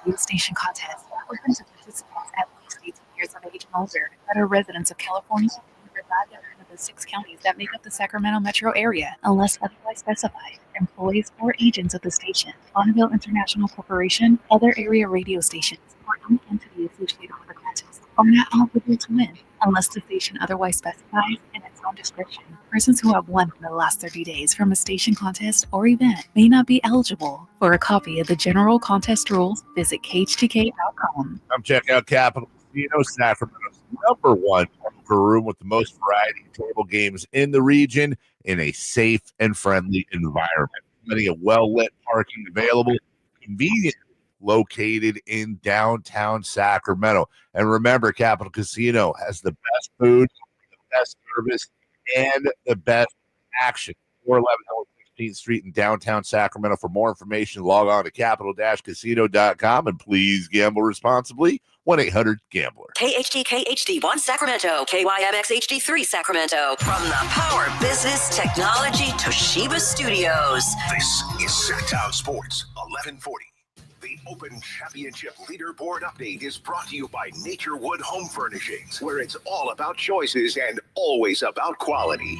radio station contest open to participants at least 18 years of age and older that are residents of California and reside in one of the 6 counties that make up the Sacramento metro area, unless otherwise specified. Employees or agents of the station, Bonneville International Corporation, other area radio stations, or any entity associated with the contest are not eligible to win, unless the station otherwise specifies in its own description. Persons who have won in the last 30 days from a station contest or event may not be eligible. For a copy of the general contest rules, visit KHTK.com. Come check out Capital Casino, Sacramento's #1 poker room with the most variety of table games in the region in a safe and friendly environment. Plenty of well-lit parking available, convenient located in downtown Sacramento. And remember, Capital Casino has the best food, the best service, and the best action. 411 North 16th Street in downtown Sacramento. For more information, log on to capital-casino.com, and please gamble responsibly. 1-800-GAMBLER. KHTK HD1 Sacramento, KYMX HD3 Sacramento. From the Power Business Technology Toshiba Studios. This is Sactown Sports 1140. The Open Championship Leaderboard Update is brought to you by Naturewood Home Furnishings, where it's all about choices and always about quality.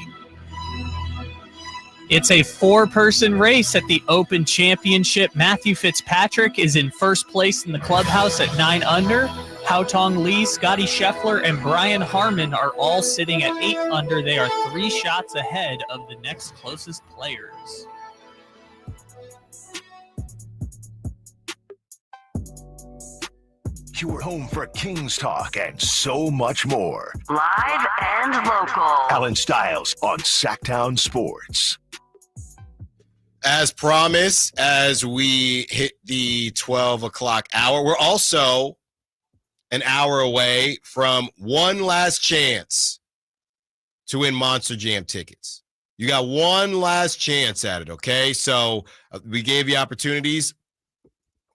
It's a 4-person race at the Open Championship. Matthew Fitzpatrick is in first place in the clubhouse at 9 under. Haotong Lee, Scotty Scheffler, and Brian Harmon are all sitting at 8 under. They are 3 shots ahead of the next closest players. Your home for Kings Talk and so much more. Live and local. Allen Stiles on Sactown Sports. As promised, as we hit the 12 o'clock hour, we're also an hour away from one last chance to win Monster Jam tickets. You got one last chance at it, okay? So we gave you opportunities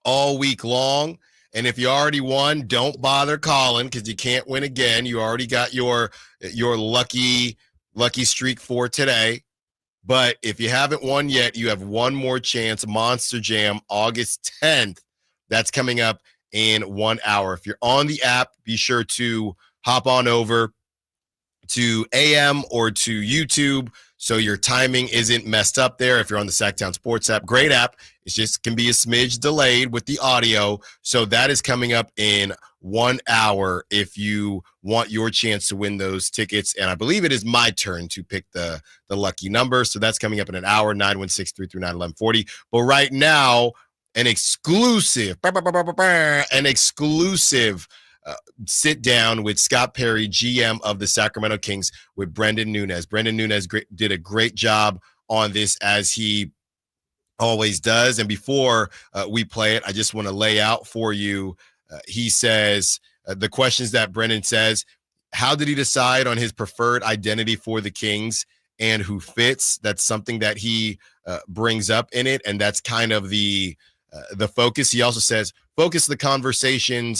all week long. And if you already won, don't bother calling because you can't win again. You already got your lucky streak for today. But if you haven't won yet, you have one more chance. Monster Jam, August 10th. That's coming up in 1 hour. If you're on the app, be sure to hop on over to AM or to YouTube so your timing isn't messed up there. If you're on the Sactown Sports app, great app. It just can be a smidge delayed with the audio. So that is coming up in 1 hour if you want your chance to win those tickets. And I believe it is my turn to pick the lucky number. So that's coming up in an hour, 916-339-1140. But right now, an exclusive sit down with Scott Perry, GM of the Sacramento Kings, with Brenden Nunes. Brenden Nunes did a great job on this, as he always does. And before we play it, I just want to lay out for you. He says the questions that Brenden says: how did he decide on his preferred identity for the Kings and who fits? That's something that he brings up in it, and that's kind of the focus. He also says focus the conversation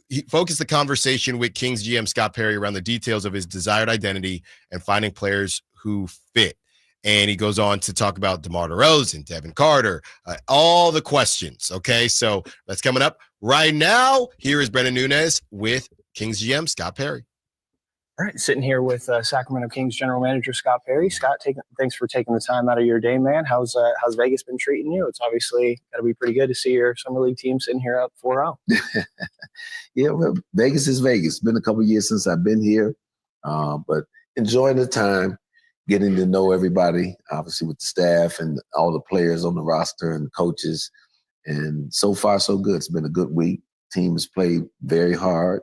with Kings GM Scott Perry around the details of his desired identity and finding players who fit. And he goes on to talk about DeMar DeRozan, Devin Carter, all the questions. Okay, so that's coming up right now. Here is Brenden Nunes with Kings GM Scott Perry. All right, sitting here with Sacramento Kings General Manager Scott Perry. Scott, thanks for taking the time out of your day, man. How's Vegas been treating you? It's obviously got to be pretty good to see your summer league team sitting here up 4-0. Yeah, well, Vegas is Vegas. It's been a couple of years since I've been here, but enjoying the time, getting to know everybody, obviously with the staff and all the players on the roster and coaches. And so far, so good. It's been a good week. Team has played very hard.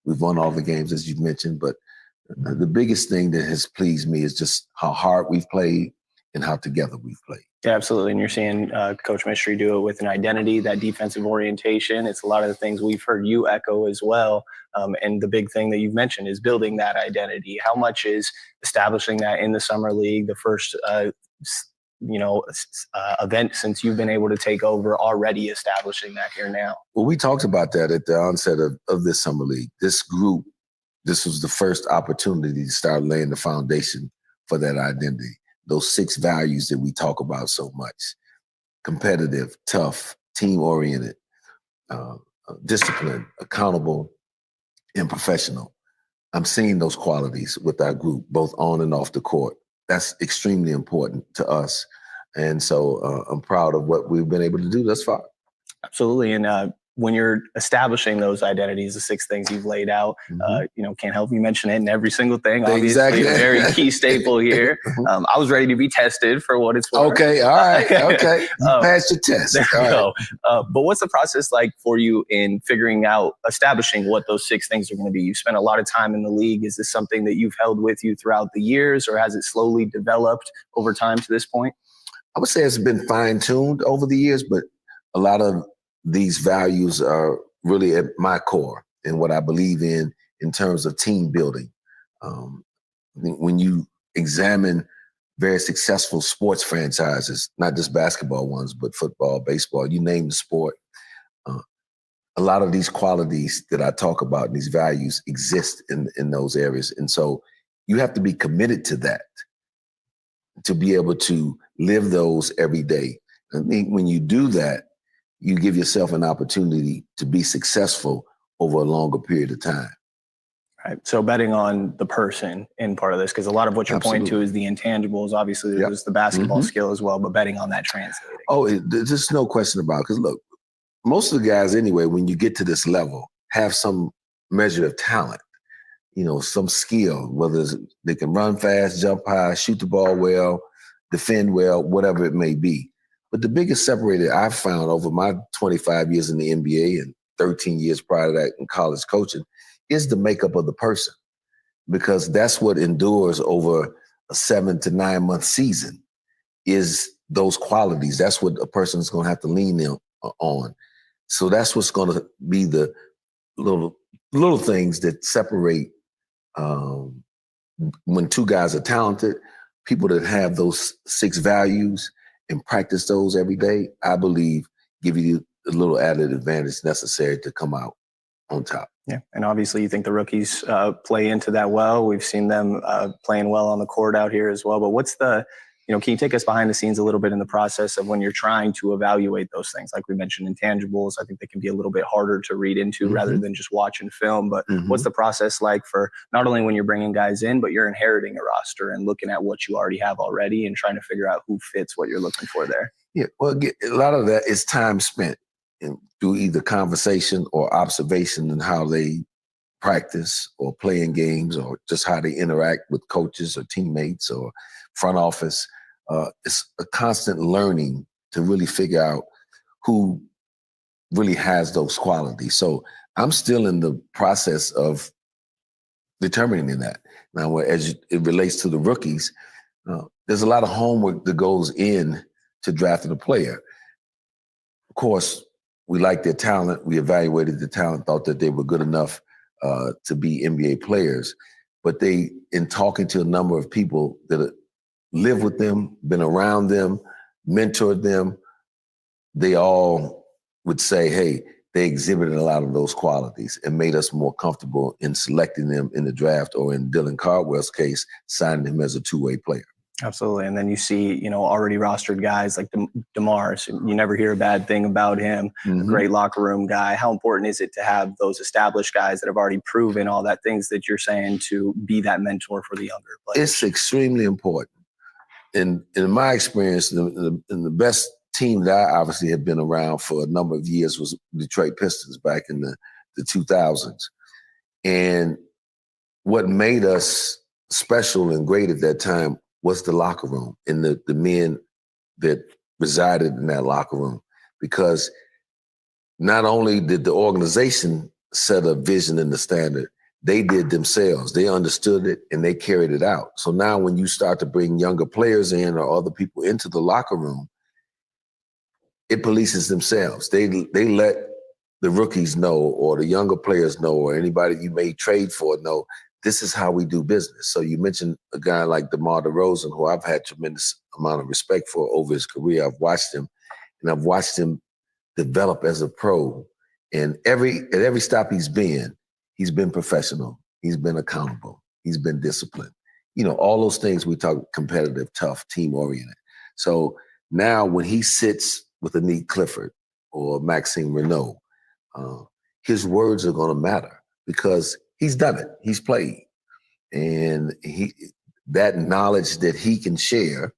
We've won all the games, as you've mentioned, but the biggest thing that has pleased me is just how hard we've played and how together we've played. Yeah, absolutely. And you're seeing Coach Mystery do it with an identity, that defensive orientation. It's a lot of the things we've heard you echo as well. And the big thing that you've mentioned is building that identity. How much is establishing that in the summer league, the first event since you've been able to take over, already establishing that here now? Well, we talked about that at the onset of this summer league. This group, this was the first opportunity to start laying the foundation for that identity. Those 6 values that we talk about so much: competitive, tough, team-oriented, disciplined, accountable, and professional. I'm seeing those qualities with our group, both on and off the court. That's extremely important to us. And so I'm proud of what we've been able to do thus far. Absolutely. And when you're establishing those identities, the 6 things you've laid out, can't help you mention it in every single thing. Obviously, exactly. A very key staple here. I was ready to be tested for what it's worth. Okay, all right, okay. You passed your test. There we All go. But what's the process like for you in figuring out, establishing what those 6 things are going to be? You've spent a lot of time in the league. Is this something that you've held with you throughout the years, or has it slowly developed over time to this point? I would say it's been fine-tuned over the years, but a lot of these values are really at my core and what I believe in terms of team building. When you examine very successful sports franchises, not just basketball ones, but football, baseball, you name the sport, a lot of these qualities that I talk about, these values exist in those areas. And so you have to be committed to that to be able to live those every day. I think when you do that, you give yourself an opportunity to be successful over a longer period of time. Right. So betting on the person in part of this, because a lot of what you're pointing to is the intangibles. Obviously, there's the basketball skill as well, but betting on that translating. Oh, there's no question about it. Because look, most of the guys anyway, when you get to this level, have some measure of talent, some skill, whether they can run fast, jump high, shoot the ball well, defend well, whatever it may be. But the biggest separator I've found over my 25 years in the NBA and 13 years prior to that in college coaching is the makeup of the person, because that's what endures over a 7 to 9 month season is those qualities. That's what a person's going to have to lean on. So that's what's going to be the little things that separate when 2 guys are talented, people that have those 6 values and practice those every day, I believe give you a little added advantage necessary to come out on top. Yeah, and obviously you think the rookies play into that well. We've seen them playing well on the court out here as well. But what's the, can you take us behind the scenes a little bit in the process of when you're trying to evaluate those things? Like we mentioned, intangibles, I think they can be a little bit harder to read into rather than just watching film. But what's the process like for not only when you're bringing guys in, but you're inheriting a roster and looking at what you already have already and trying to figure out who fits what you're looking for there? Yeah, well, a lot of that is time spent through either conversation or observation in how they practice or play in games or just how they interact with coaches or teammates or front office. It's a constant learning to really figure out who really has those qualities. So I'm still in the process of determining that. Now, as it relates to the rookies, there's a lot of homework that goes in to drafting a player. Of course, we like their talent. We evaluated the talent, thought that they were good enough to be NBA players. But in talking to a number of people that live with them, been around them, mentored them, they all would say, hey, they exhibited a lot of those qualities and made us more comfortable in selecting them in the draft, or in Dylan Cardwell's case, signing him as a 2-way player. Absolutely. And then you see, already rostered guys like DeMars. You never hear a bad thing about him. A great locker room guy. How important is it to have those established guys that have already proven all that things that you're saying to be that mentor for the younger players? It's extremely important. In my experience, the best team that I obviously had been around for a number of years was Detroit Pistons back in the 2000s. And what made us special and great at that time was the locker room and the men that resided in that locker room. Because not only did the organization set a vision and the standard, they did themselves. They understood it and they carried it out. So now when you start to bring younger players in or other people into the locker room, it polices themselves. They let the rookies know, or the younger players know, or anybody you may trade for know, this is how we do business. So you mentioned a guy like DeMar DeRozan, who I've had tremendous amount of respect for over his career. I've watched him, and I've watched him develop as a pro. And at every stop he's been professional. He's been accountable. He's been disciplined. All those things we talk: competitive, tough, team-oriented. So now when he sits with Anik Clifford or Maxime Renault, his words are going to matter because he's done it. He's played. And that knowledge that he can share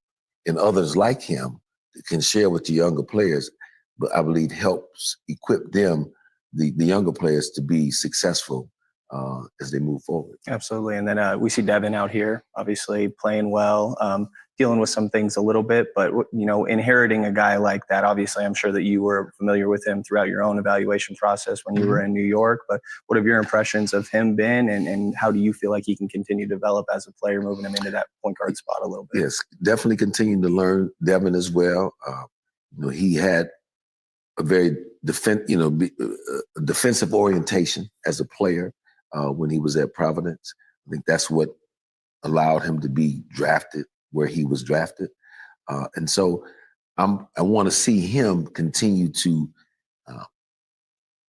and others like him can share with the younger players, but I believe helps equip them, the younger players, to be successful as they move forward. Absolutely. And then we see Devin out here, obviously playing well, dealing with some things a little bit, but, you know, inheriting a guy like that, obviously, I'm sure that you were familiar with him throughout your own evaluation process when you were in New York, but what have your impressions of him been, and how do you feel like he can continue to develop as a player, moving him into that point guard spot a little bit? Yes, definitely continue to learn Devin as well. You know, he had a very defensive orientation as a player when he was at Providence. I think that's what allowed him to be drafted where he was drafted. And so I want to see him continue to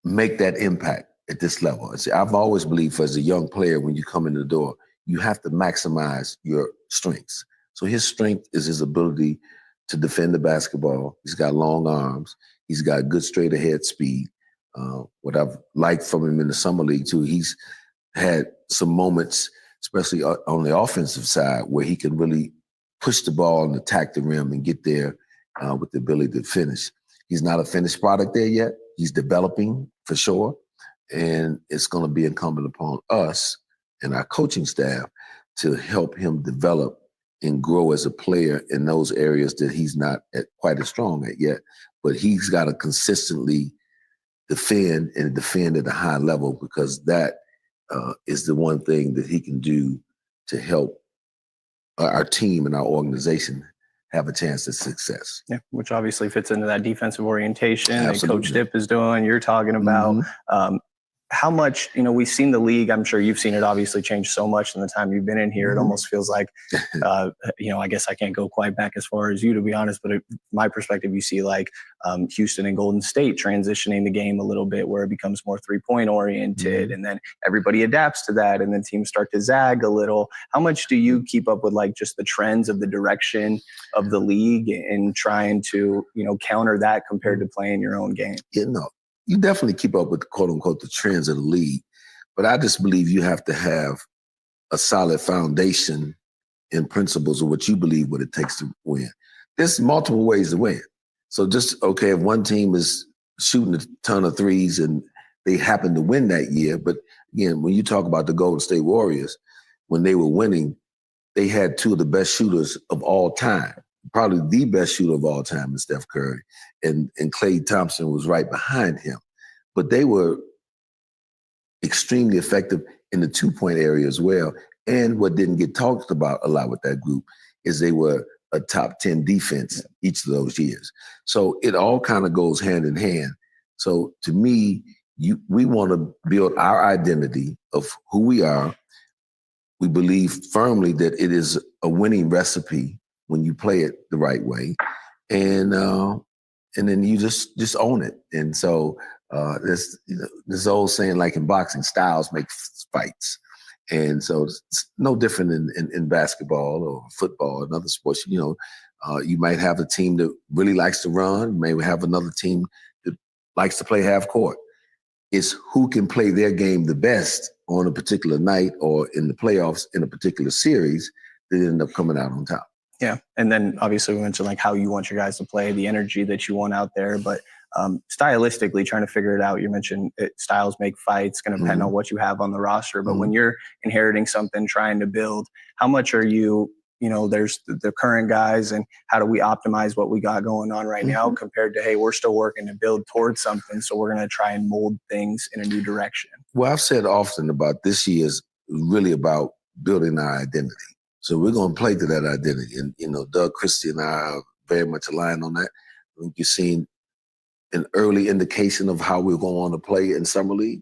make that impact at this level. See, I've always believed as a young player, when you come in the door, you have to maximize your strengths. So his strength is his ability to defend the basketball. He's got long arms. He's got good straight ahead speed. What I've liked from him in the summer league too, he's had some moments, especially on the offensive side, where he can really push the ball and attack the rim and get there with the ability to finish. He's not a finished product there yet. He's developing for sure. And it's going to be incumbent upon us and our coaching staff to help him develop and grow as a player in those areas that he's not quite as strong at yet. But he's got to consistently defend at a high level, because that is the one thing that he can do to help our team and our organization have a chance at success. Yeah, which obviously fits into that defensive orientation Absolutely. that Coach Dip is doing, you're talking about. How much, you know, we've seen the league, I'm sure you've seen it obviously change so much in the time you've been in here. It almost feels like, you know, I guess I can't go quite back as far as you, to be honest, but my perspective, you see like Houston and Golden State transitioning the game a little bit, where it becomes more 3-point oriented, and then everybody adapts to that, and then teams start to zag a little. How much do you keep up with like just the trends of the direction of the league and trying to, you know, counter that compared to playing your own game? You know, you definitely keep up with, quote unquote, the trends of the league. But I just believe you have to have a solid foundation and principles of what you believe what it takes to win. There's multiple ways to win. So just, okay, if one team is shooting a ton of threes and they happen to win that year, but again, when you talk about the Golden State Warriors, when they were winning, they had two of the best shooters of all time. Probably the best shooter of all time is Steph Curry, and Klay Thompson was right behind him. But they were extremely effective in the 2-point area as well. And what didn't get talked about a lot with that group is they were a top 10 defense each of those years. So it all kind of goes hand in hand. So to me, we want to build our identity of who we are. We believe firmly that it is a winning recipe when you play it the right way, and then you just own it. And so this old saying, like in boxing, styles make fights, and so it's no different in basketball or football and other sports. You know, you might have a team that really likes to run, you may have another team that likes to play half court. It's who can play their game the best on a particular night or in the playoffs in a particular series that end up coming out on top. Yeah. And then obviously we mentioned like how you want your guys to play, the energy that you want out there, but stylistically trying to figure it out. You mentioned styles make fights, going to depend on what you have on the roster, but when you're inheriting something, trying to build, how much are you, you know, there's the current guys, and how do we optimize what we got going on right now compared to, hey, we're still working to build towards something, so we're going to try and mold things in a new direction. Well, I've said often about this year's really about building our identity. So we're going to play to that identity. And, you know, Doug Christie and I are very much aligned on that. I think you've seen an early indication of how we're going to play in Summer League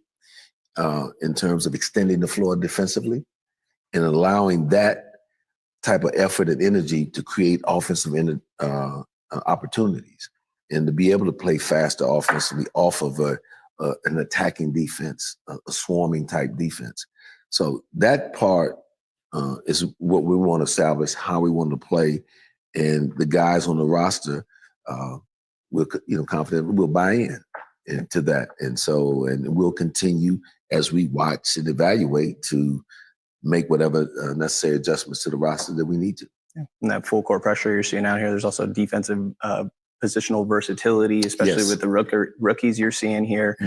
in terms of extending the floor defensively and allowing that type of effort and energy to create offensive opportunities, and to be able to play faster offensively off of an attacking defense, a swarming type defense. So that part is what we want to establish, how we want to play. And the guys on the roster, we're confident we'll buy into that. And we'll continue as we watch and evaluate to make whatever necessary adjustments to the roster that we need to. Yeah. And that full court pressure you're seeing out here, there's also defensive positional versatility, especially with the rookies you're seeing here.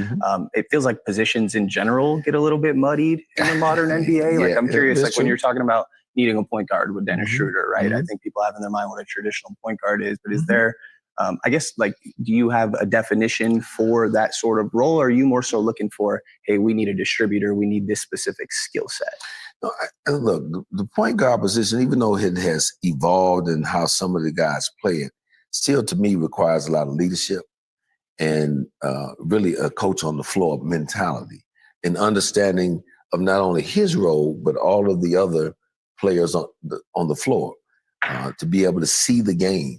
It feels like positions in general get a little bit muddied in the modern NBA. Like I'm curious, like when you're talking about needing a point guard with Dennis Schroeder, right? I think people have in their mind what a traditional point guard is, but is there, I guess, like, do you have a definition for that sort of role? Or are you more so looking for, hey, we need a distributor, we need this specific skill set? No, look, the point guard position, even though it has evolved in how some of the guys play it, still to me requires a lot of leadership and really a coach on the floor mentality and understanding of not only his role, but all of the other players on the floor to be able to see the game,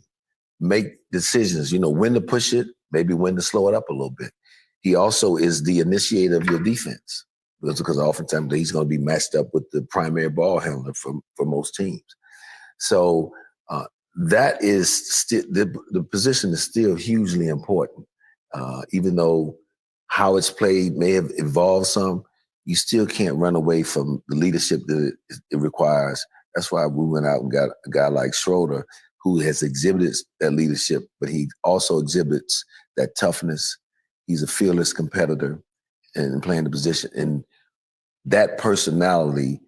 make decisions, when to push it, maybe when to slow it up a little bit. He also is the initiator of your defense because oftentimes he's going to be matched up with the primary ball handler for most teams. So that is still the position is still hugely important. Even though how it's played may have evolved some, you still can't run away from the leadership that it requires. That's why we went out and got a guy like Schroeder, who has exhibited that leadership, but he also exhibits that toughness. He's a fearless competitor and playing the position. And that personality,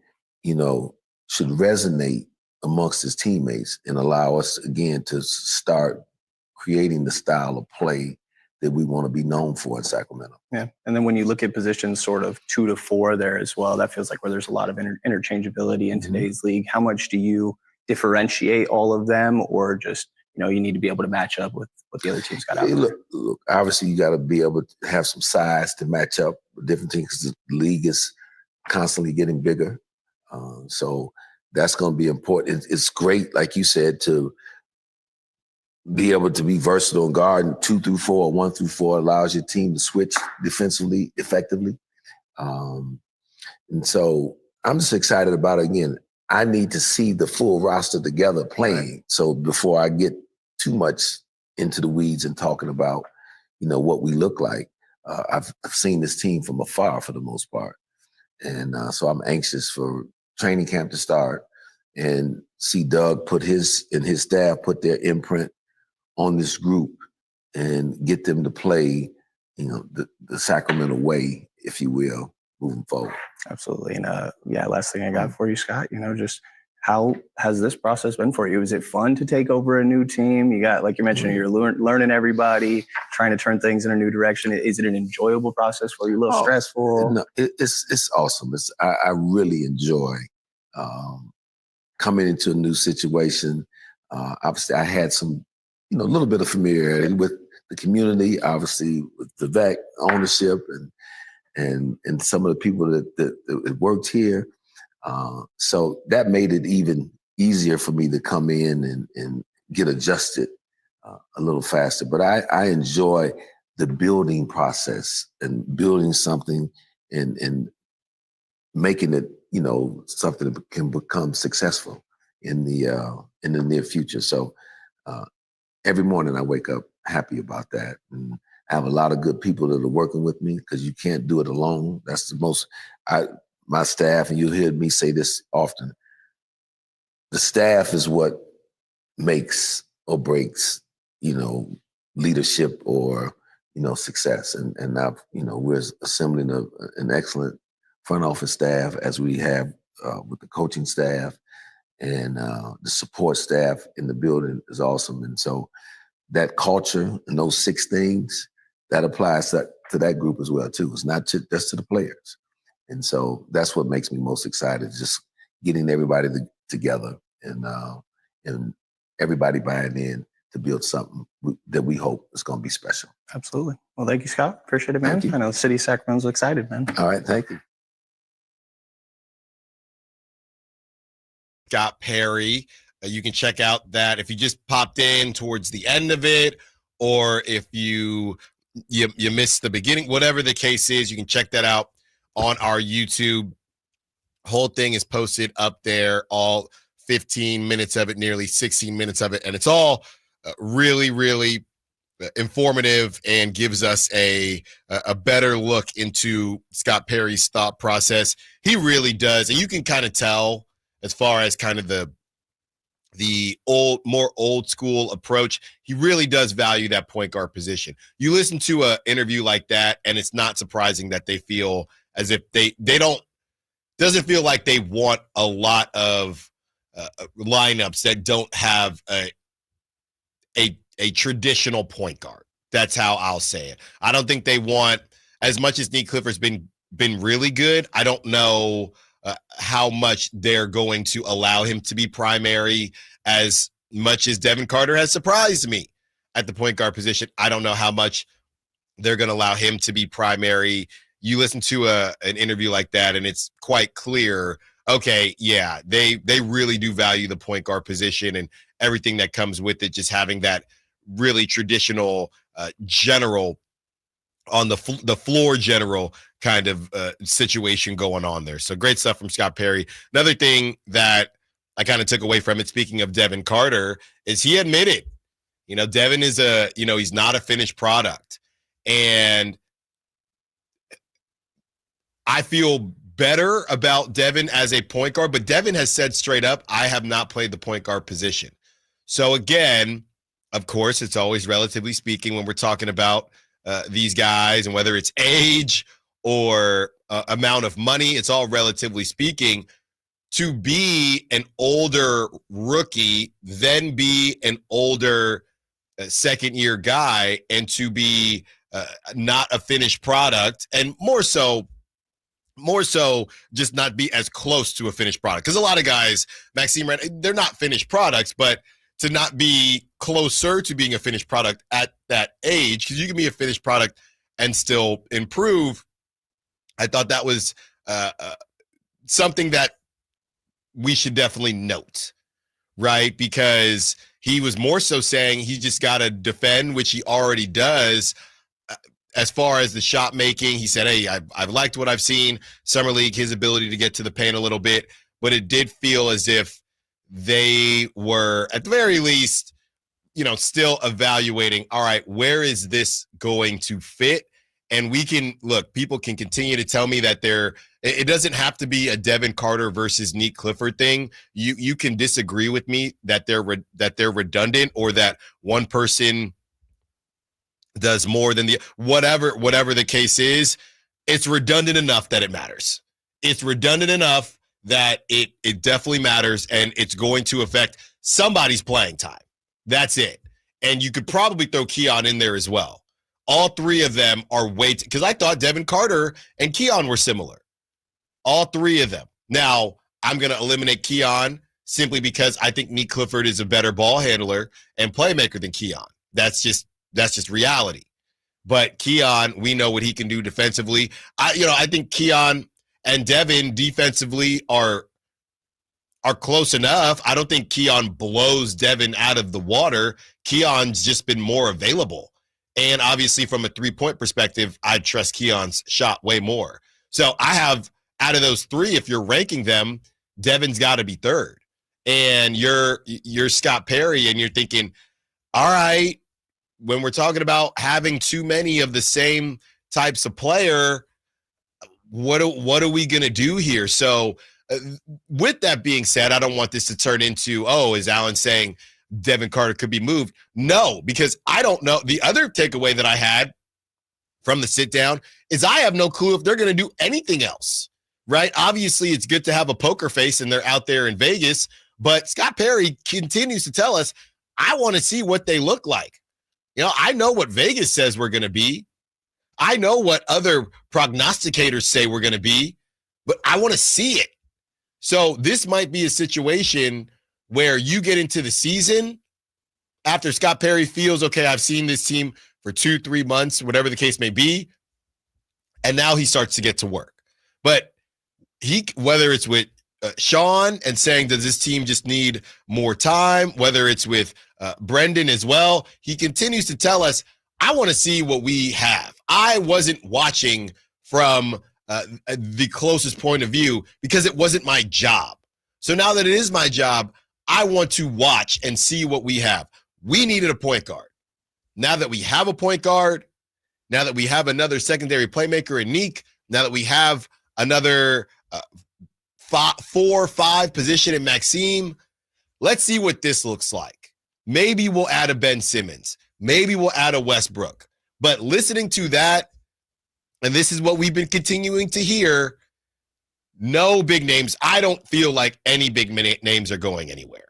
should resonate amongst his teammates and allow us, again, to start creating the style of play that we want to be known for in Sacramento. Yeah. And then when you look at positions sort of 2 to 4 there as well, that feels like where there's a lot of interchangeability in today's league. How much do you differentiate all of them, or just, you need to be able to match up with what the other teams got out there? Look, obviously you got to be able to have some size to match up with different teams because the league is constantly getting bigger. So that's going to be important. It's great, like you said, to be able to be versatile and guard 2 through 4 or 1 through 4 allows your team to switch defensively effectively. And so I'm just excited about it. Again, I need to see the full roster together playing. Right. So before I get too much into the weeds and talking about, what we look like, I've seen this team from afar for the most part. And so I'm anxious for training camp to start and see Doug and his staff put their imprint on this group and get them to play, the Sacramento way, if you will, moving forward. Absolutely. And last thing I got for you, Scott, just how has this process been for you? Is it fun to take over a new team? You got, like you mentioned, you're learning everybody, trying to turn things in a new direction. Is it an enjoyable process for you? A little stressful? No, it's awesome. I really enjoy coming into a new situation. Obviously, I had some, a little bit of familiarity with the community, obviously with the Vivek ownership and some of the people that worked here. So that made it even easier for me to come in and get adjusted a little faster. But I enjoy the building process and building something and making it, something that can become successful in the near future. So every morning I wake up happy about that. And I have a lot of good people that are working with me because you can't do it alone. That's the most, my staff, and you'll hear me say this often, the staff is what makes or breaks, leadership or, success. And I've, we're assembling an excellent front office staff as we have with the coaching staff, and the support staff in the building is awesome. And so that culture and those 6 things, that applies to that group as well too. It's not just to the players. And so that's what makes me most excited, just getting everybody together and everybody buying in to build something that we hope is going to be special. Absolutely. Well, thank you, Scott. Appreciate it, man. I know the city of Sacramento's excited, man. All right. Thank you. Scott Perry. You can check out that if you just popped in towards the end of it, or if you missed the beginning, whatever the case is, you can check that out on our YouTube. Whole thing is posted up there, all 15 minutes of it, nearly 16 minutes of it. And it's all really, really informative and gives us a better look into Scott Perry's thought process. He really does, and you can kind of tell as far as kind of the more old school approach. He really does value that point guard position. You listen to an interview like that, and it's not surprising that they feel as if they doesn't feel like they want a lot of lineups that don't have a traditional point guard. That's how I'll say it. I don't think they want, as much as Nick Clifford's been really good, I don't know how much they're going to allow him to be primary. As much as Devin Carter has surprised me at the point guard position, I don't know how much they're going to allow him to be primary. You listen to an interview like that, and it's quite clear, okay, yeah, they really do value the point guard position and everything that comes with it, just having that really traditional general on the floor general kind of situation going on there. So great stuff from Scott Perry. Another thing that I kind of took away from it, speaking of Devin Carter, is he admitted, Devin is he's not a finished product. And I feel better about Devin as a point guard, but Devin has said straight up, I have not played the point guard position. So again, of course, it's always relatively speaking when we're talking about these guys, and whether it's age or amount of money, it's all relatively speaking. To be an older rookie, then be an older second-year guy, and to be not a finished product, and more so just not be as close to a finished product. Because a lot of guys, Maxime, they're not finished products, but to not be closer to being a finished product at that age, because you can be a finished product and still improve. I thought that was something that we should definitely note, right? Because he was more so saying he just got to defend, which he already does. As far as the shot making, he said, hey, I've liked what I've seen. Summer League, his ability to get to the paint a little bit, but it did feel as if they were, at the very least, still evaluating, all right, where is this going to fit? And we can look, people can continue to tell me that it doesn't have to be a Devin Carter versus Nick Clifford thing. You can disagree with me that they're redundant, or that one person does more than the whatever the case is. It's redundant enough that it matters. It's redundant enough that it definitely matters, and it's going to affect somebody's playing time. That's it. And you could probably throw Keon in there as well. All three of them are because I thought Devin Carter and Keon were similar. All three of them. Now, I'm going to eliminate Keon simply because I think Nick Clifford is a better ball handler and playmaker than Keon. That's just reality. But Keon, we know what he can do defensively. I think Keon and Devin defensively are close enough. I don't think Keon blows Devin out of the water. Keon's just been more available. And obviously from a three-point perspective, I trust Keon's shot way more. So I have, out of those three, if you're ranking them, Devin's got to be third. And you're Scott Perry, and you're thinking, all right, when we're talking about having too many of the same types of player, what are we going to do here? So with that being said, I don't want this to turn into, is Allen saying Devin Carter could be moved? No, because I don't know. The other takeaway that I had from the sit down is I have no clue if they're going to do anything else, right? Obviously, it's good to have a poker face and they're out there in Vegas, but Scott Perry continues to tell us, I want to see what they look like. I know what Vegas says we're going to be. I know what other prognosticators say we're going to be, but I want to see it. So this might be a situation where you get into the season after Scott Perry feels, okay, I've seen this team for 2-3 months, whatever the case may be, and now he starts to get to work. But whether it's with Sean and saying, does this team just need more time, whether it's with Brenden as well, he continues to tell us, I want to see what we have. I wasn't watching from the closest point of view because it wasn't my job. So now that it is my job, I want to watch and see what we have. We needed a point guard. now that we have a point guard, now that we have another secondary playmaker in Neek, now that we have another 4-5 position in Maxime, let's see what this looks like. Maybe we'll add a Ben Simmons. Maybe we'll add a Westbrook. But listening to that, and this is what we've been continuing to hear, no big names. I don't feel like any big names are going anywhere.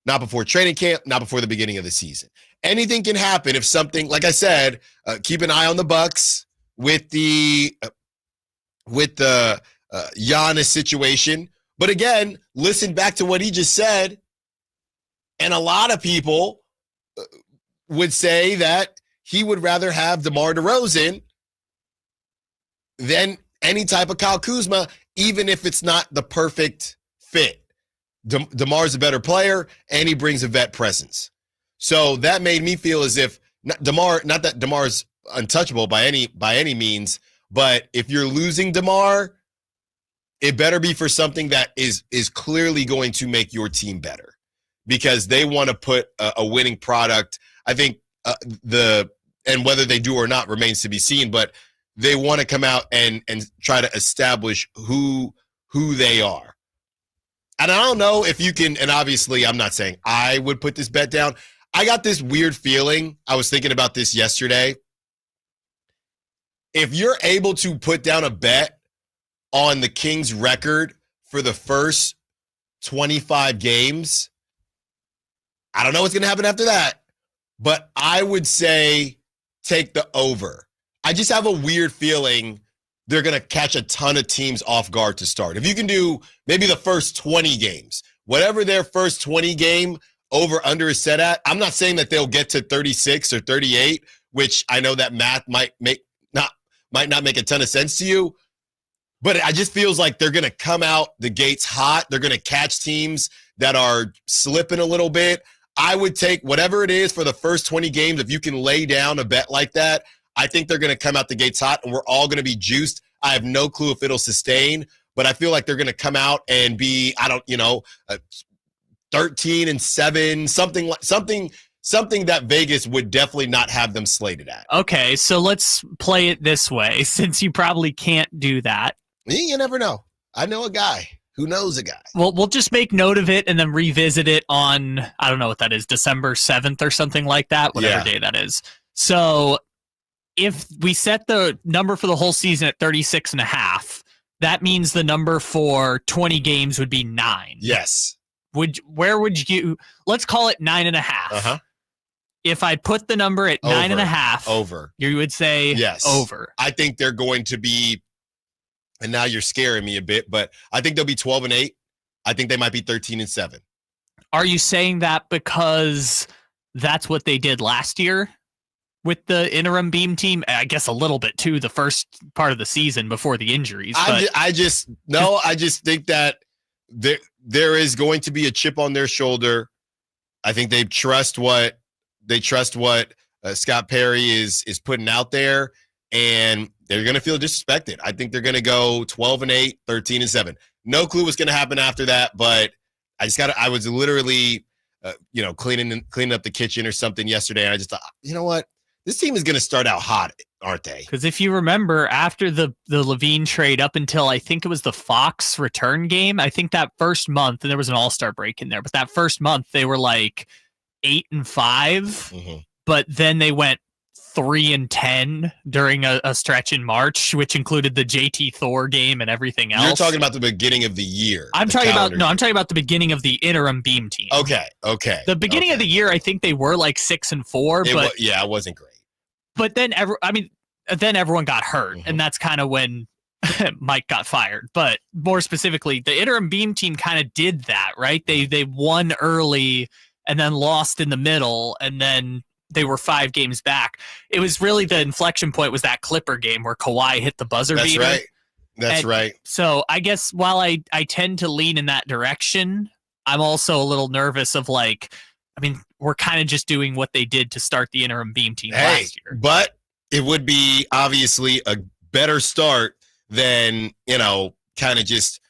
Not before training camp, not before the beginning of the season. Anything can happen if something, like I said, keep an eye on the Bucks with the Giannis situation. But again, listen back to what he just said. And a lot of people would say that he would rather have DeMar DeRozan than any type of Kyle Kuzma, even if it's not the perfect fit. DeMar's a better player, and he brings a vet presence. So that made me feel as if not that DeMar's untouchable by any means, but if you're losing DeMar, it better be for something that is clearly going to make your team better, because they want to put a winning product. I think and whether they do or not remains to be seen, but they want to come out and try to establish who they are. And I don't know if you can, and obviously I'm not saying I would put this bet down. I got this weird feeling. I was thinking about this yesterday. If you're able to put down a bet on the Kings record for the first 25 games, I don't know what's going to happen after that, but I would say take the over. I just have a weird feeling they're going to catch a ton of teams off guard to start. If you can do maybe the first 20 games, whatever their first 20 game over under is set at, I'm not saying that they'll get to 36 or 38, which I know that math might not make a ton of sense to you, but it just feels like they're going to come out the gates hot. They're going to catch teams that are slipping a little bit. I would take whatever it is for the first 20 games. If you can lay down a bet like that, I think they're going to come out the gates hot, and we're all going to be juiced. I have no clue if it'll sustain, but I feel like they're going to come out and be, 13-7, something that Vegas would definitely not have them slated at. Okay, so let's play it this way, since you probably can't do that. You never know. I know a guy who knows a guy. Well, we'll just make note of it and then revisit it on, I don't know what that is, December 7th or something like that, whatever day that is. So if we set the number for the whole season at 36.5, that means the number for 20 games would be 9. Yes. Where would you, let's call it 9.5. Uh-huh. If I put the number at 9.5, over, you would say yes. Over. I think they're going to be, and now you're scaring me a bit, but I think they'll be 12-8. I think they might be 13-7. Are you saying that because that's what they did last year with the interim beam team? I guess a little bit too, the first part of the season before the injuries. I just think that there is going to be a chip on their shoulder. I think they trust what Scott Perry is putting out there, and they're going to feel disrespected. I think they're going to go 12-8, 13-7. No clue what's going to happen after that, but I was literally, cleaning up the kitchen or something yesterday, and I just thought, you know what? This team is going to start out hot, aren't they? Because if you remember, after the Levine trade up until I think it was the Fox return game, I think that first month, and there was an all-star break in there, but that first month they were like 8-5, but then they went 3-10 during a stretch in March, which included the JT Thor game and everything else. You're talking about the beginning of the year. I'm talking about the beginning of the interim beam team. Okay. The beginning of the year, I think they were like 6-4, but it wasn't great. But then everyone got hurt, and that's kind of when Mike got fired. But more specifically, the interim beam team kind of did that, right? They won early and then lost in the middle, and then they were 5 games back. It was really the inflection point was that Clipper game where Kawhi hit the buzzer beater. That's right. So I guess while I tend to lean in that direction, I'm also a little nervous of we're kind of just doing what they did to start the interim beam team last year. But it would be obviously a better start than, kind of just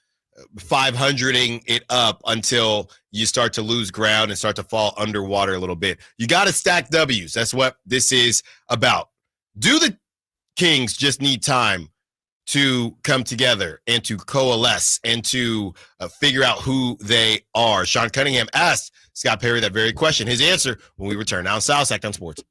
500ing it up until you start to lose ground and start to fall underwater a little bit. You got to stack W's. That's what this is about. Do the Kings just need time to come together and to coalesce and to figure out who they are? Sean Cunningham asked Scott Perry that very question. His answer when we return now on Sactown Sports.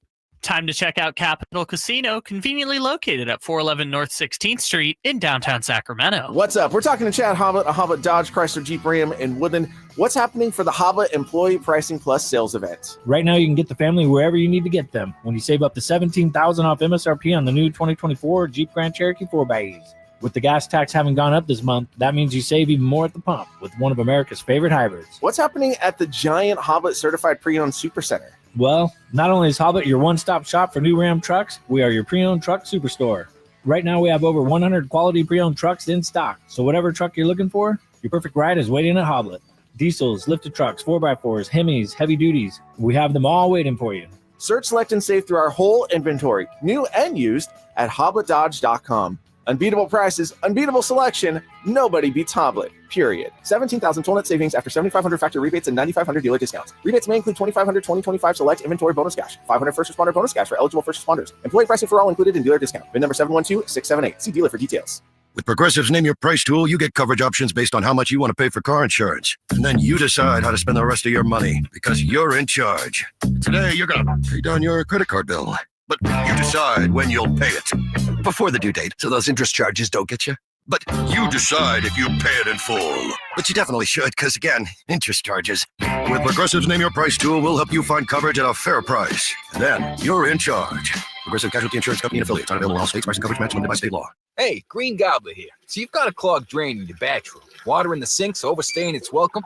Time to check out Capital Casino, conveniently located at 411 North 16th Street in downtown Sacramento. What's up? We're talking to Chad Hobbit, a Hobbit Dodge Chrysler Jeep Ram in Woodland. What's happening for the Hobbit Employee Pricing Plus sales event? Right now, you can get the family wherever you need to get them when you save up to $17,000 off MSRP on the new 2024 Jeep Grand Cherokee 4xEs. With the gas tax having gone up this month, that means you save even more at the pump with one of America's favorite hybrids. What's happening at the Giant Hobbit Certified Pre-Owned Supercenter? Well, not only is Hobbit your one-stop shop for new Ram trucks, we are your pre-owned truck superstore. Right now, we have over 100 quality pre-owned trucks in stock, so whatever truck you're looking for, your perfect ride is waiting at Hobbit. Diesels, lifted trucks, 4x4s, Hemis, heavy duties, we have them all waiting for you. Search, select, and save through our whole inventory, new and used, at hobbitdodge.com. Unbeatable prices, unbeatable selection, nobody beats Hobbit, period. 17,000 total net savings after 7,500 factory rebates and 9,500 dealer discounts. Rebates may include 2,500 2025 select inventory bonus cash, 500 first responder bonus cash for eligible first responders. Employee pricing for all included in dealer discount. VIN number 712-678. See dealer for details. With Progressive's Name Your Price tool, you get coverage options based on how much you want to pay for car insurance. And then you decide how to spend the rest of your money because you're in charge. Today, you're going to pay down your credit card bill. But you decide when you'll pay it. Before the due date, so those interest charges don't get you. But you decide if you pay it in full. But you definitely should, because again, interest charges. With Progressive's Name Your Price tool, we'll help you find coverage at a fair price. And then you're in charge. Progressive Casualty Insurance Company and affiliates. Not available in all states. Price and coverage match limited by state law. Hey, Green Gobbler here. So you've got a clogged drain in your bathroom. Water in the sink's overstaying its welcome.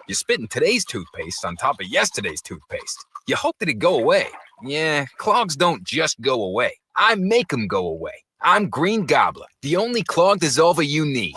You're spitting today's toothpaste on top of yesterday's toothpaste. You hope that it go away. Yeah, clogs don't just go away. I make them go away. I'm Green Gobbler, the only clog dissolver you need.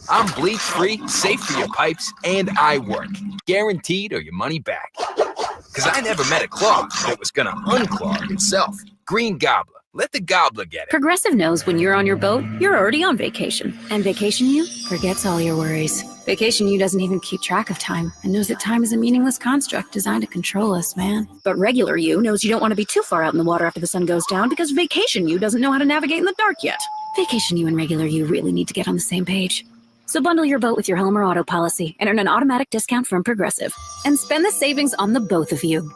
I'm bleach-free, safe for your pipes, and I work. Guaranteed or your money back. Because I never met a clog that was going to unclog itself. Green Gobbler. Let the gobbler get it. Progressive knows when you're on your boat, you're already on vacation. And Vacation You forgets all your worries. Vacation You doesn't even keep track of time and knows that time is a meaningless construct designed to control us, man. But Regular You knows you don't want to be too far out in the water after the sun goes down because Vacation You doesn't know how to navigate in the dark yet. Vacation You and Regular You really need to get on the same page. So bundle your boat with your home or auto policy and earn an automatic discount from Progressive. And spend the savings on the both of you.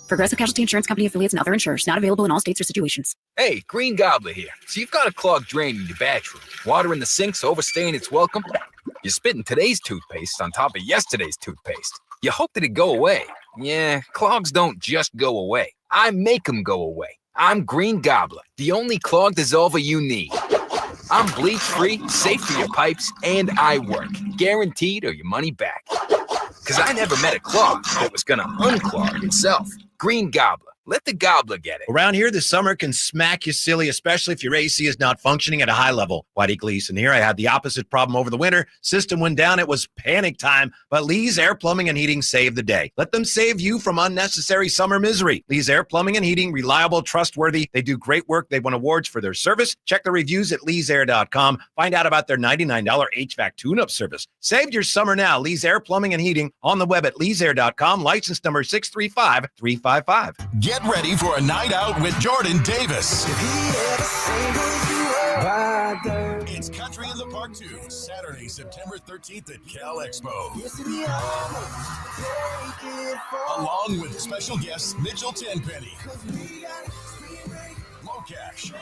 Progressive Casualty Insurance Company affiliates and other insurers. Not available in all states or situations. Hey, Green Gobbler here. So you've got a clogged drain in your bathroom. Water in the sink's overstaying its welcome. You're spitting today's toothpaste on top of yesterday's toothpaste. You hope that it go away. Yeah, clogs don't just go away. I make them go away. I'm Green Gobbler, the only clog dissolver you need. I'm bleach-free, safe for your pipes, and I work. Guaranteed or your money back. Because I never met a clog that was going to unclog itself. Green Gobbler. Let the gobbler get it. Around here, the summer can smack you silly, especially if your AC is not functioning at a high level. Whitey Gleason here. I had the opposite problem over the winter. System went down. It was panic time. But Lee's Air Plumbing and Heating saved the day. Let them save you from unnecessary summer misery. Lee's Air Plumbing and Heating, reliable, trustworthy. They do great work. They won awards for their service. Check the reviews at leesair.com. Find out about their $99 HVAC tune-up service. Save your summer now. Lee's Air Plumbing and Heating on the web at leesair.com. License number 635355. Get ready for a night out with Jordan Davis. It's Country in the Park 2, Saturday, September 13th at Cal Expo. Along with special guests Mitchell Tenpenny, Locash,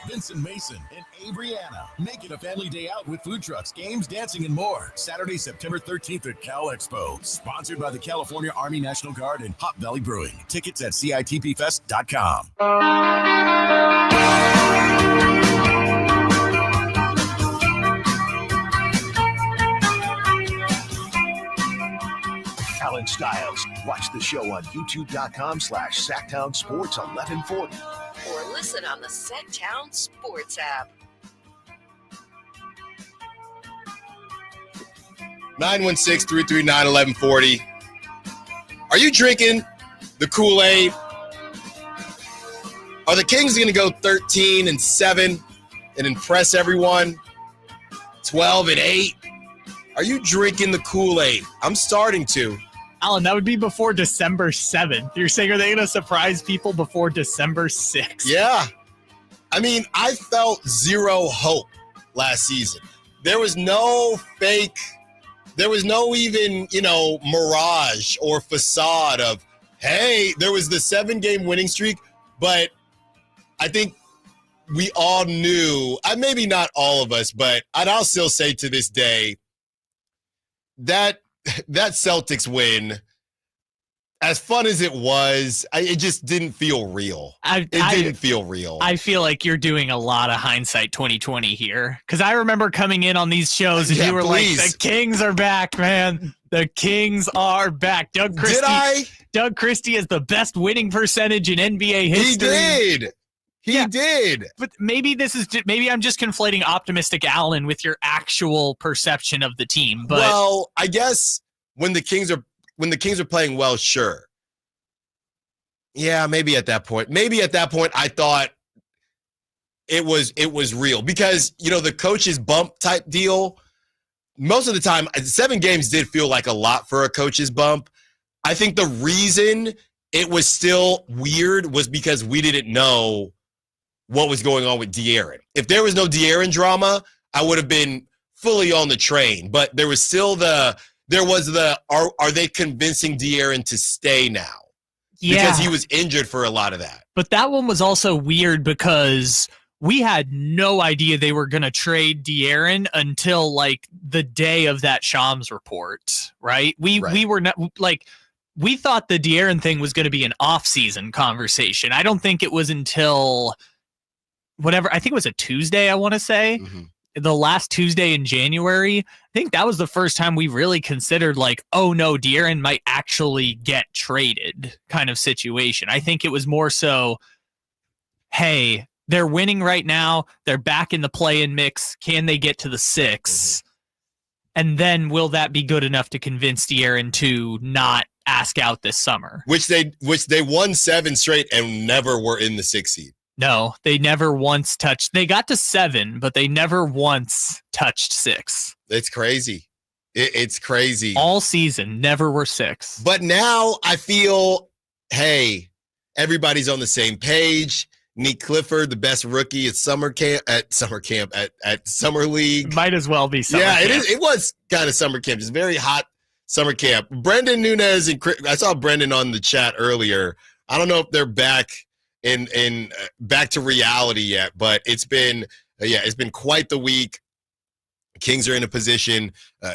Vincent Mason, and Abriana. Make it a family day out with food trucks, games, dancing, and more. Saturday, September 13th at Cal Expo. Sponsored by the California Army National Guard and Hop Valley Brewing. Tickets at CITPFest.com. Allen Stiles. Watch the show on youtube.com/Sactown Sports 1140. Or listen on the Sactown Sports app. 916-339-1140. Are you drinking the Kool-Aid? Are the Kings going to go 13-7 and impress everyone? 12-8 Are you drinking the Kool-Aid? I'm starting to. Alan, that would be before December 7th. You're saying, are they going to surprise people before December 6th? Yeah. I mean, I felt zero hope last season. There was no fake, there was no even, mirage or facade of, hey, there was the 7-game winning streak, but I think we all knew, maybe not all of us, but I'll still say to this day, that Celtics win, as fun as it was, it just didn't feel real. It didn't feel real. I feel like you're doing a lot of hindsight 2020 here. Because I remember coming in on these shows and you were like, the Kings are back, man. The Kings are back. Doug Christie is the best winning percentage in NBA history. He did. But maybe I'm just conflating optimistic Allen with your actual perception of the team. But well, I guess when the Kings are playing well, sure. Yeah, maybe at that point. I thought it was real because, the coach's bump type deal, most of the time, 7 games did feel like a lot for a coach's bump. I think the reason it was still weird was because we didn't know what was going on with De'Aaron. If there was no De'Aaron drama, I would have been fully on the train. But there was still are they convincing De'Aaron to stay now? Yeah. Because he was injured for a lot of that. But that one was also weird because we had no idea they were going to trade De'Aaron until like the day of that Shams report, right? We were not like, we thought the De'Aaron thing was going to be an off-season conversation. I don't think it was until whatever, I think it was a Tuesday, I want to say. Mm-hmm. The last Tuesday in January, I think that was the first time we really considered like, oh no, De'Aaron might actually get traded kind of situation. I think it was more so, hey, they're winning right now. They're back in the play-in mix. Can they get to the 6? Mm-hmm. And then will that be good enough to convince De'Aaron to not ask out this summer? Which they won 7 straight and never were in the 6 seed. No, they never once touched. They got to 7, but they never once touched 6. It's crazy. It's crazy. All season, never were 6. But now I feel, hey, everybody's on the same page. Nick Clifford, the best rookie at summer league. Might as well be summer camp. It was kind of summer camp. It's very hot summer camp. Brenden Nunes, and I saw Brenden on the chat earlier. I don't know if they're back in back to reality yet, but it's been quite the week. Kings are in a position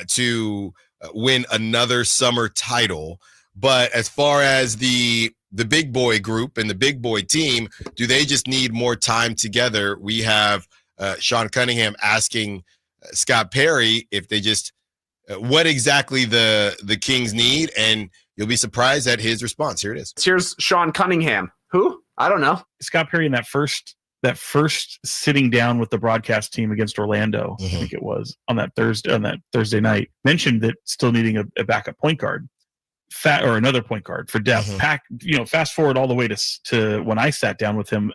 to win another summer title. But as far as the big boy group and the big boy team, do they just need more time together? We have Sean Cunningham asking Scott Perry if they just what exactly the Kings need, and you'll be surprised at his response. Here it is. Here's Sean Cunningham. Who? I don't know. Scott Perry in that first sitting down with the broadcast team against Orlando, I think it was on that Thursday night, mentioned that still needing a backup point guard, or another point guard for depth. Fast forward all the way to when I sat down with him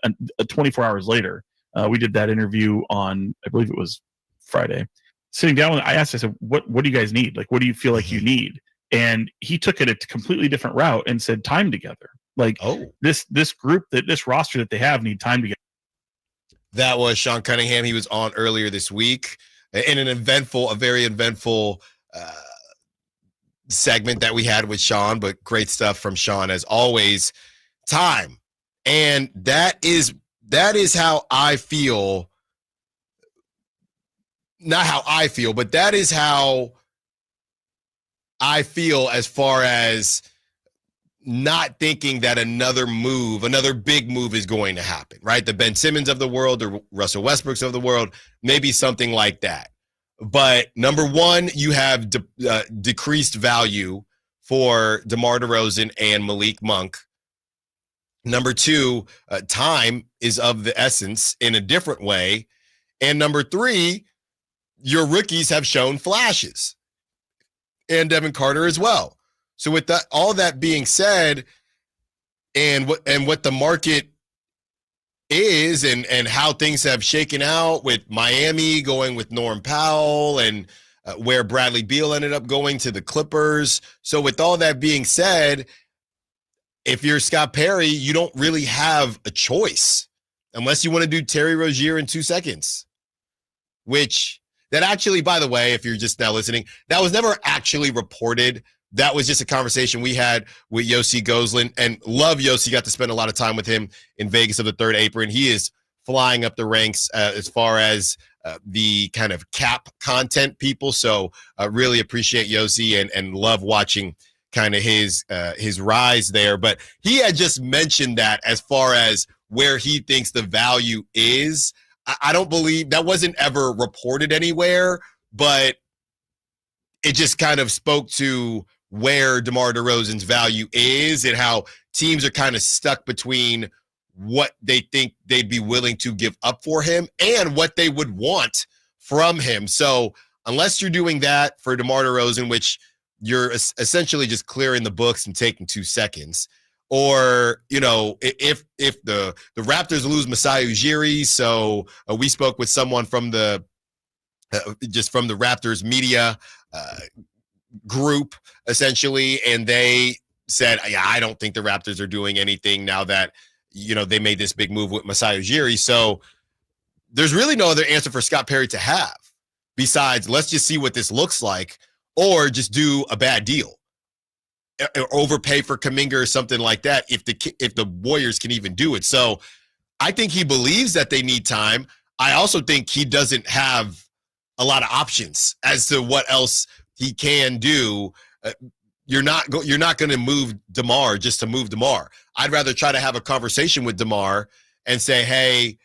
24 hours later. We did that interview on, I believe it was Friday. Sitting down, I asked, I said, what do you guys need? Like, what do you feel like you need? And he took it a completely different route and said time together. Like, this group, this roster that they have need time together. That was Sean Cunningham. He was on earlier this week in a very eventful segment that we had with Sean, but great stuff from Sean as always. Time. And that is how I feel. Not how I feel, but that is how I feel as far as not thinking that another big move is going to happen, right? The Ben Simmons of the world or Russell Westbrooks of the world, maybe something like that. But number one, you have decreased value for DeMar DeRozan and Malik Monk. Number two, time is of the essence in a different way. And number three, your rookies have shown flashes, and Devin Carter as well. So with that, all that being said, and what the market is, and how things have shaken out with Miami going with Norm Powell and where Bradley Beal ended up going to the Clippers. So with all that being said, if you're Scott Perry, you don't really have a choice unless you want to do Terry Rozier in 2 seconds, which that actually, by the way, if you're just now listening, that was never actually reported. That was just a conversation we had with Yossi Goslin, and love Yossi. Got to spend a lot of time with him in Vegas of the Third Apron. He is flying up the ranks as far as the kind of cap content people. So really appreciate Yossi and love watching kind of his rise there. But he had just mentioned that as far as where he thinks the value is. I don't believe that wasn't ever reported anywhere, but it just kind of spoke to where DeMar DeRozan's value is and how teams are kind of stuck between what they think they'd be willing to give up for him and what they would want from him. So unless you're doing that for DeMar DeRozan, which you're essentially just clearing the books and taking 2 seconds, or, you know, if the Raptors lose Masai Ujiri, so we spoke with someone from the just from the Raptors media group, essentially, and they said, yeah, I don't think the Raptors are doing anything now that, you know, they made this big move with Masai Ujiri. So there's really no other answer for Scott Perry to have besides let's just see what this looks like, or just do a bad deal. Overpay for Kuminga or something like that if the Warriors can even do it. So I think he believes that they need time. I also think he doesn't have a lot of options as to what else he can do. You're not going to move DeMar just to move DeMar. I'd rather try to have a conversation with DeMar and say, hey,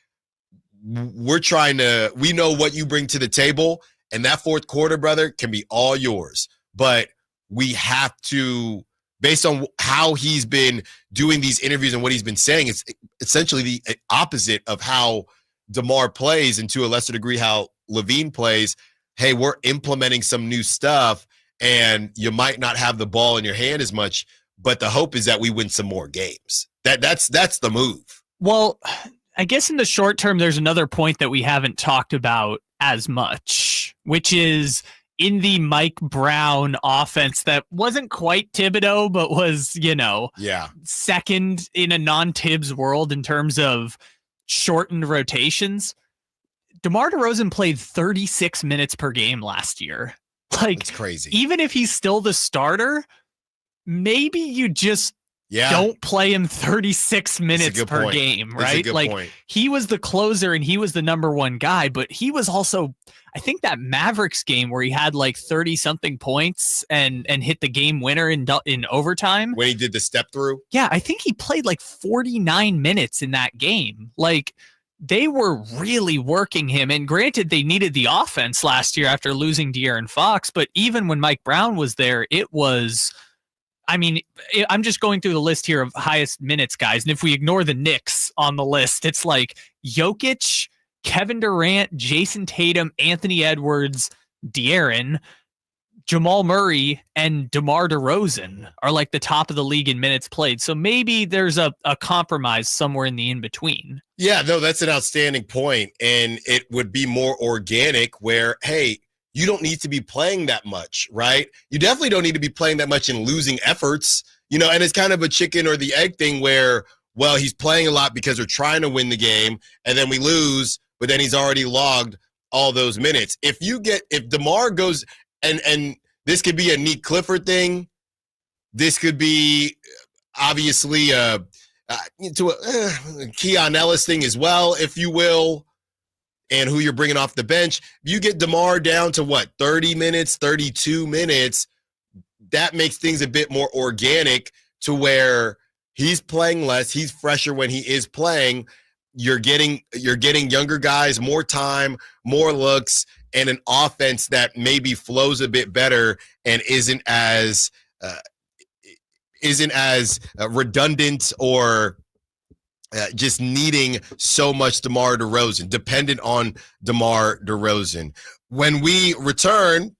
we know what you bring to the table, and that fourth quarter, brother, can be all yours. But we have to, based on how he's been doing these interviews and what he's been saying, it's essentially the opposite of how DeMar plays, and to a lesser degree how Levine plays. Hey, we're implementing some new stuff, and you might not have the ball in your hand as much, but the hope is that we win some more games. That's the move. Well, I guess in the short term, there's another point that we haven't talked about as much, which is in the Mike Brown offense that wasn't quite Thibodeau, but was, second in a non-Tibbs world in terms of shortened rotations. DeMar DeRozan played 36 minutes per game last year. It's crazy. Even if he's still the starter, maybe you just don't play him 36 minutes per game, right? Point. He was the closer and he was the number one guy, but he was also, I think, that Mavericks game where he had 30-something points and hit the game winner in overtime. When he did the step through? Yeah, I think he played 49 minutes in that game. They were really working him. And granted, they needed the offense last year after losing De'Aaron Fox, but even when Mike Brown was there, it was... I'm just going through the list here of highest minutes guys. And if we ignore the Knicks on the list, it's Jokic, Kevin Durant, Jason Tatum, Anthony Edwards, De'Aaron, Jamal Murray, and DeMar DeRozan are the top of the league in minutes played. So maybe there's a compromise somewhere in the in-between. Yeah, no, that's an outstanding point. And it would be more organic where, hey, you don't need to be playing that much, right? You definitely don't need to be playing that much in losing efforts, and it's kind of a chicken or the egg thing where, well, he's playing a lot because we're trying to win the game, and then we lose, but then he's already logged all those minutes. If DeMar goes, and this could be a Nick Clifford thing, this could be obviously to a Keon Ellis thing as well, if you will, and who you're bringing off the bench. You get DeMar down to 30 minutes, 32 minutes, that makes things a bit more organic to where he's playing less, he's fresher when he is playing. You're getting younger guys more time, more looks, and an offense that maybe flows a bit better and isn't as redundant or just needing so much DeMar DeRozan, dependent on DeMar DeRozan. When we return,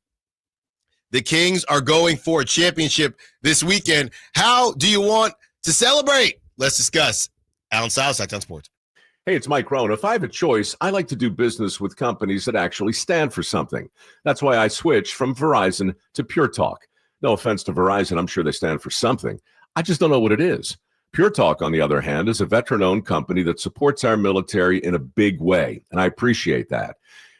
the Kings are going for a championship this weekend. How do you want to celebrate? Let's discuss. Allen Stiles, Sactown Sports. Hey, it's Mike Rohn. If I have a choice, I like to do business with companies that actually stand for something. That's why I switched from Verizon to Pure Talk. No offense to Verizon, I'm sure they stand for something. I just don't know what it is. Pure Talk, on the other hand, is a veteran-owned company that supports our military in a big way, and I appreciate that.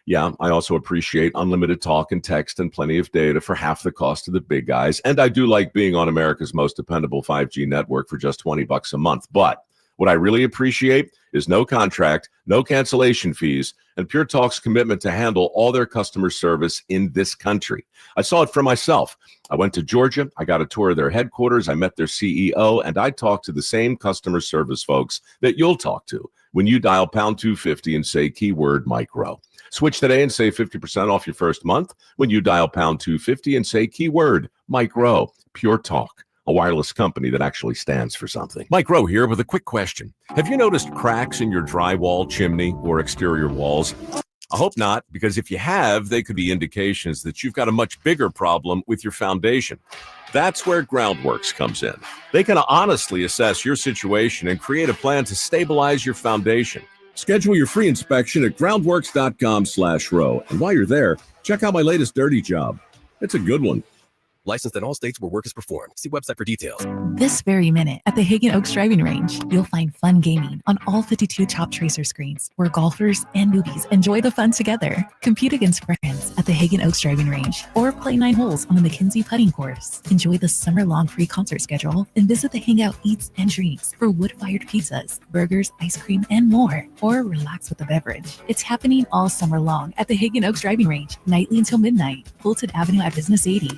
Yeah, I also appreciate unlimited talk and text and plenty of data for half the cost of the big guys, and I do like being on America's most dependable 5G network for just $20 a month. But what I really appreciate is no contract, no cancellation fees, and Pure Talk's commitment to handle all their customer service in this country. I saw it for myself. I went to Georgia, I got a tour of their headquarters, I met their CEO, and I talked to the same customer service folks that you'll talk to when you dial pound 250 and say keyword micro. Switch today and save 50% off your first month when you dial pound 250 and say keyword micro. Pure Talk, a wireless company that actually stands for something. Mike Rowe here with a quick question. Have you noticed cracks in your drywall, chimney, or exterior walls? I hope not, because if you have, they could be indications that you've got a much bigger problem with your foundation. That's where Groundworks comes in. They can honestly assess your situation and create a plan to stabilize your foundation. Schedule your free inspection at groundworks.com/row. And while you're there, check out my latest dirty job. It's a good one. Licensed in all states where work is performed. See website for details. This very minute at the Hagen Oaks driving range, you'll find fun gaming on all 52 Top Tracer screens where golfers and newbies enjoy the fun together. Compete against friends at the Hagen Oaks driving range or play 9 holes on the McKenzie putting course. Enjoy the summer-long free concert schedule and visit the Hangout Eats and Drinks for wood-fired pizzas, burgers, ice cream, and more. Or relax with a beverage. It's happening all summer long at the Hagen Oaks driving range, nightly until midnight. Fulton Avenue at Business 80.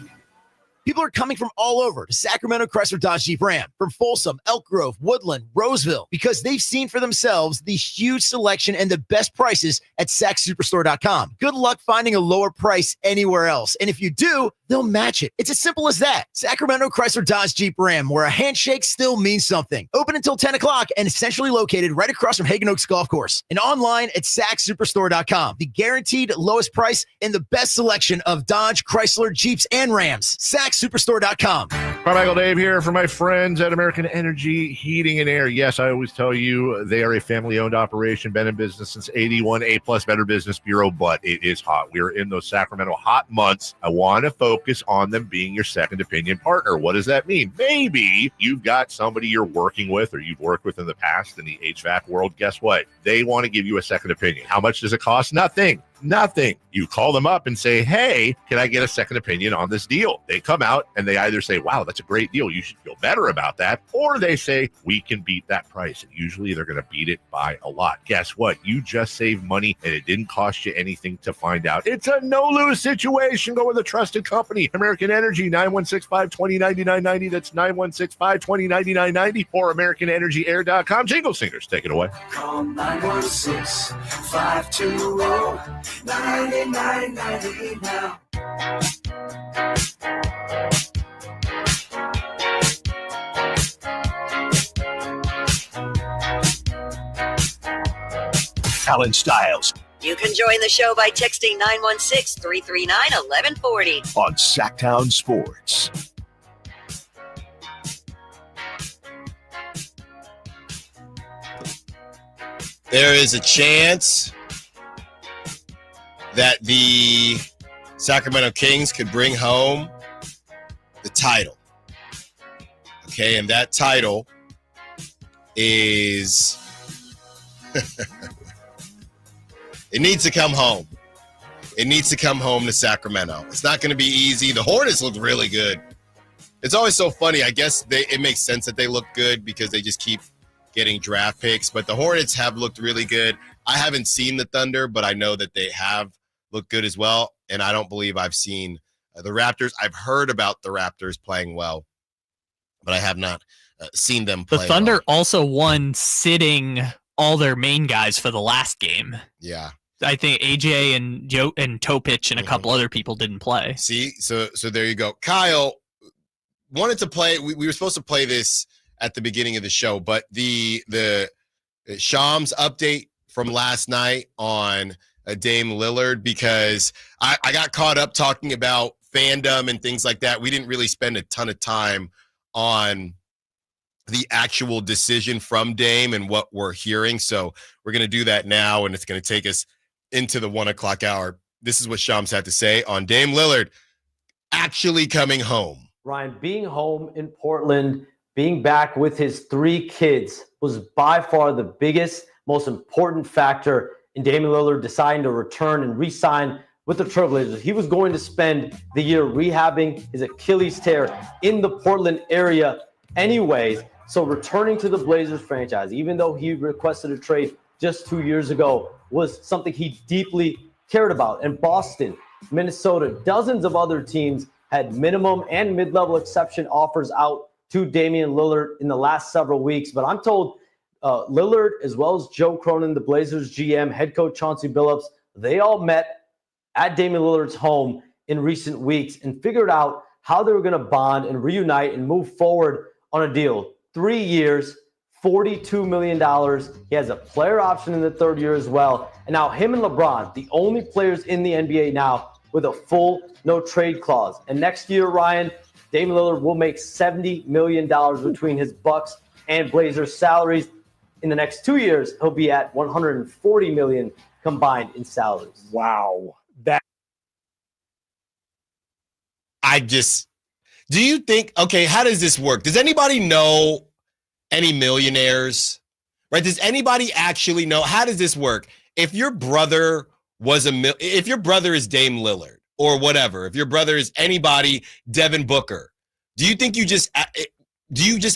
People are coming from all over to Sacramento Chrysler Dodge Jeep Ram, from Folsom, Elk Grove, Woodland, Roseville, because they've seen for themselves the huge selection and the best prices at SacSuperstore.com. Good luck finding a lower price anywhere else. And if you do, they'll match it. It's as simple as that. Sacramento Chrysler Dodge Jeep Ram, where a handshake still means something. Open until 10 o'clock and centrally located right across from Hagen Oaks Golf Course. And online at SacSuperstore.com. The guaranteed lowest price and the best selection of Dodge, Chrysler, Jeeps, and Rams. SacSuperstore.com. Carmichael Dave here for my friends at American Energy Heating and Air. Yes, I always tell you they are a family-owned operation, been in business since 81, A-plus Better Business Bureau, but it is hot. We are in those Sacramento hot months. I want to focus on them being your second opinion partner. What does that mean? Maybe you've got somebody you're working with or you've worked with in the past in the HVAC world. Guess what? They want to give you a second opinion. How much does it cost? Nothing. You call them up and say, hey, can I get a second opinion on this deal? They come out and they either say, wow, that's a great deal, you should feel better about that. Or they say, we can beat that price. And usually they're going to beat it by a lot. Guess what? You just saved money and it didn't cost you anything to find out. It's a no-lose situation. Go with a trusted company. American Energy, 916-520-9990. That's 916-520-9990 or AmericanEnergyAir.com. Jingle Singers, take it away. Call 916-520-9990 now. Allen Stiles You can join the show by texting 916-339-1140 on Sactown Sports. There is a chance that the Sacramento Kings could bring home the title. Okay, and that title is it needs to come home. It needs to come home to Sacramento. It's not going to be easy. The Hornets look really good. It's always so funny. I guess it makes sense that they look good because they just keep getting draft picks, but the Hornets have looked really good. I haven't seen the Thunder, but I know that they have looked good as well, and I don't believe I've seen the Raptors. I've heard about the Raptors playing well, but I have not seen them play. The Thunder well. also won sitting all their main guys for the last game. Yeah. I think AJ and Topic and a couple other people didn't play. See, so there you go. Kyle wanted to play. We were supposed to play this at the beginning of the show, but the Shams update from last night on Dame Lillard, because I got caught up talking about fandom and things like that. We didn't really spend a ton of time on the actual decision from Dame and what we're hearing. So we're going to do that now, and it's going to take us into the 1 o'clock hour. This is what Shams had to say on Dame Lillard actually coming home. Ryan, being home in Portland, being back with his 3 kids was by far the biggest, most important factor in Damian Lillard deciding to return and re-sign with the Trailblazers. He was going to spend the year rehabbing his Achilles tear in the Portland area anyways. So returning to the Blazers franchise, even though he requested a trade just 2 years ago, was something he deeply cared about. And Boston, Minnesota, dozens of other teams had minimum and mid-level exception offers out to Damian Lillard in the last several weeks. But I'm told Lillard, as well as Joe Cronin, the Blazers GM, head coach Chauncey Billups, they all met at Damian Lillard's home in recent weeks and figured out how they were going to bond and reunite and move forward on a deal. 3 years, $42 million. He has a player option in the 3rd year as well. And now him and LeBron, the only players in the NBA now with a full no-trade clause. And next year, Ryan, Damian Lillard will make $70 million between his Bucks and Blazers salaries. In the next 2 years, he'll be at $140 million combined in salaries. Wow. Do you think, okay, how does this work? Does anybody know any millionaires? Right? Does anybody actually know? How does this work? If your brother if your brother is Dame Lillard or whatever, if your brother is anybody, Devin Booker, do you think you just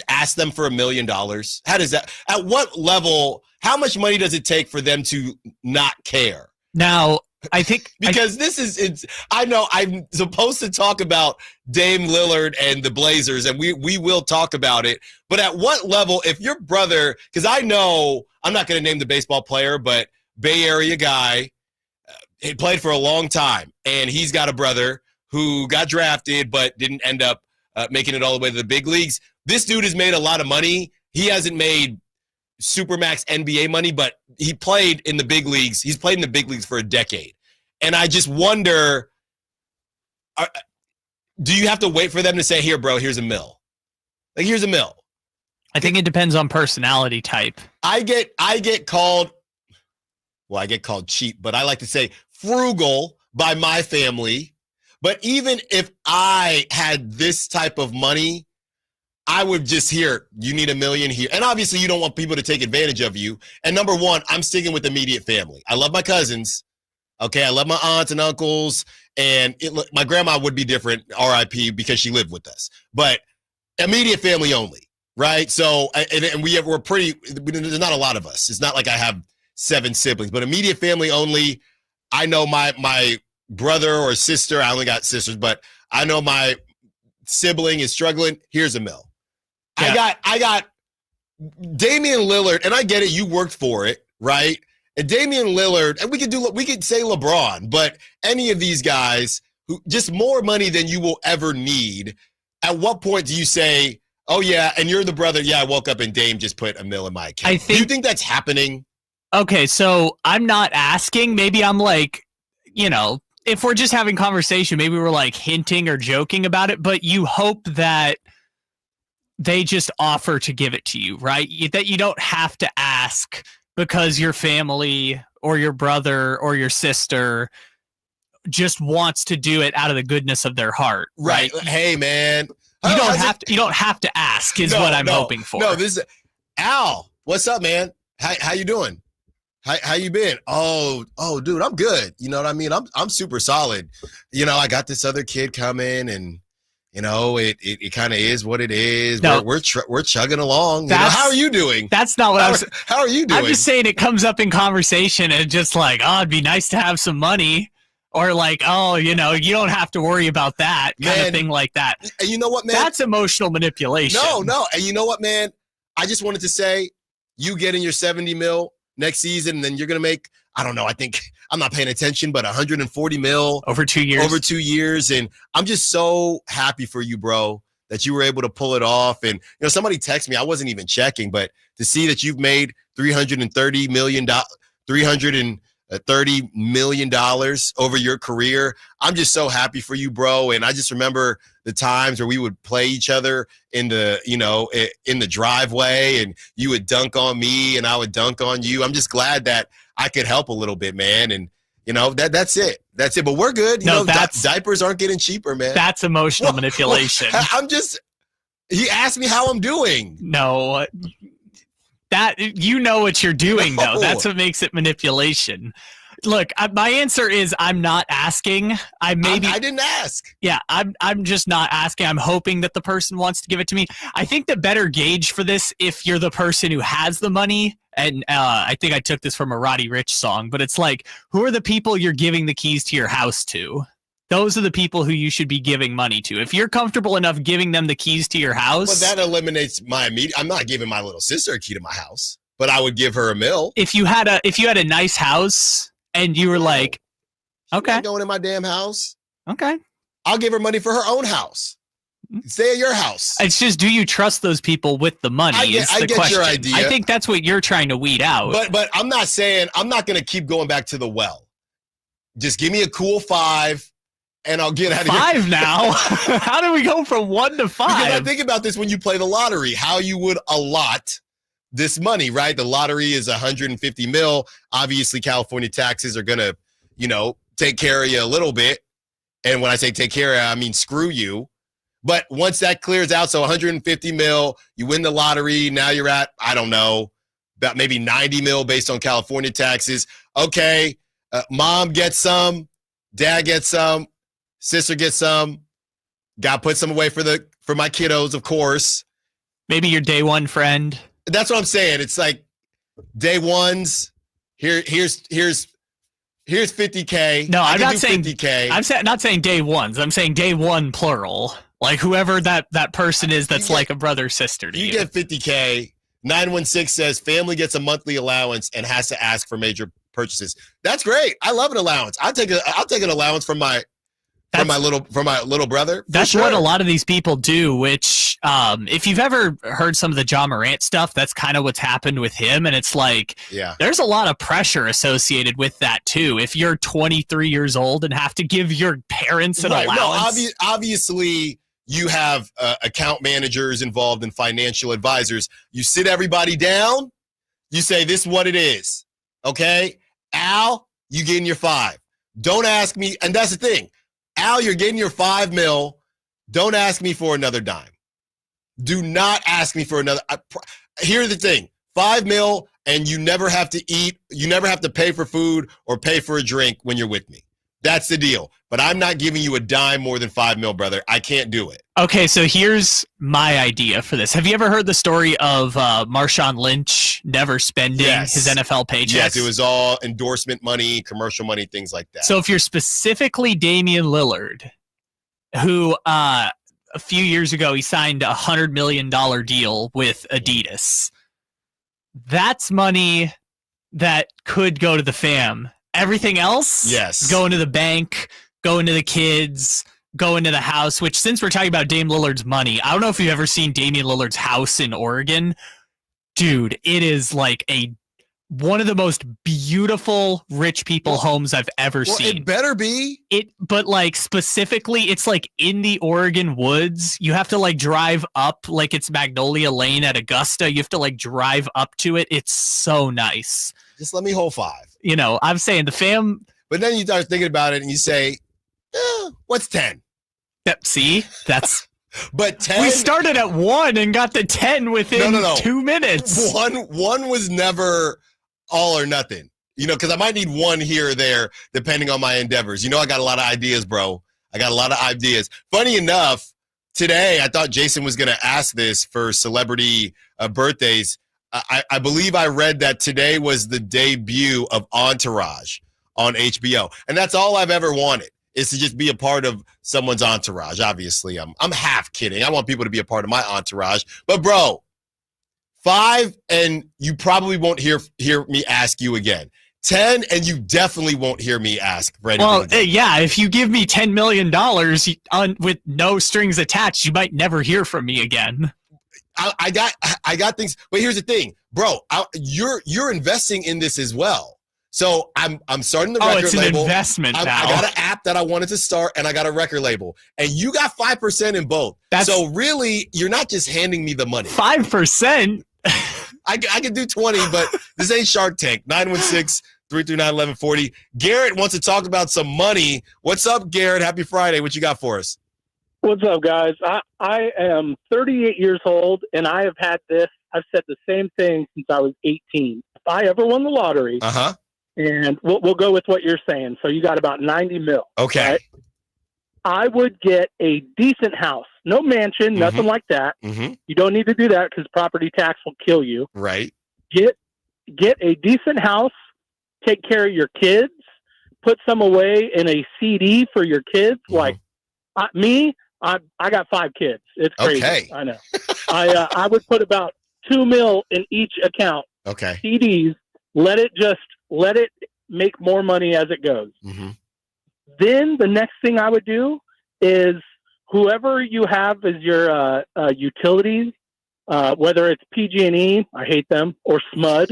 ask them for $1 million? How does that, at what level, how much money does it take for them to not care? Now, I think because I know I'm supposed to talk about Dame Lillard and the Blazers, and we will talk about it. But at what level, if your brother, because I know, I'm not going to name the baseball player, but Bay Area guy, he played for a long time, and he's got a brother who got drafted but didn't end up making it all the way to the big leagues. This dude has made a lot of money. He hasn't made Supermax NBA money, but he played in the big leagues. He's played in the big leagues for a decade. And I just wonder, do you have to wait for them to say, here, bro, here's $1 million? Like, here's $1 million. I think it depends on personality type. I get called cheap, but I like to say frugal by my family. But even if I had this type of money, I would just hear, you need $1 million here. And obviously you don't want people to take advantage of you. And number one, I'm sticking with immediate family. I love my cousins. Okay. I love my aunts and uncles. And my grandma would be different, RIP, because she lived with us. But immediate family only, right? So, and we're pretty, there's not a lot of us. It's not like I have 7 siblings, but immediate family only. I know my brother or sister, I only got sisters, but I know my sibling is struggling. Here's $1 million. Yeah. I got Damian Lillard, and I get it. You worked for it, right? And Damian Lillard, and we could say LeBron, but any of these guys who just more money than you will ever need. At what point do you say, oh yeah, and you're the brother? Yeah, I woke up and Dame just put $1 million in my account. Do you think that's happening? Okay, so I'm not asking. Maybe I'm like, if we're just having conversation, maybe we're like hinting or joking about it, but you hope that they just offer to give it to you, right? That you don't have to ask because your family or your brother or your sister just wants to do it out of the goodness of their heart, right? Hey, man. You don't have to ask is what I'm hoping for. No, this is Al. What's up, man? How you doing? How you been? Oh, dude, I'm good. You know what I mean? I'm super solid. I got this other kid coming, and it kind of is what it is. No, we're chugging along. How are you doing? That's not what I was. How are you doing? I'm just saying it comes up in conversation and just like, oh, it'd be nice to have some money, or like, oh, you don't have to worry about that kind of thing like that. And you know what, man? That's emotional manipulation. No. And you know what, man? I just wanted to say, you getting your $70 million next season, and then you're gonna make, I don't know, I think I'm not paying attention, but $140 million over 2 years. Over 2 years, and I'm just so happy for you, bro, that you were able to pull it off. And somebody texted me, I wasn't even checking, but to see that you've made $330 million over your career, I'm just so happy for you, bro. And I just remember the times where we would play each other in the driveway, and you would dunk on me and I would dunk on you. I'm just glad that I could help a little bit, man. And that's it. That's it. But we're good. Diapers aren't getting cheaper, man. That's emotional manipulation. He asked me how I'm doing. No, that what you're doing though. No. That's what makes it manipulation. Look, my answer is I'm not asking. I didn't ask. Yeah, I'm just not asking. I'm hoping that the person wants to give it to me. I think the better gauge for this, if you're the person who has the money, and I think I took this from a Roddy Ricch song, but it's like, who are the people you're giving the keys to your house to? Those are the people who you should be giving money to. If you're comfortable enough giving them the keys to your house. Well, that eliminates my immediate. I'm not giving my little sister a key to my house, but I would give her $1 million. If you had a nice house and you were like, okay, not going in my damn house. Okay, I'll give her money for her own house. Stay at your house. It's just, do you trust those people with the money? I get your idea. I think that's what you're trying to weed out. But I'm not saying I'm not going to keep going back to the well. Just give me a cool 5. And I'll get out of here. 5 now? How do we go from 1 to 5? Because I think about this when you play the lottery, how you would allot this money, right? The lottery is $150 million. Obviously, California taxes are going to, take care of you a little bit. And when I say take care of you, I mean screw you. But once that clears out, so $150 million, you win the lottery. Now you're at, I don't know, about maybe $90 million based on California taxes. Okay, mom gets some, dad gets some. Sister gets some. Got to put some away for my kiddos, of course. Maybe your day one friend. That's what I'm saying. It's like day ones. Here's $50K. No, I'm not saying $50K. I'm not saying day ones. I'm saying day one plural. Like whoever that person is, that's like a brother or sister to you. You get $50K. 916 says family gets a monthly allowance and has to ask for major purchases. That's great. I love an allowance. I'll take an allowance from my little brother. That's what a lot of these people do, which if you've ever heard some of the John Morant stuff, that's kind of what's happened with him. And it's like, there's a lot of pressure associated with that too. If you're 23 years old and have to give your parents an allowance. No, obviously you have account managers involved and financial advisors. You sit everybody down. You say, this is what it is. Okay. Al, you getting your 5. Don't ask me. And that's the thing. Al, you're getting your $5 million. Don't ask me for another dime. Do not ask me for another. Here's the thing: $5 million, and you never have to eat. You never have to pay for food or pay for a drink when you're with me. That's the deal. But I'm not giving you a dime more than $5 million, brother. I can't do it. Okay, so here's my idea for this. Have you ever heard the story of Marshawn Lynch never spending his NFL paychecks? Yes, it was all endorsement money, commercial money, things like that. So if you're specifically Damian Lillard, who a few years ago he signed a $100 million deal with Adidas, that's money that could go to the fam. Everything else, going to the bank, going to the kids, going to the house, which since we're talking about Dame Lillard's money, I don't know if you've ever seen Damian Lillard's house in Oregon. Dude, it is like one of the most beautiful rich people homes I've ever seen. It better be. But like specifically, it's like in the Oregon woods. You have to like drive up, like it's Magnolia Lane at Augusta. You have to like drive up to it. It's so nice. Just let me hold 5. I'm saying the fam. But then you start thinking about it and you say, what's 10? See, that's. But 10. We started at 1 and got to 10 within 2 minutes. One was never all or nothing, because I might need 1 here or there depending on my endeavors. I got a lot of ideas, bro. I got a lot of ideas. Funny enough, today I thought Jason was going to ask this for celebrity birthdays. I believe I read that today was the debut of Entourage on HBO. And that's all I've ever wanted, is to just be a part of someone's entourage. Obviously, I'm half kidding. I want people to be a part of my entourage. But, bro, 5, and you probably won't hear me ask you again. 10, and you definitely won't hear me ask for anything. Well, yeah, if you give me $10 million with no strings attached, you might never hear from me again. I got things, but here's the thing, bro. You're investing in this as well. So I'm starting the record label. It's an investment now. I got an app that I wanted to start, and I got a record label. And you got 5% in both. So really, you're not just handing me the money. 5%? I could do 20, but this ain't Shark Tank. 916-339-1140. Garrett wants to talk about some money. What's up, Garrett? Happy Friday. What you got for us? What's up, guys? I am 38 years old, and I have had this. I've said the same thing since I was 18. If I ever won the lottery, and we'll go with what you're saying. So you got about 90 mil. Okay. Right? I would get a decent house. No mansion, nothing like that. You don't need to do that because property tax will kill you. Right. Get a decent house. Take care of your kids. Put some away in a CD for your kids. Like I got 5 kids. It's crazy. Okay. I know. I would put about $2 million in each account. Okay. CDs. Let it make more money as it goes. Then the next thing I would do is whoever you have as your utilities, whether it's PG&E, I hate them, or SMUD,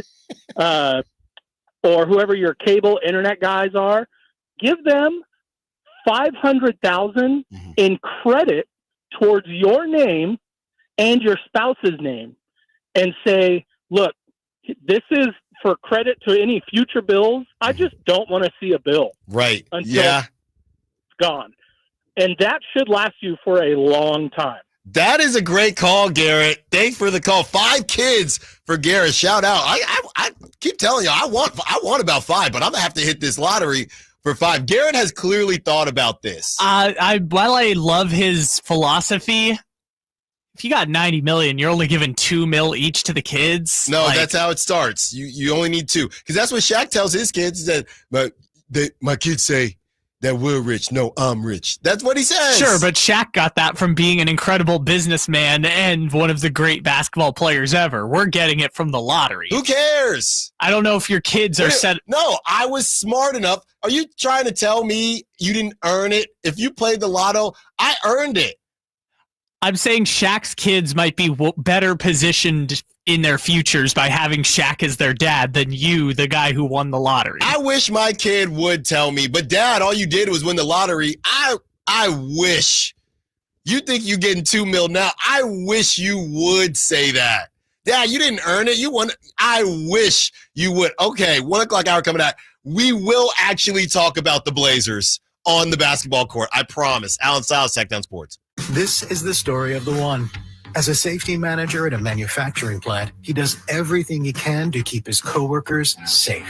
or whoever your cable internet guys are, give them $500,000 in credit towards your name and your spouse's name, and say, look, this is for credit to any future bills. I just don't want to see a bill. Right. Until it's gone. And that should last you for a long time. That is a great call, Garrett. Thanks for the call. 5 kids for Garrett. Shout out. I keep telling you, I want about 5, but I'm gonna have to hit this lottery for 5. Garrett has clearly thought about this. While I love his philosophy, if you got 90 million, you're only giving $2 million each to the kids. No, that's how it starts. You only need 2, because that's what Shaq tells his kids. That my kids say that we're rich. No, I'm rich. That's what he says. Sure, but Shaq got that from being an incredible businessman and one of the great basketball players ever. We're getting it from the lottery. Who cares? I don't know if your kids are set. No, I was smart enough. Are you trying to tell me you didn't earn it? If you played the lotto, I earned it. I'm saying Shaq's kids might be better positioned in their futures by having Shaq as their dad than you, the guy who won the lottery. I wish my kid would tell me, but Dad, all you did was win the lottery. I wish. You think you're getting $2 million now. I wish you would say that. Dad, you didn't earn it. You won. I wish you would. Okay, 1 o'clock hour coming out. We will actually talk about the Blazers on the basketball court. I promise. Allen Stiles, Sactown Sports. This is the story of the one. As a safety manager at a manufacturing plant, he does everything he can to keep his coworkers safe.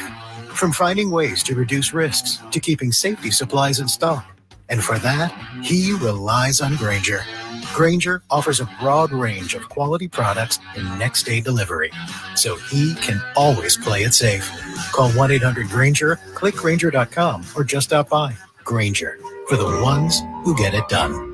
From finding ways to reduce risks to keeping safety supplies in stock. And for that, he relies on Grainger. Grainger offers a broad range of quality products in next-day delivery, so he can always play it safe. Call 1-800-GRAINGER, click Grainger.com, or just stop by. Grainger, for the ones who get it done.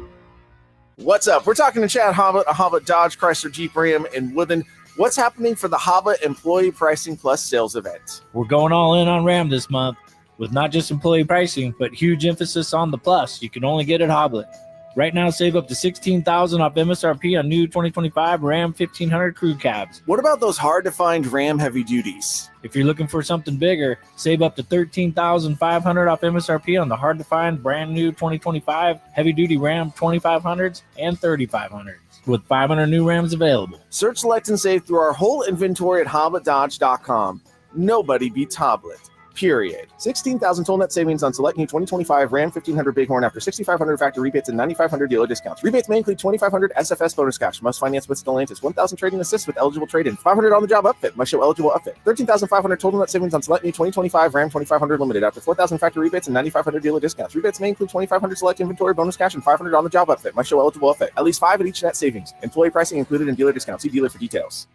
What's up? We're talking to Chad Hobbit, a Hobbit Dodge Chrysler Jeep Ram in Woodland. What's happening for the Hobbit Employee Pricing Plus sales event? We're going all in on Ram this month with not just employee pricing, but huge emphasis on the plus you can only get at Hoblet. Right now, save up to $16,000 off MSRP on new 2025 Ram 1500 crew cabs. What about those hard-to-find Ram heavy duties? If you're looking for something bigger, save up to $13,500 off MSRP on the hard-to-find brand new 2025 heavy-duty Ram 2500s and 3500s, with 500 new Rams available. Search, select, and save through our whole inventory at HobletDodge.com. Nobody beats Hoblet. Period. 16,000 total net savings on select new 2025 Ram 1500 Bighorn after 6,500 factory rebates and 9,500 dealer discounts. Rebates may include 2,500 SFS bonus cash. Must finance with Stellantis. 1,000 trading assist with eligible trade-in. 500 on the job upfit. Must show eligible upfit. 13,500 total net savings on select new 2025 Ram 2500 limited after 4,000 factory rebates and 9,500 dealer discounts. Rebates may include 2,500 select inventory bonus cash and 500 on the job upfit. Must show eligible upfit. At least 5 at each net savings. Employee pricing included in dealer discounts. See dealer for details.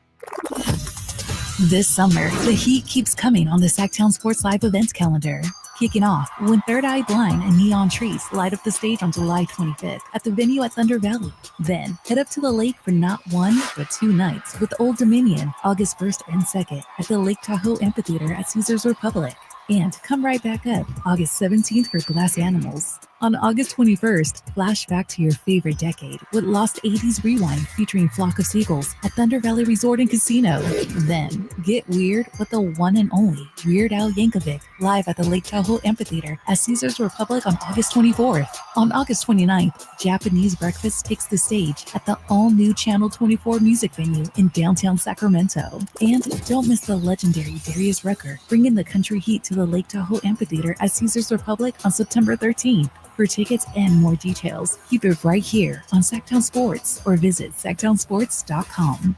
This summer, the heat keeps coming on the Sactown Sports Live events calendar. Kicking off when Third Eye Blind and Neon Trees light up the stage on July 25th at the venue at Thunder Valley. Then head up to the lake for not 1, but 2 nights with Old Dominion, August 1st and 2nd at the Lake Tahoe Amphitheater at Caesars Republic. And come right back up August 17th for Glass Animals. On August 21st, flash back to your favorite decade with Lost 80s Rewind featuring Flock of Seagulls at Thunder Valley Resort and Casino. Then, get weird with the one and only Weird Al Yankovic live at the Lake Tahoe Amphitheater at Caesars Republic on August 24th. On August 29th, Japanese Breakfast takes the stage at the all-new Channel 24 music venue in downtown Sacramento. And don't miss the legendary Darius Rucker bringing the country heat to the Lake Tahoe Amphitheater at Caesars Republic on September 13th. For tickets and more details, keep it right here on Sactown Sports or visit sactownsports.com.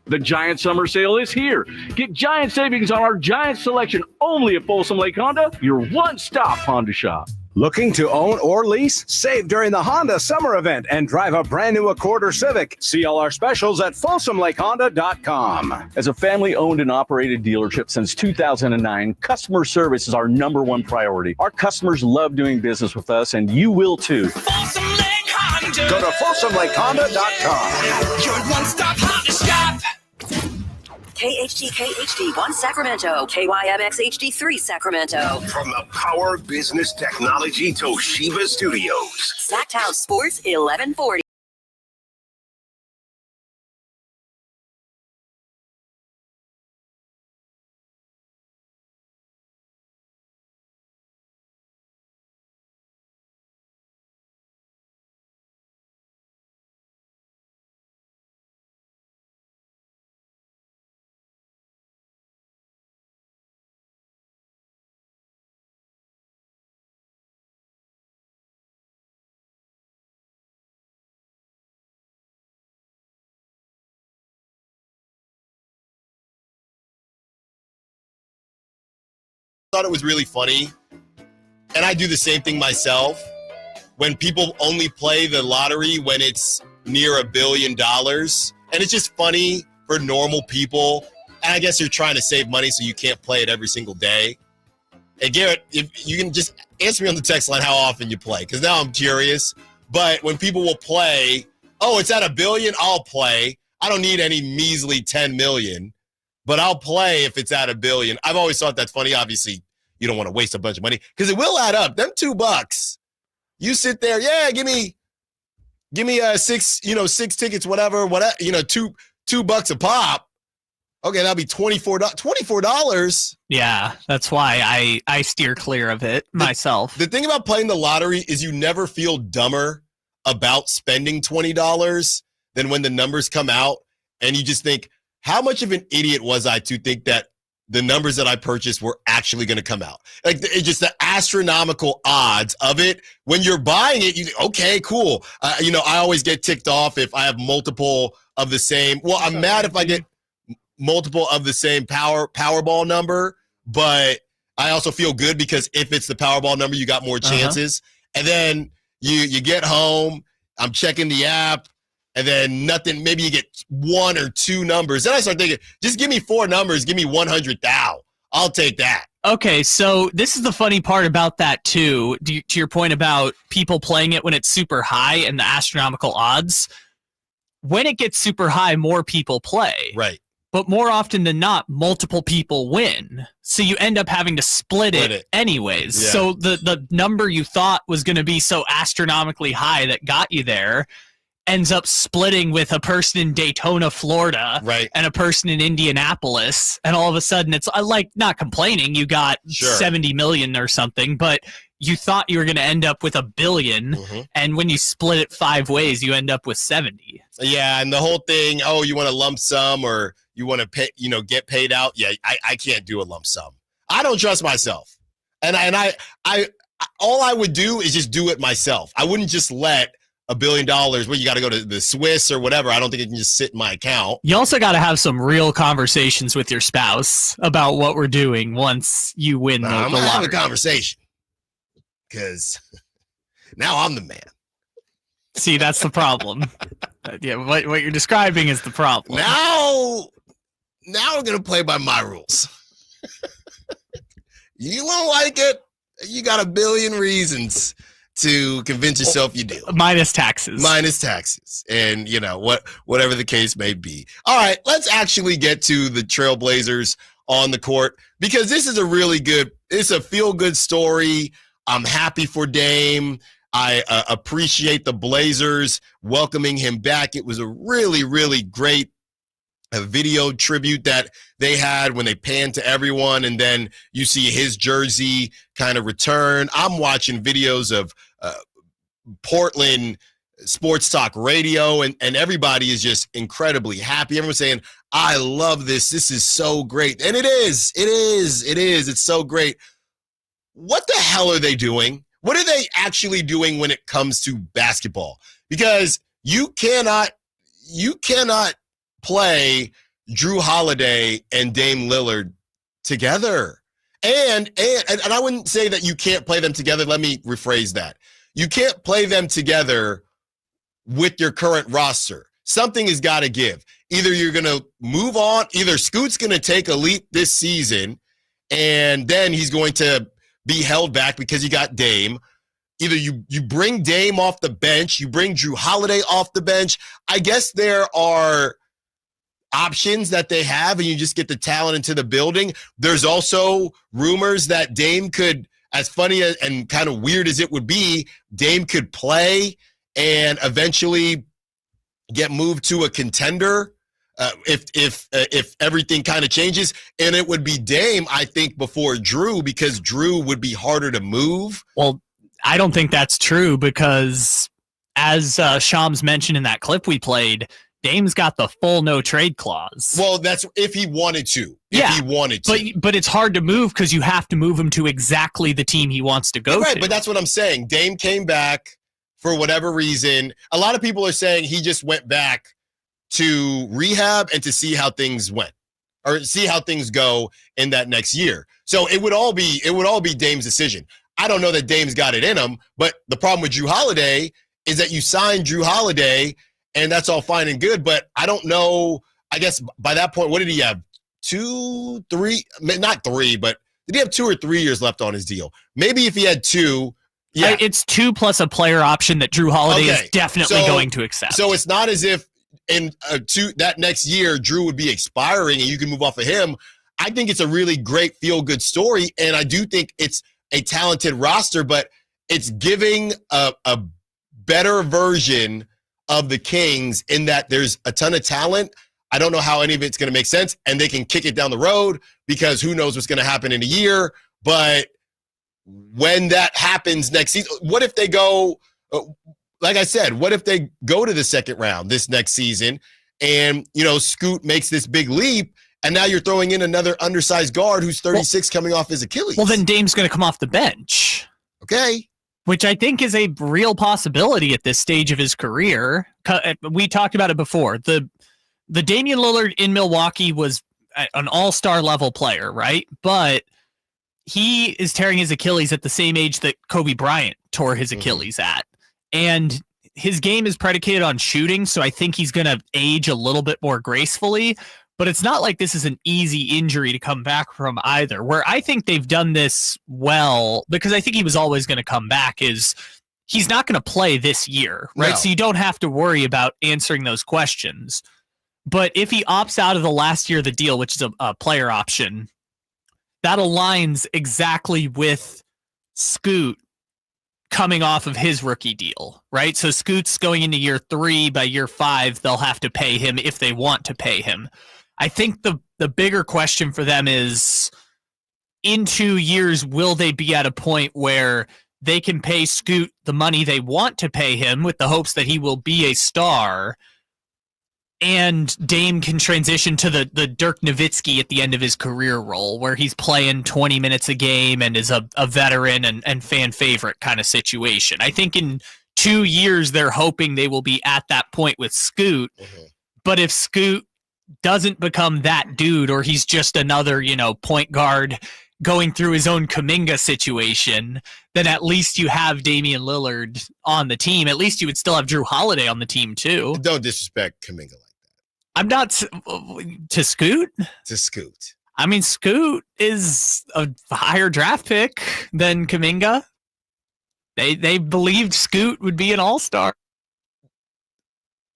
The Giant Summer Sale is here. Get giant savings on our Giant selection only at Folsom Lake Honda, your one-stop Honda shop. Looking to own or lease? Save during the Honda Summer Event and drive a brand new Accord or Civic. See all our specials at FolsomLakeHonda.com. As a family-owned and operated dealership since 2009, customer service is our number one priority. Our customers love doing business with us, and you will too. Folsom Lake Honda. Go to FolsomLakeHonda.com. Your one-stop Honda shop. KHD1 Sacramento, KYMX HD3 Sacramento. From the Power Business Technology Toshiba Studios. Sactown Sports 1140. Thought it was really funny, and I do the same thing myself, when people only play the lottery when it's near $1 billion, and it's just funny for normal people, and I guess you're trying to save money so you can't play it every single day. And Garrett, if you can just answer me on the text line how often you play, because now I'm curious. But when people will play, oh, it's at $1 billion, I'll play. I don't need any measly 10 million. But I'll play if it's at $1 billion. I've always thought that's funny. Obviously, you don't want to waste a bunch of money because it will add up. Them $2, you sit there, yeah, give me six tickets, whatever, $2 a pop. Okay, that'll be $24. Yeah, that's why I steer clear of it myself. The thing about playing the lottery is you never feel dumber about spending $20 than when the numbers come out and you just think, how much of an idiot was I to think that the numbers that I purchased were actually going to come out? Like, it's just the astronomical odds of it. When you're buying it, you think, okay, cool. I always get ticked off if I have multiple of the same. Well, I'm mad if I get multiple of the same Powerball number, but I also feel good because if it's the Powerball number, you got more chances. And then you get home, I'm checking the app, and then nothing, maybe you get 1 or 2 numbers. Then I start thinking, just give me 4 numbers, give me 100,000. I'll take that. Okay, so this is the funny part about that too, to your point about people playing it when it's super high and the astronomical odds. When it gets super high, more people play. Right. But more often than not, multiple people win. So you end up having to split it anyways. Yeah. So the number you thought was going to be so astronomically high that got you there ends up splitting with a person in Daytona, Florida, and a person in Indianapolis. And all of a sudden, it's like, not complaining, you got 70 million or something, but you thought you were going to end up with $1 billion. And when you split it 5 ways, you end up with 70. Yeah. And the whole thing, oh, you want a lump sum or you want to pay, get paid out. Yeah. I can't do a lump sum. I don't trust myself. And I all I would do is just do it myself. I wouldn't just let $1 billion where you got to go to the Swiss or whatever. I don't think it can just sit in my account. You also got to have some real conversations with your spouse about what we're doing once you win the I'm going to have a lottery. conversation because now I'm the man. See, that's the problem. Yeah, what you're describing is the problem. Now we're going to play by my rules. You don't like it? You got 1 billion reasons to convince yourself you do. Minus taxes. And, whatever the case may be. All right, let's actually get to the Trailblazers on the court because this is it's a feel-good story. I'm happy for Dame. I appreciate the Blazers welcoming him back. It was a really, really great video tribute that they had when they panned to everyone, and then you see his jersey kind of return. I'm watching videos of Portland Sports Talk Radio, and everybody is just incredibly happy. Everyone's saying, I love this. This is so great. And it is. It's so great. What the hell are they doing? What are they actually doing when it comes to basketball? Because you cannot play Drew Holiday and Dame Lillard together. And I wouldn't say that you can't play them together. Let me rephrase that. You can't play them together with your current roster. Something has got to give. Either you're going to move on, either Scoot's going to take a leap this season, and then he's going to be held back because you got Dame. Either you bring Dame off the bench, you bring Drew Holiday off the bench. I guess there are options that they have, and you just get the talent into the building. There's also rumors that Dame could, as funny and kind of weird as it would be, Dame could play and eventually get moved to a contender if everything kind of changes. And it would be Dame, I think, before Drew, because Drew would be harder to move. Well, I don't think that's true, because as Shams mentioned in that clip we played, Dame's got the full no trade clause. Well, that's if he wanted to. But it's hard to move because you have to move him to exactly the team he wants to go to. But that's what I'm saying. Dame came back for whatever reason. A lot of people are saying he just went back to rehab and to see how things went, or see how things go in that next year. So it would all be Dame's decision. I don't know that Dame's got it in him, but the problem with Drew Holiday is that you signed Drew Holiday, and that's all fine and good, but I don't know. I guess by that point, what did he have? 2, 3, not 3, but did he have 2 or 3 years left on his deal? Maybe if he had 2, yeah. It's 2 plus a player option that Drew Holiday is definitely going to accept. So it's not as if in that next year, Drew would be expiring and you can move off of him. I think it's a really great feel-good story, and I do think it's a talented roster, but it's giving a better version of the Kings in that there's a ton of talent. I don't know how any of it's going to make sense, and they can kick it down the road because who knows what's going to happen in a year. But when that happens next season, what if they go, like I said, what if they go to the second round this next season and, Scoot makes this big leap, and now you're throwing in another undersized guard who's 36 coming off his Achilles? Well, then Dame's going to come off the bench. Okay. Which I think is a real possibility at this stage of his career. We talked about it before. The Damian Lillard in Milwaukee was an all-star level player, right? But he is tearing his Achilles at the same age that Kobe Bryant tore his Achilles at. And his game is predicated on shooting, so I think he's going to age a little bit more gracefully. But it's not like this is an easy injury to come back from either. Where I think they've done this well, because I think he was always going to come back, is he's not going to play this year, right? No. So you don't have to worry about answering those questions. But if he opts out of the last year of the deal, which is a player option, that aligns exactly with Scoot coming off of his rookie deal, right? So Scoot's going into year 3. By year 5, they'll have to pay him if they want to pay him. I think the bigger question for them is, in 2 years, will they be at a point where they can pay Scoot the money they want to pay him with the hopes that he will be a star, and Dame can transition to the Dirk Nowitzki at the end of his career role, where he's playing 20 minutes a game and is a veteran and fan favorite kind of situation. I think in 2 years, they're hoping they will be at that point with Scoot. But if Scoot doesn't become that dude, or he's just another, point guard going through his own Kuminga situation, then at least you have Damian Lillard on the team. At least you would still have Drew Holiday on the team too. Don't disrespect Kuminga like that. I'm not to Scoot. To Scoot. I mean, Scoot is a higher draft pick than Kuminga. They believed Scoot would be an all-star.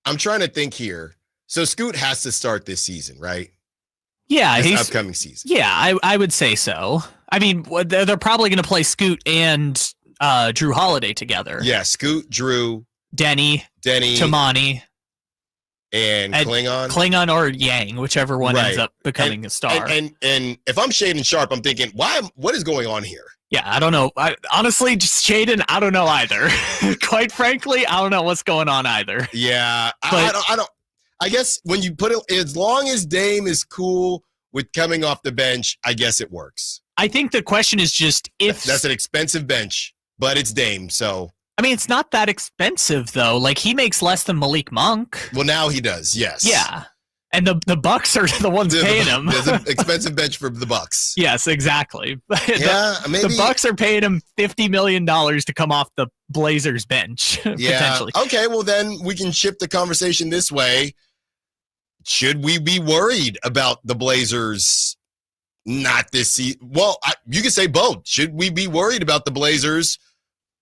I'm trying to think here. So Scoot has to start this season, right? Yeah, this upcoming season. Yeah, I would say so. I mean, they're probably going to play Scoot and Drew Holiday together. Yeah, Scoot, Drew, Denny, Tamani, and Klingon. Klingon or Yang, whichever one ends up becoming a star. And if I'm Shaden Sharp, I'm thinking, what is going on here? Yeah, I don't know. Honestly, just Shaden, I don't know either. Quite frankly, I don't know what's going on either. Yeah, I don't. I guess when you put it, as long as Dame is cool with coming off the bench, I guess it works. I think the question is just if that's an expensive bench, but it's Dame, so. I mean, it's not that expensive though. Like he makes less than Malik Monk. Well, now he does. Yes. Yeah. And the Bucks are the ones paying him. There's an expensive bench for the Bucks. Yes, exactly. Maybe the Bucks are paying him $50 million to come off the Blazers bench. Potentially. Okay, well then we can shift the conversation this way. Should we be worried about the Blazers not this season? Well, you can say both. Should we be worried about the Blazers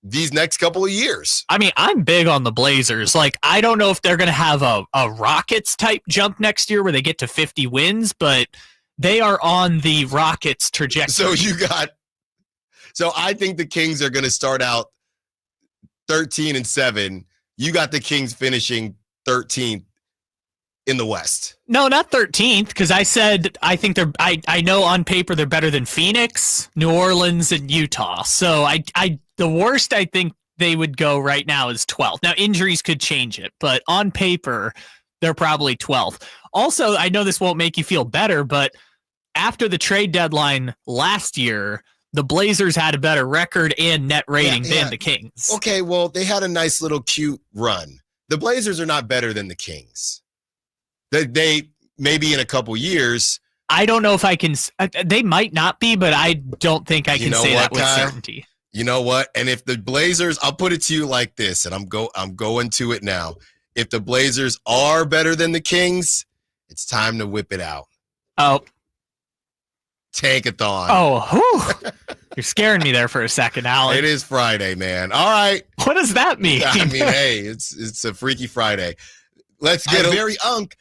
these next couple of years? I mean, I'm big on the Blazers. Like, I don't know if they're going to have a Rockets type jump next year where they get to 50 wins, but they are on the Rockets trajectory. So I think the Kings are going to start out 13-7. You got the Kings finishing 13th in the West. No, not 13th, because I said I think I know on paper they're better than Phoenix, New Orleans, and Utah. So the worst I think they would go right now is 12th. Now, injuries could change it, but on paper, they're probably 12th. Also, I know this won't make you feel better, but after the trade deadline last year, the Blazers had a better record and net rating than the Kings. Okay, well, they had a nice little cute run. The Blazers are not better than the Kings. They maybe in a couple years. I don't know if I can. They might not be, but I don't think I can say that with certainty. You know what? And if the Blazers, I'll put it to you like this, and I'm going to it now. If the Blazers are better than the Kings, it's time to whip it out. Oh. Tankathon. Oh, you're scaring me there for a second, Allen. It is Friday, man. All right. What does that mean? I mean, hey, it's a Freaky Friday. Let's get very unk.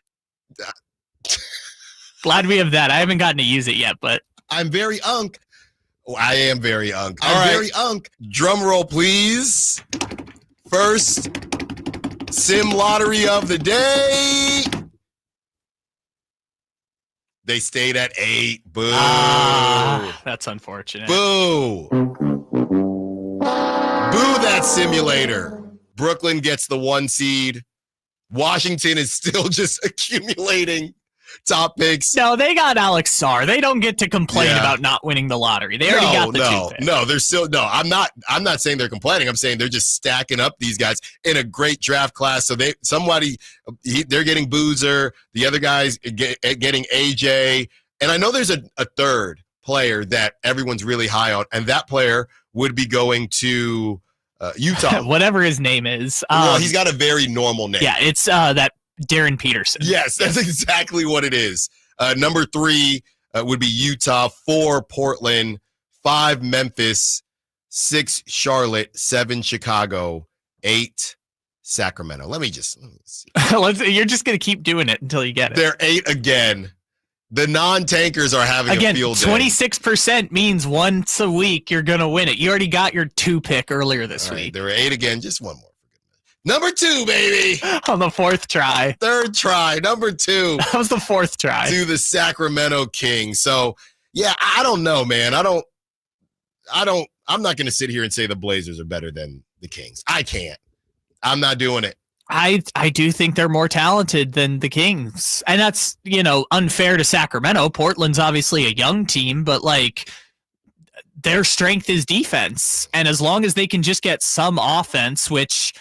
Glad we have that. I haven't gotten to use it yet, but I'm very unk. Oh, I am very unk. I'm very unk. Drum roll, please. First sim lottery of the day. They stayed at 8. Boo. That's unfortunate. Boo. Boo that simulator. Brooklyn gets the 1 seed. Washington is still just accumulating top picks. No, they got Alex Sarr. They don't get to complain about not winning the lottery. They already got the 2 pick. No, they're still I'm not saying they're complaining. I'm saying they're just stacking up these guys in a great draft class. So they're getting Boozer, the other guys getting AJ, and I know there's a third player that everyone's really high on, and that player would be going to Utah. Whatever his name is. Well, he's got a very normal name. Yeah, it's that Darren Peterson. Yes, that's exactly what it is. Number 3 would be Utah, 4 Portland, 5 Memphis, 6 Charlotte, 7 Chicago, 8 Sacramento. Let me see. You're just going to keep doing it until you get it. They're 8 again. The non-tankers are having a field day. 26% means once a week you're going to win it. You already got your 2 pick earlier this week. They're 8 again. Just one more. Number 2, baby. On the 4th try. 3rd try. Number 2. That was the 4th try. To the Sacramento Kings. So, yeah, I don't know, man. I'm not going to sit here and say the Blazers are better than the Kings. I can't. I'm not doing it. I do think they're more talented than the Kings. And that's, unfair to Sacramento. Portland's obviously a young team, but their strength is defense. And as long as they can just get some offense, which,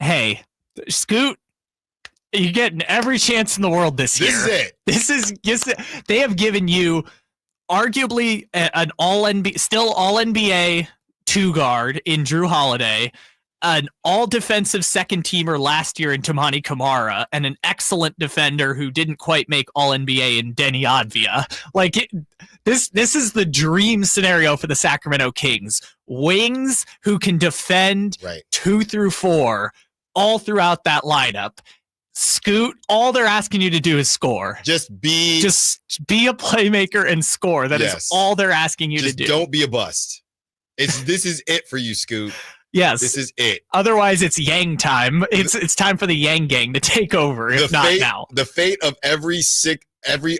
hey, Scoot, you're getting every chance in the world this year. This is it. They have given you arguably an still all NBA 2 guard in Drew Holiday, an all-defensive second-teamer last year in Tamani Kamara, and an excellent defender who didn't quite make All-NBA in Denny Advia. This is the dream scenario for the Sacramento Kings. Wings who can defend 2 through 4 all throughout that lineup. Scoot, all they're asking you to do is score. Just be a playmaker and score. That is all they're asking you to do. Don't be a bust. This is it for you, Scoot. Yes. This is it. Otherwise, it's Yang time. It's time for the Yang gang to take over, if not now. The fate of every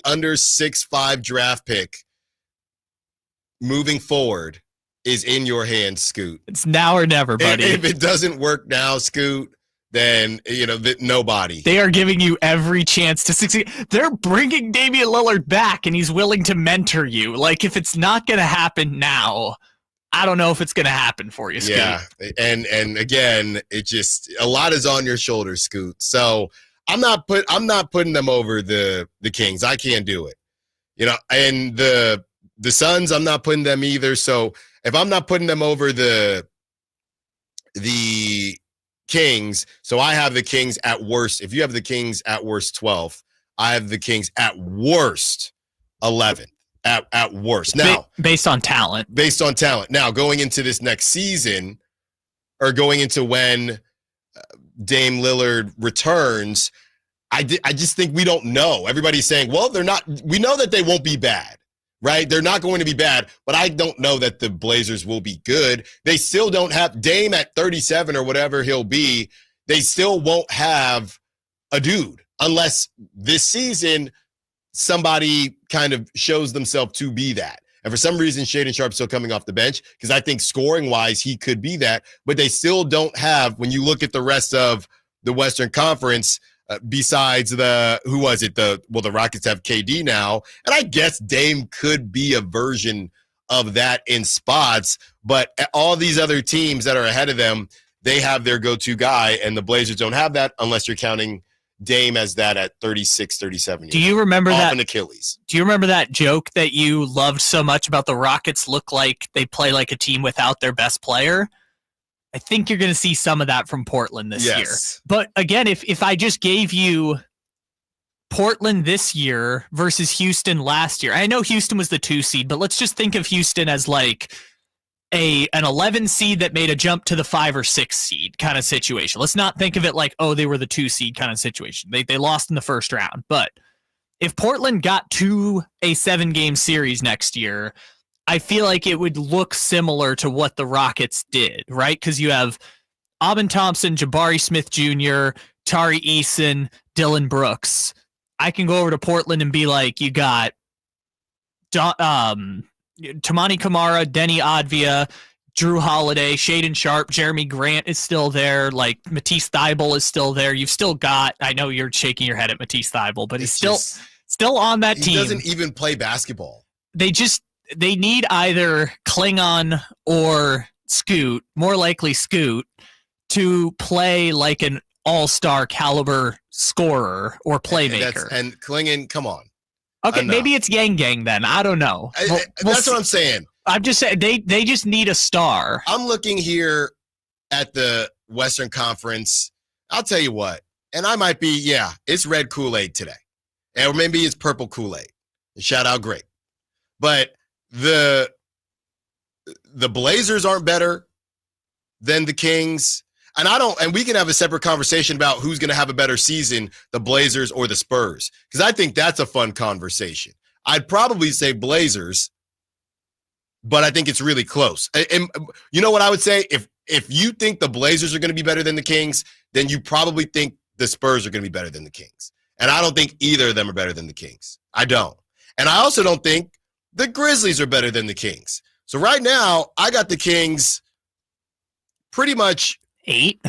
under 6'5" draft pick moving forward is in your hands, Scoot. It's now or never, buddy. If it doesn't work now, Scoot, then, nobody. They are giving you every chance to succeed. They're bringing Damian Lillard back, and he's willing to mentor you. Like, if it's not going to happen now, I don't know if it's going to happen for you, Scoot. Yeah, and again, it just a lot is on your shoulders, Scoot. So I'm not putting them over the Kings. I can't do it. And the Suns, I'm not putting them either. So if I'm not putting them over the Kings, so I have the Kings at worst. If you have the Kings at worst 12th, I have the Kings at worst 11th. At worst. Now, based on talent. Now, going into this next season, or going into when Dame Lillard returns, I just think we don't know. Everybody's saying, well, they're not. We know that they won't be bad, right? They're not going to be bad, but I don't know that the Blazers will be good. They still don't have Dame at 37 or whatever he'll be. They still won't have a dude unless this season somebody kind of shows themselves to be that. And for some reason, Shaedon Sharpe's still coming off the bench because I think scoring-wise, he could be that. But they still don't have, when you look at the rest of the Western Conference, besides the Rockets have KD now. And I guess Dame could be a version of that in spots. But all these other teams that are ahead of them, they have their go-to guy. And the Blazers don't have that unless you're counting Dame as that at 36, 37 years. Do you remember that? An Achilles. Do you remember that joke that you loved so much about the Rockets look like they play like a team without their best player? I think you're going to see some of that from Portland this year. But again, if I just gave you Portland this year versus Houston last year, I know Houston was the 2 seed, but let's just think of Houston as like an 11 seed that made a jump to the 5 or 6 seed kind of situation. Let's not think of it like, oh, they were the 2 seed kind of situation. They lost in the first round. But if Portland got to a 7-game series next year, I feel like it would look similar to what the Rockets did, right? Because you have Aubin Thompson, Jabari Smith Jr., Tari Eason, Dylan Brooks. I can go over to Portland and be like, you got Tamani Kamara, Denny Advia, Drew Holiday, Shaedon Sharpe, Jeremy Grant is still there. Like Matisse Thybulle is still there. You've still got, I know you're shaking your head at Matisse Thybulle, but he's still on that team. He doesn't even play basketball. They need either Klingon or Scoot, more likely Scoot, to play like an all-star caliber scorer or playmaker. And Klingon, come on. Okay, maybe it's Yang Gang then. I don't know. That's what I'm saying. I'm just saying they just need a star. I'm looking here at the Western Conference. I'll tell you what, and I might be, it's red Kool-Aid today. Or maybe it's purple Kool-Aid. Shout out great. But the Blazers aren't better than the Kings. And we can have a separate conversation about who's going to have a better season, the Blazers or the Spurs, because I think that's a fun conversation. I'd probably say Blazers, but I think it's really close. And you know what I would say? If you think the Blazers are going to be better than the Kings, then you probably think the Spurs are going to be better than the Kings. And I don't think either of them are better than the Kings. I don't. And I also don't think the Grizzlies are better than the Kings. So right now, I got the Kings pretty much 8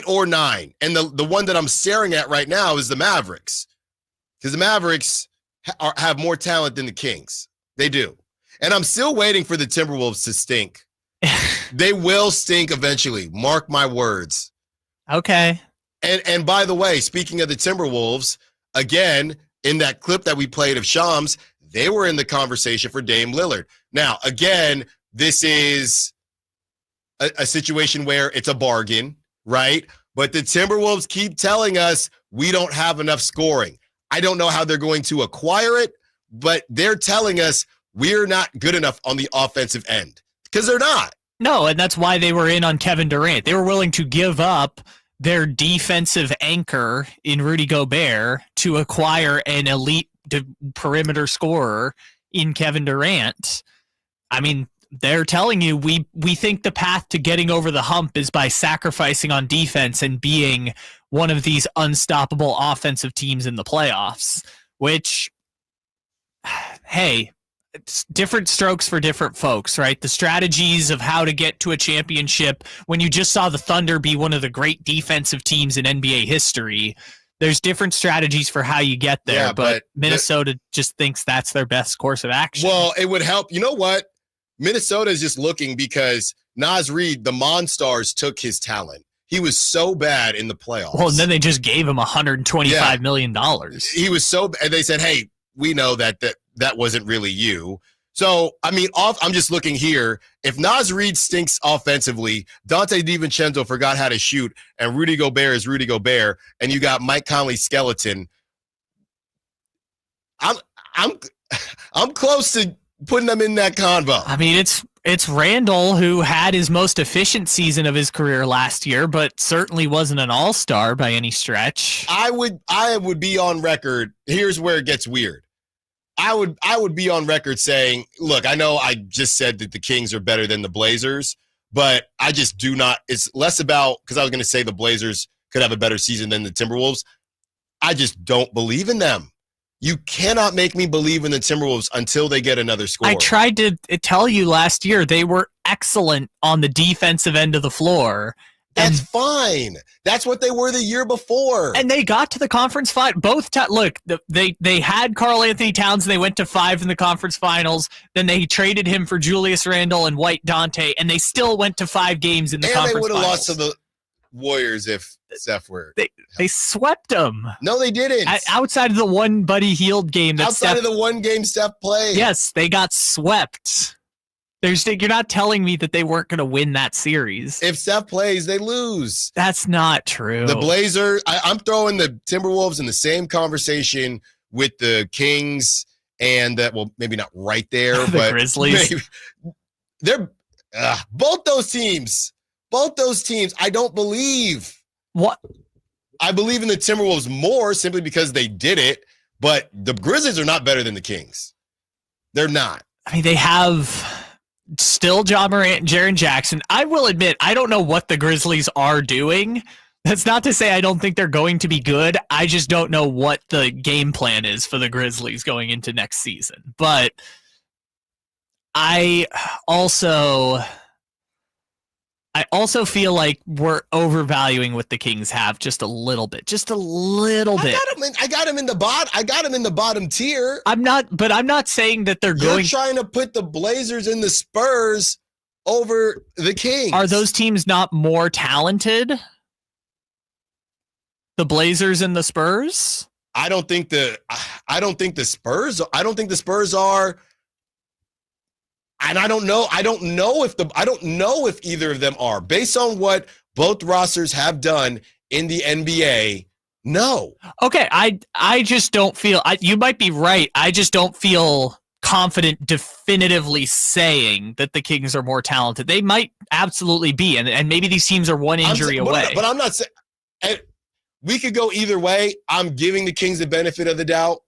or 9. And the one that I'm staring at right now is the Mavericks. Because the Mavericks have more talent than the Kings. They do. And I'm still waiting for the Timberwolves to stink. They will stink eventually. Mark my words. Okay. And by the way, speaking of the Timberwolves, again, in that clip that we played of Shams, they were in the conversation for Dame Lillard. Now, again, this is a situation where it's a bargain, right? But the Timberwolves keep telling us we don't have enough scoring. I don't know how they're going to acquire it, but they're telling us we're not good enough on the offensive end because they're not. No, and that's why they were in on Kevin Durant. They were willing to give up their defensive anchor in Rudy Gobert to acquire an elite perimeter scorer in Kevin Durant. I mean, they're telling you we think the path to getting over the hump is by sacrificing on defense and being one of these unstoppable offensive teams in the playoffs, which, hey, it's different strokes for different folks, right? The strategies of how to get to a championship when you just saw the Thunder be one of the great defensive teams in NBA history. There's different strategies for how you get there, but Minnesota just thinks that's their best course of action. Well, it would help. You know what? Minnesota is just looking because Naz Reid, the Monstars, took his talent. He was so bad in the playoffs. Well, and then they just gave him $125 million. He was so bad. And they said, hey, we know that wasn't really you. So, I mean, I'm just looking here. If Naz Reid stinks offensively, Dante DiVincenzo forgot how to shoot, and Rudy Gobert is Rudy Gobert, and you got Mike Conley's skeleton, I'm close to putting them in that convo. I mean, it's Randall, who had his most efficient season of his career last year, but certainly wasn't an all-star by any stretch. I would be on record. Here's where it gets weird. I would be on record saying, look, I know I just said that the Kings are better than the Blazers, but I just do not. It's less about, because I was going to say the Blazers could have a better season than the Timberwolves. I just don't believe in them. You cannot make me believe in the Timberwolves until they get another score. I tried to tell you last year they were excellent on the defensive end of the floor. That's fine. That's what they were the year before. And they got to the conference final. Look, they had Karl Anthony Towns, and they went to 5 in the conference finals. Then they traded him for Julius Randle and White Dante, and they still went to 5 games in the conference finals. And they would have lost to the Warriors if Steph were. They swept them. No, they didn't. Outside of the one Buddy Hield game. Outside of the one game Steph played. Yes, they got swept. You're not telling me that they weren't going to win that series. If Steph plays, they lose. That's not true. The Blazers, I'm throwing the Timberwolves in the same conversation with the Kings and maybe not right there, the but Grizzlies. Maybe, they're both those teams. I don't believe. What? I believe in the Timberwolves more simply because they did it, but the Grizzlies are not better than the Kings. They're not. I mean, they have still Ja Morant and Jaren Jackson. I will admit, I don't know what the Grizzlies are doing. That's not to say I don't think they're going to be good. I just don't know what the game plan is for the Grizzlies going into next season. But I also feel like we're overvaluing what the Kings have just a little bit. I got him in the bottom tier. I'm not saying that they're You're trying to put the Blazers and the Spurs over the Kings. Are those teams not more talented? The Blazers and the Spurs? I don't think the Spurs are. And I don't know if either of them are. Based on what both rosters have done in the NBA, no. Okay, I just don't feel you might be right. I just don't feel confident definitively saying that the Kings are more talented. They might absolutely be, and maybe these teams are one injury away. But I'm not saying we could go either way. I'm giving the Kings the benefit of the doubt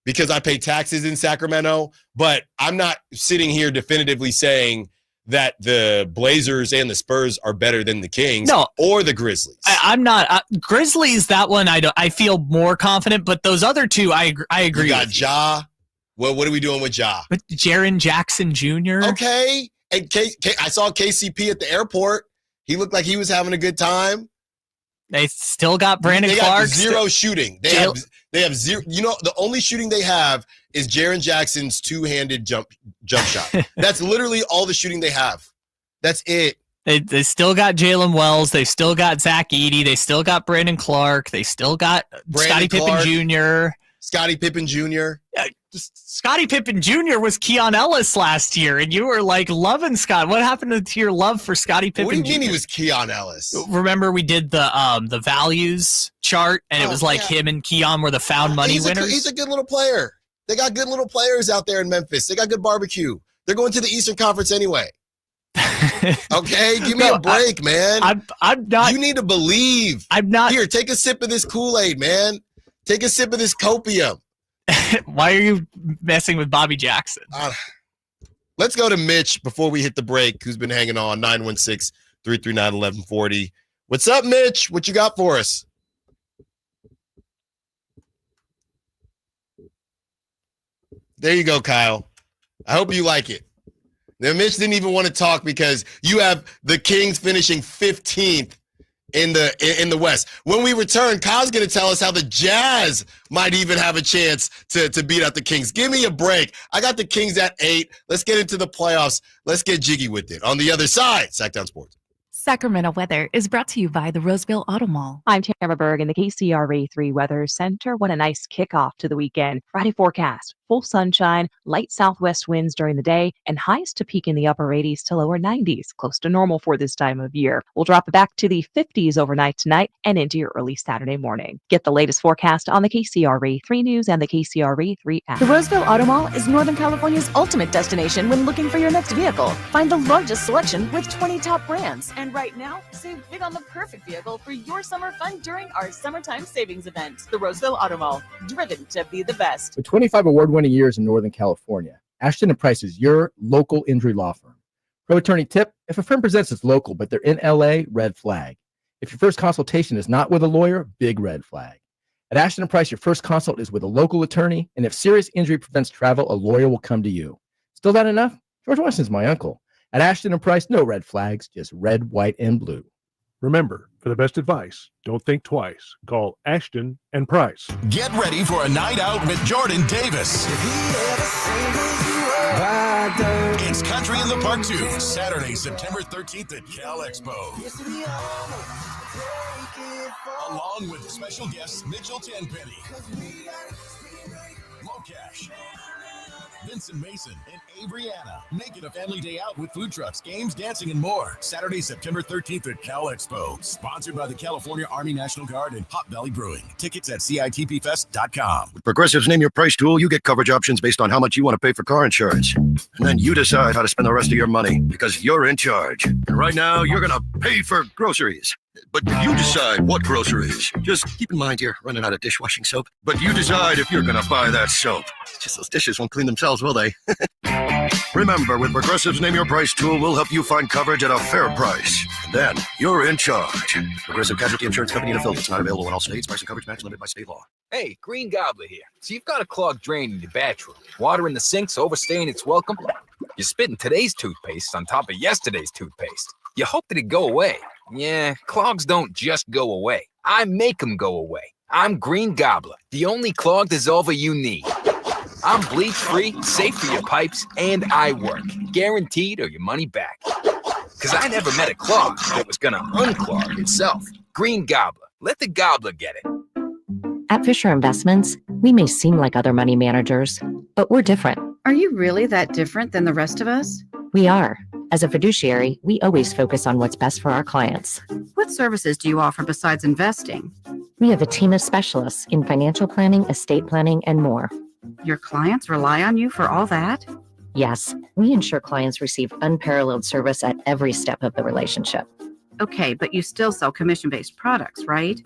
because I pay taxes in Sacramento, but I'm not sitting here definitively saying that the Blazers and the Spurs are better than the Kings or the Grizzlies. I'm not. Grizzlies, that one, I feel more confident, but those other two, I agree you got with Ja. Well, what are we doing with Ja? But Jaren Jackson Jr.? Okay. And I saw KCP at the airport. He looked like he was having a good time. They still got Brandon Clark. They got zero shooting. They have zero. You know, the only shooting they have is Jaren Jackson's two-handed jump shot. That's literally all the shooting they have. That's it. They still got Jalen Wells. They still got Zach Edey. They still got Brandon Clark. They still got Scottie Pippen Jr. Scottie Pippen Jr. Scottie Pippen Jr. was Keon Ellis last year, and you were like loving Scott. What happened to your love for Scottie Pippen? What do you mean Jr.? he was Keon Ellis? Remember we did the values chart, and it was like him and Keon were the found money winners. He's a good little player. They got good little players out there in Memphis. They got good barbecue. They're going to the Eastern Conference anyway. Okay, give me a break, man. I'm not. You need to believe. I'm not. Here, take a sip of this Kool-Aid, man. Take a sip of this copium. Why are you messing with Bobby Jackson? Let's go to Mitch before we hit the break, who's been hanging on, 916-339-1140. What's up, Mitch? What you got for us? There you go, Kyle. I hope you like it. Now, Mitch didn't even want to talk because you have the Kings finishing 15th in the West. When we return, Kyle's going to tell us how the Jazz might even have a chance to beat out the Kings. Give me a break. I got the Kings at 8. Let's get into the playoffs. Let's get jiggy with it. On the other side, Sactown Sports. Sacramento weather is brought to you by the Roseville Auto Mall. I'm Tamara Berg in the KCRA 3 Weather Center. What a nice kickoff to the weekend. Friday forecast, full sunshine, light southwest winds during the day, and highs to peak in the upper 80s to lower 90s, close to normal for this time of year. We'll drop it back to the 50s overnight tonight and into your early Saturday morning. Get the latest forecast on the KCRA 3 News and the KCRA 3 app. The Roseville Auto Mall is Northern California's ultimate destination when looking for your next vehicle. Find the largest selection with 20 top brands. And right now, save big on the perfect vehicle for your summer fun during our summertime savings event. The Roseville Auto Mall, driven to be the best. With 25 award-winning years in Northern California, Ashton & Price is your local injury law firm. Pro attorney tip: if a firm presents it's local, but they're in LA, red flag. If your first consultation is not with a lawyer, big red flag. At Ashton & Price, your first consult is with a local attorney, and if serious injury prevents travel, a lawyer will come to you. Still not enough? George Washington's my uncle. At Ashton & Price, no red flags, just red, white, and blue. Remember, for the best advice, don't think twice. Call Ashton & Price. Get ready for a night out with Jordan Davis. It's Country in the Park 2, Saturday, September 13th at Cal Expo. Along with special guests Mitchell Tenpenny, Locash, Vincent Mason, and Abriana. Make it a family day out with food trucks, games, dancing, and more. Saturday, September 13th at Cal Expo. Sponsored by the California Army National Guard and Hot Valley Brewing. Tickets at CITPFest.com. With Progressive's Name Your Price tool, you get coverage options based on how much you want to pay for car insurance. And then you decide how to spend the rest of your money because you're in charge. And right now, you're going to pay for groceries. But you decide what groceries. Just keep in mind you're running out of dishwashing soap. But you decide if you're going to buy that soap. Just those dishes won't clean themselves, will they? Remember, with Progressive's Name Your Price tool, we'll help you find coverage at a fair price. And then you're in charge. Progressive Casualty Insurance Company and affiliates, not available in all states. Price and coverage match limited by state law. Hey, Green Gobbler here. So you've got a clogged drain in your bathroom. Water in the sink's overstaying its welcome. You're spitting today's toothpaste on top of yesterday's toothpaste. You hope that it go away. Yeah, clogs don't just go away. I make them go away. I'm Green Gobbler, the only clog dissolver you need. I'm bleach-free, safe for your pipes, and I work. Guaranteed or your money back. Because I never met a clog that was going to unclog itself. Green Gobbler. Let the gobbler get it. At Fisher Investments, we may seem like other money managers, but we're different. Are you really that different than the rest of us? We are. As a fiduciary, we always focus on what's best for our clients. What services do you offer besides investing? We have a team of specialists in financial planning, estate planning, and more. Your clients rely on you for all that? Yes, we ensure clients receive unparalleled service at every step of the relationship. Okay, but you still sell commission-based products, right?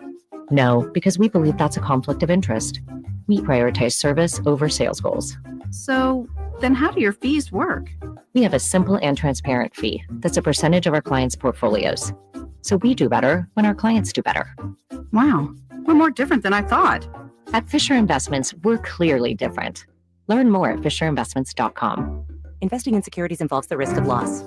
No, because we believe that's a conflict of interest. We prioritize service over sales goals. So then how do your fees work? We have a simple and transparent fee that's a percentage of our clients' portfolios. So we do better when our clients do better. Wow, we're more different than I thought. At Fisher Investments, we're clearly different. Learn more at FisherInvestments.com. Investing in securities involves the risk of loss.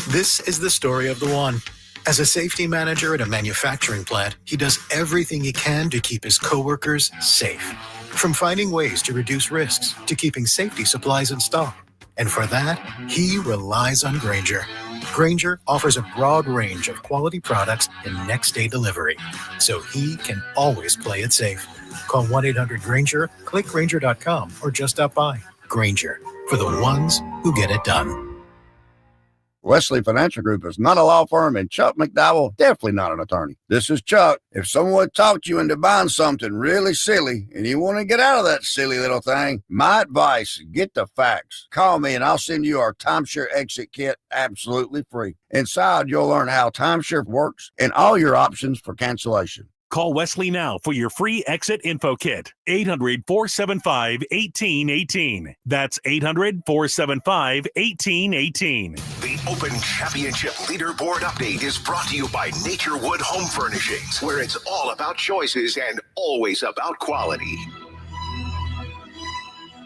This is the story of the one. As a safety manager at a manufacturing plant, he does everything he can to keep his coworkers safe. From finding ways to reduce risks to keeping safety supplies in stock. And for that, he relies on Grainger. Grainger offers a broad range of quality products and next-day delivery, so he can always play it safe. Call 1-800-GRAINGER, click Grainger.com, or just stop by. Grainger, for the ones who get it done. Wesley Financial Group is not a law firm, and Chuck McDowell definitely not an attorney. This is Chuck. If someone talked you into buying something really silly and you want to get out of that silly little thing, my advice, get the facts. Call me and I'll send you our timeshare exit kit absolutely free. Inside, you'll learn how timeshare works and all your options for cancellation. Call Wesley now for your free exit info kit. 800-475-1818. That's 800-475-1818. The Open Championship Leaderboard Update is brought to you by Nature Wood Home Furnishings, where it's all about choices and always about quality.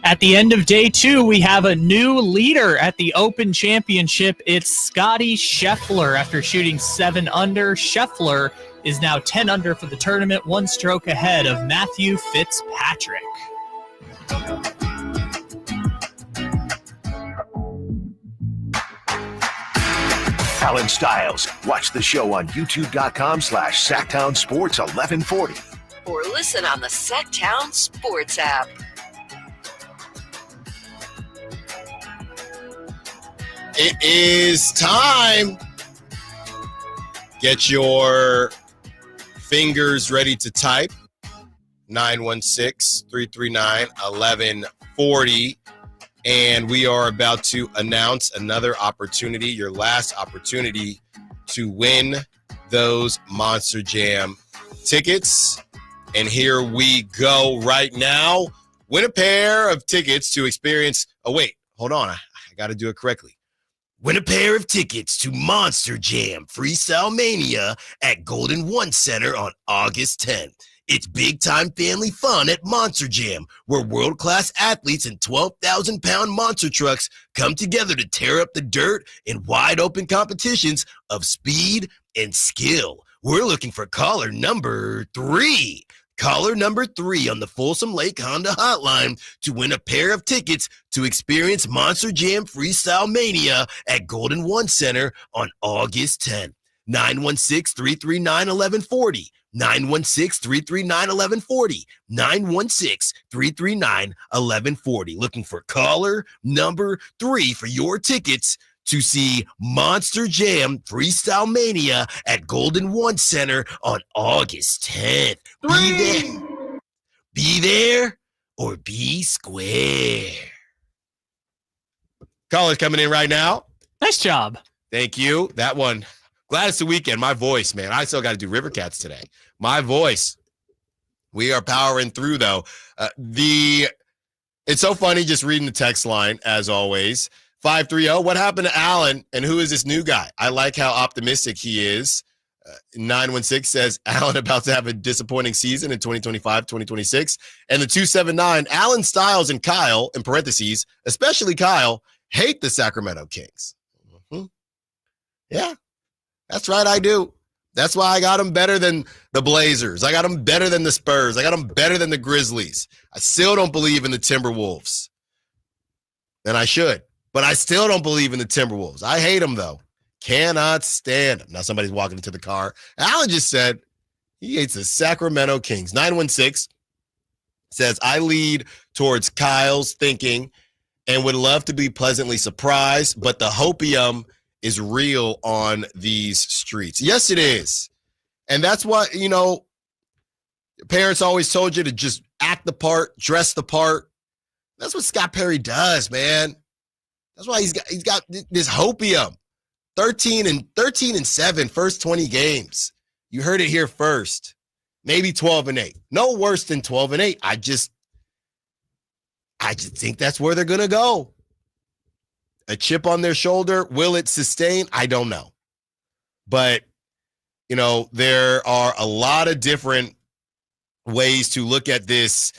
At the end of day 2, we have a new leader at the Open Championship. It's Scotty Scheffler. After shooting 7 under, Scheffler is now 10 under for the tournament, 1 stroke ahead of Matthew Fitzpatrick. Allen Stiles. Watch the show on youtube.com/Sactown Sports 1140. Or listen on the Sactown Sports app. It is time. Get your fingers ready to type. 916-339-1140. And we are about to announce another opportunity, your last opportunity to win those Monster Jam tickets. And here we go right now. Win a pair of tickets to experience. Oh, wait, hold on. I got to do it correctly. Win a pair of tickets to Monster Jam Freestyle Mania at Golden One Center on August 10th. It's big-time family fun at Monster Jam, where world-class athletes and 12,000-pound monster trucks come together to tear up the dirt in wide-open competitions of speed and skill. We're looking for caller number 3. Caller number 3 on the Folsom Lake Honda hotline to win a pair of tickets to experience Monster Jam Freestyle Mania at Golden One Center on August 10th. 916-339-1140. 916-339-1140. 916-339-1140. Looking for caller number 3 for your tickets to see Monster Jam Freestyle Mania at Golden One Center on August 10th. Be there or be square. Callers coming in right now. Nice job. Thank you. That one. Glad it's the weekend. My voice, man. I still got to do River Cats today. My voice. We are powering through, though. It's so funny just reading the text line, as always. 530, what happened to Allen, and who is this new guy? I like how optimistic he is. 916 says, Allen about to have a disappointing season in 2025, 2026. And the 279, Allen Stiles and Kyle, in parentheses, especially Kyle, hate the Sacramento Kings. Mm-hmm. Yeah, that's right, I do. That's why I got them better than the Blazers. I got them better than the Spurs. I got them better than the Grizzlies. I still don't believe in the Timberwolves. And I should. But I still don't believe in the Timberwolves. I hate them, though. Cannot stand them. Now somebody's walking into the car. Allen just said he hates the Sacramento Kings. 916 says, I lead towards Kyle's thinking and would love to be pleasantly surprised, but the hopium is real on these streets. Yes, it is. And that's what, parents always told you to just act the part, dress the part. That's what Scott Perry does, man. That's why he's got this hopium. 13 and 7 first 20 games. You heard it here first. Maybe 12 and 8. No worse than 12 and 8. I just think that's where they're going to go. A chip on their shoulder, will it sustain? I don't know. But there are a lot of different ways to look at this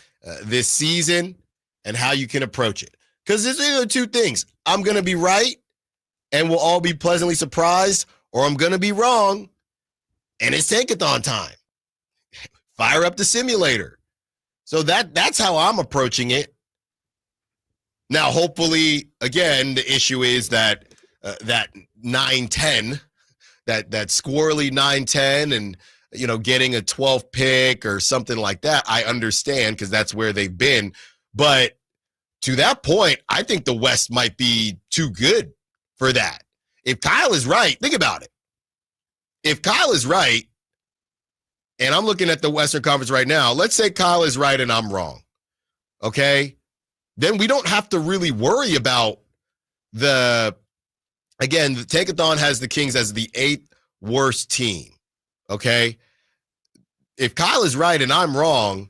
season and how you can approach it. Because there's either two things. I'm going to be right and we'll all be pleasantly surprised, or I'm going to be wrong and it's tankathon time. Fire up the simulator. So that's how I'm approaching it. Now, hopefully, again, the issue is that 9-10, that squirrely 9-10 and, getting a 12th pick or something like that, I understand because that's where they've been. But to that point, I think the West might be too good for that. If Kyle is right, think about it. If Kyle is right, and I'm looking at the Western Conference right now, let's say Kyle is right and I'm wrong, okay? Then we don't have to really worry about the Tankathon has the Kings as the 8th worst team, okay? if Kyle is right and I'm wrong,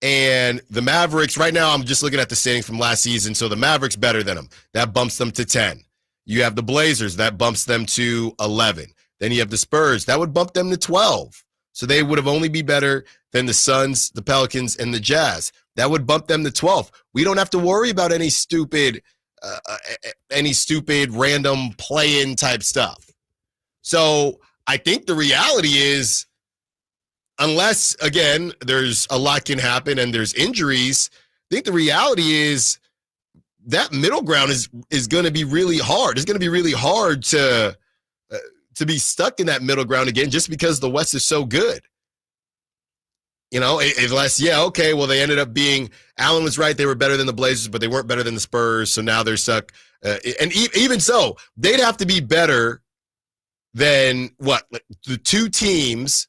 and the Mavericks, right now I'm just looking at the standings from last season, so the Mavericks better than them. That bumps them to 10. You have the Blazers, that bumps them to 11. Then you have the Spurs, that would bump them to 12. So they would have only be better than the Suns, the Pelicans, and the Jazz. That would bump them to 12. We don't have to worry about any stupid random play-in type stuff. So I think the reality is, unless, again, there's a lot can happen and there's injuries, I think the reality is that middle ground is going to be really hard. It's going to be really hard to be stuck in that middle ground again just because the West is so good. You know, unless, they ended up being, Allen was right, they were better than the Blazers, but they weren't better than the Spurs, so now they're stuck. And even so, they'd have to be better than the two teams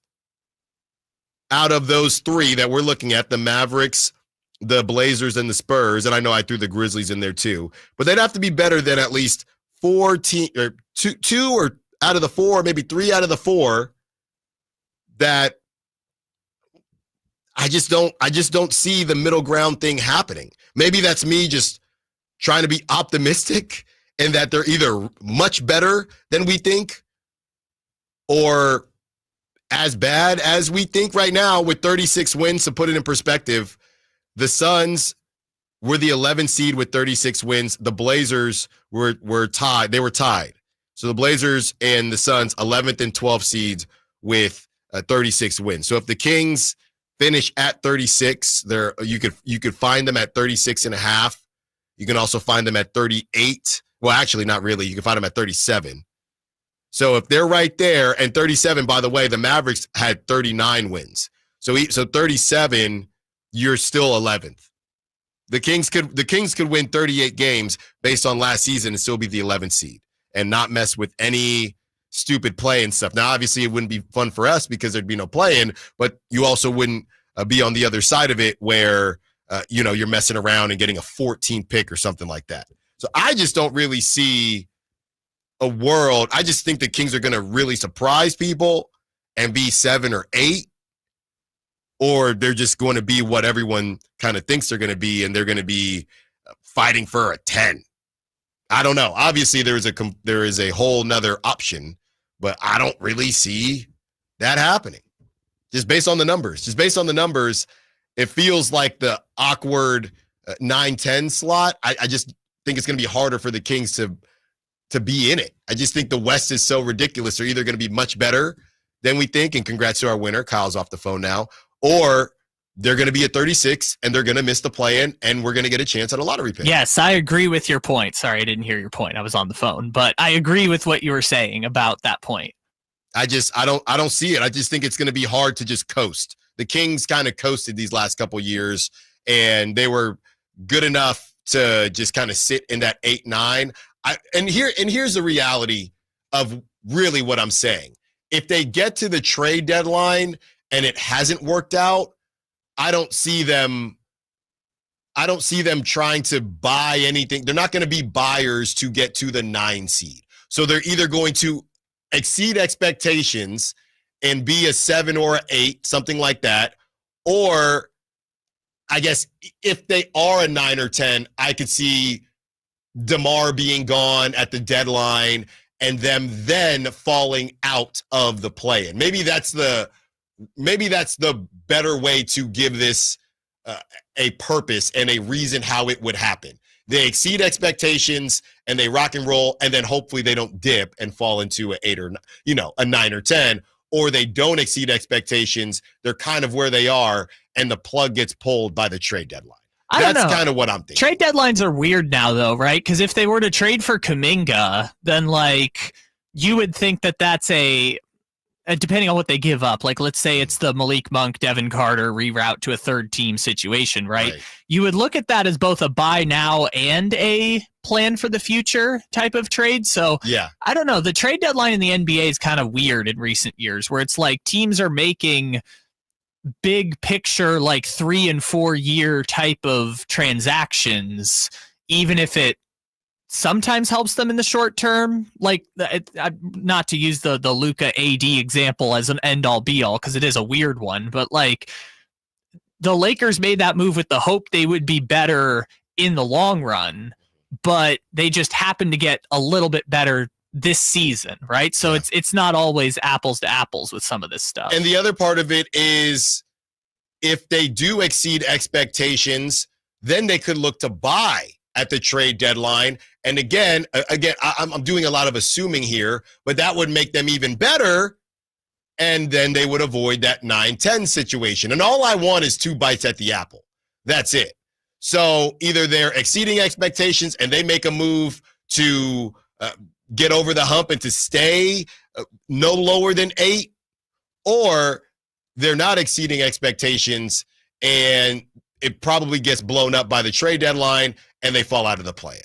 out of those three that we're looking at, the Mavericks, the Blazers, and the Spurs. And I know I threw the Grizzlies in there too, but they'd have to be better than at least two or out of the four, maybe three out of the four that I just don't see the middle ground thing happening. Maybe that's me just trying to be optimistic and that they're either much better than we think or as bad as we think right now with 36 wins. To put it in perspective, the Suns were the 11th seed with 36 wins. The Blazers were tied. They were tied. So the Blazers and the Suns, 11th and 12th seeds with 36 wins. So if the Kings finish at 36, you could find them at 36 and a half. You can also find them at 38. Well, actually, not really. You can find them at 37. So if they're right there, and 37, by the way, the Mavericks had 39 wins. So 37, you're still 11th. The Kings could win 38 games based on last season and still be the 11th seed and not mess with any stupid play and stuff. Now, obviously, it wouldn't be fun for us because there'd be no play-in, but you also wouldn't be on the other side of it where you're messing around and getting a 14 pick or something like that. So I just don't really see a world. I just think the Kings are going to really surprise people and be 7 or 8, or they're just going to be what everyone kind of thinks they're going to be, and they're going to be fighting for a 10. I don't know. Obviously, there is a whole nother option, but I don't really see that happening. Just based on the numbers, it feels like the awkward 9-10 slot. I just think it's going to be harder for the Kings to be in it. I just think the West is so ridiculous. They're either going to be much better than we think, and congrats to our winner. Kyle's off the phone now. Or they're going to be at 36, and they're going to miss the play-in, and we're going to get a chance at a lottery pick. Yes, I agree with your point. Sorry, I didn't hear your point. I was on the phone. But I agree with what you were saying about that point. I don't see it. I just think it's going to be hard to just coast. The Kings kind of coasted these last couple years, and they were good enough to just kind of sit in that 8-9. And here's the reality of really what I'm saying. If they get to the trade deadline and it hasn't worked out, I don't see them trying to buy anything. They're not going to be buyers to get to the 9 seed. So they're either going to exceed expectations and be a 7 or an 8, something like that. Or I guess if they are a 9 or 10, I could see DeMar being gone at the deadline and them then falling out of the play-in. Maybe that's the better way to give this a purpose and a reason how it would happen. They exceed expectations and they rock and roll, and then hopefully they don't dip and fall into an 8 or a 9 or 10, or they don't exceed expectations. They're kind of where they are, and the plug gets pulled by the trade deadline. That's kind of what I'm thinking. Trade deadlines are weird now, though, right? Because if they were to trade for Kuminga, then you would think that that's depending on what they give up, let's say it's the Malik Monk, Devin Carter reroute to a third team situation, right? You would look at that as both a buy now and a plan for the future type of trade. So yeah, I don't know. The trade deadline in the NBA is kind of weird in recent years, where it's like teams are making big picture, 3 and 4 year type of transactions, even if it sometimes helps them in the short term. Like, not to use the Luka AD example as an end all be all, because it is a weird one, but like the Lakers made that move with the hope they would be better in the long run, but they just happened to get a little bit better this season, right? So it's not always apples to apples with some of this stuff. And the other part of it is, if they do exceed expectations, then they could look to buy at the trade deadline. And again, I'm doing a lot of assuming here, but that would make them even better. And then they would avoid that 9-10 situation. And all I want is 2 bites at the apple. That's it. So either they're exceeding expectations and they make a move to get over the hump and to stay no lower than 8, or they're not exceeding expectations and it probably gets blown up by the trade deadline and they fall out of the plan.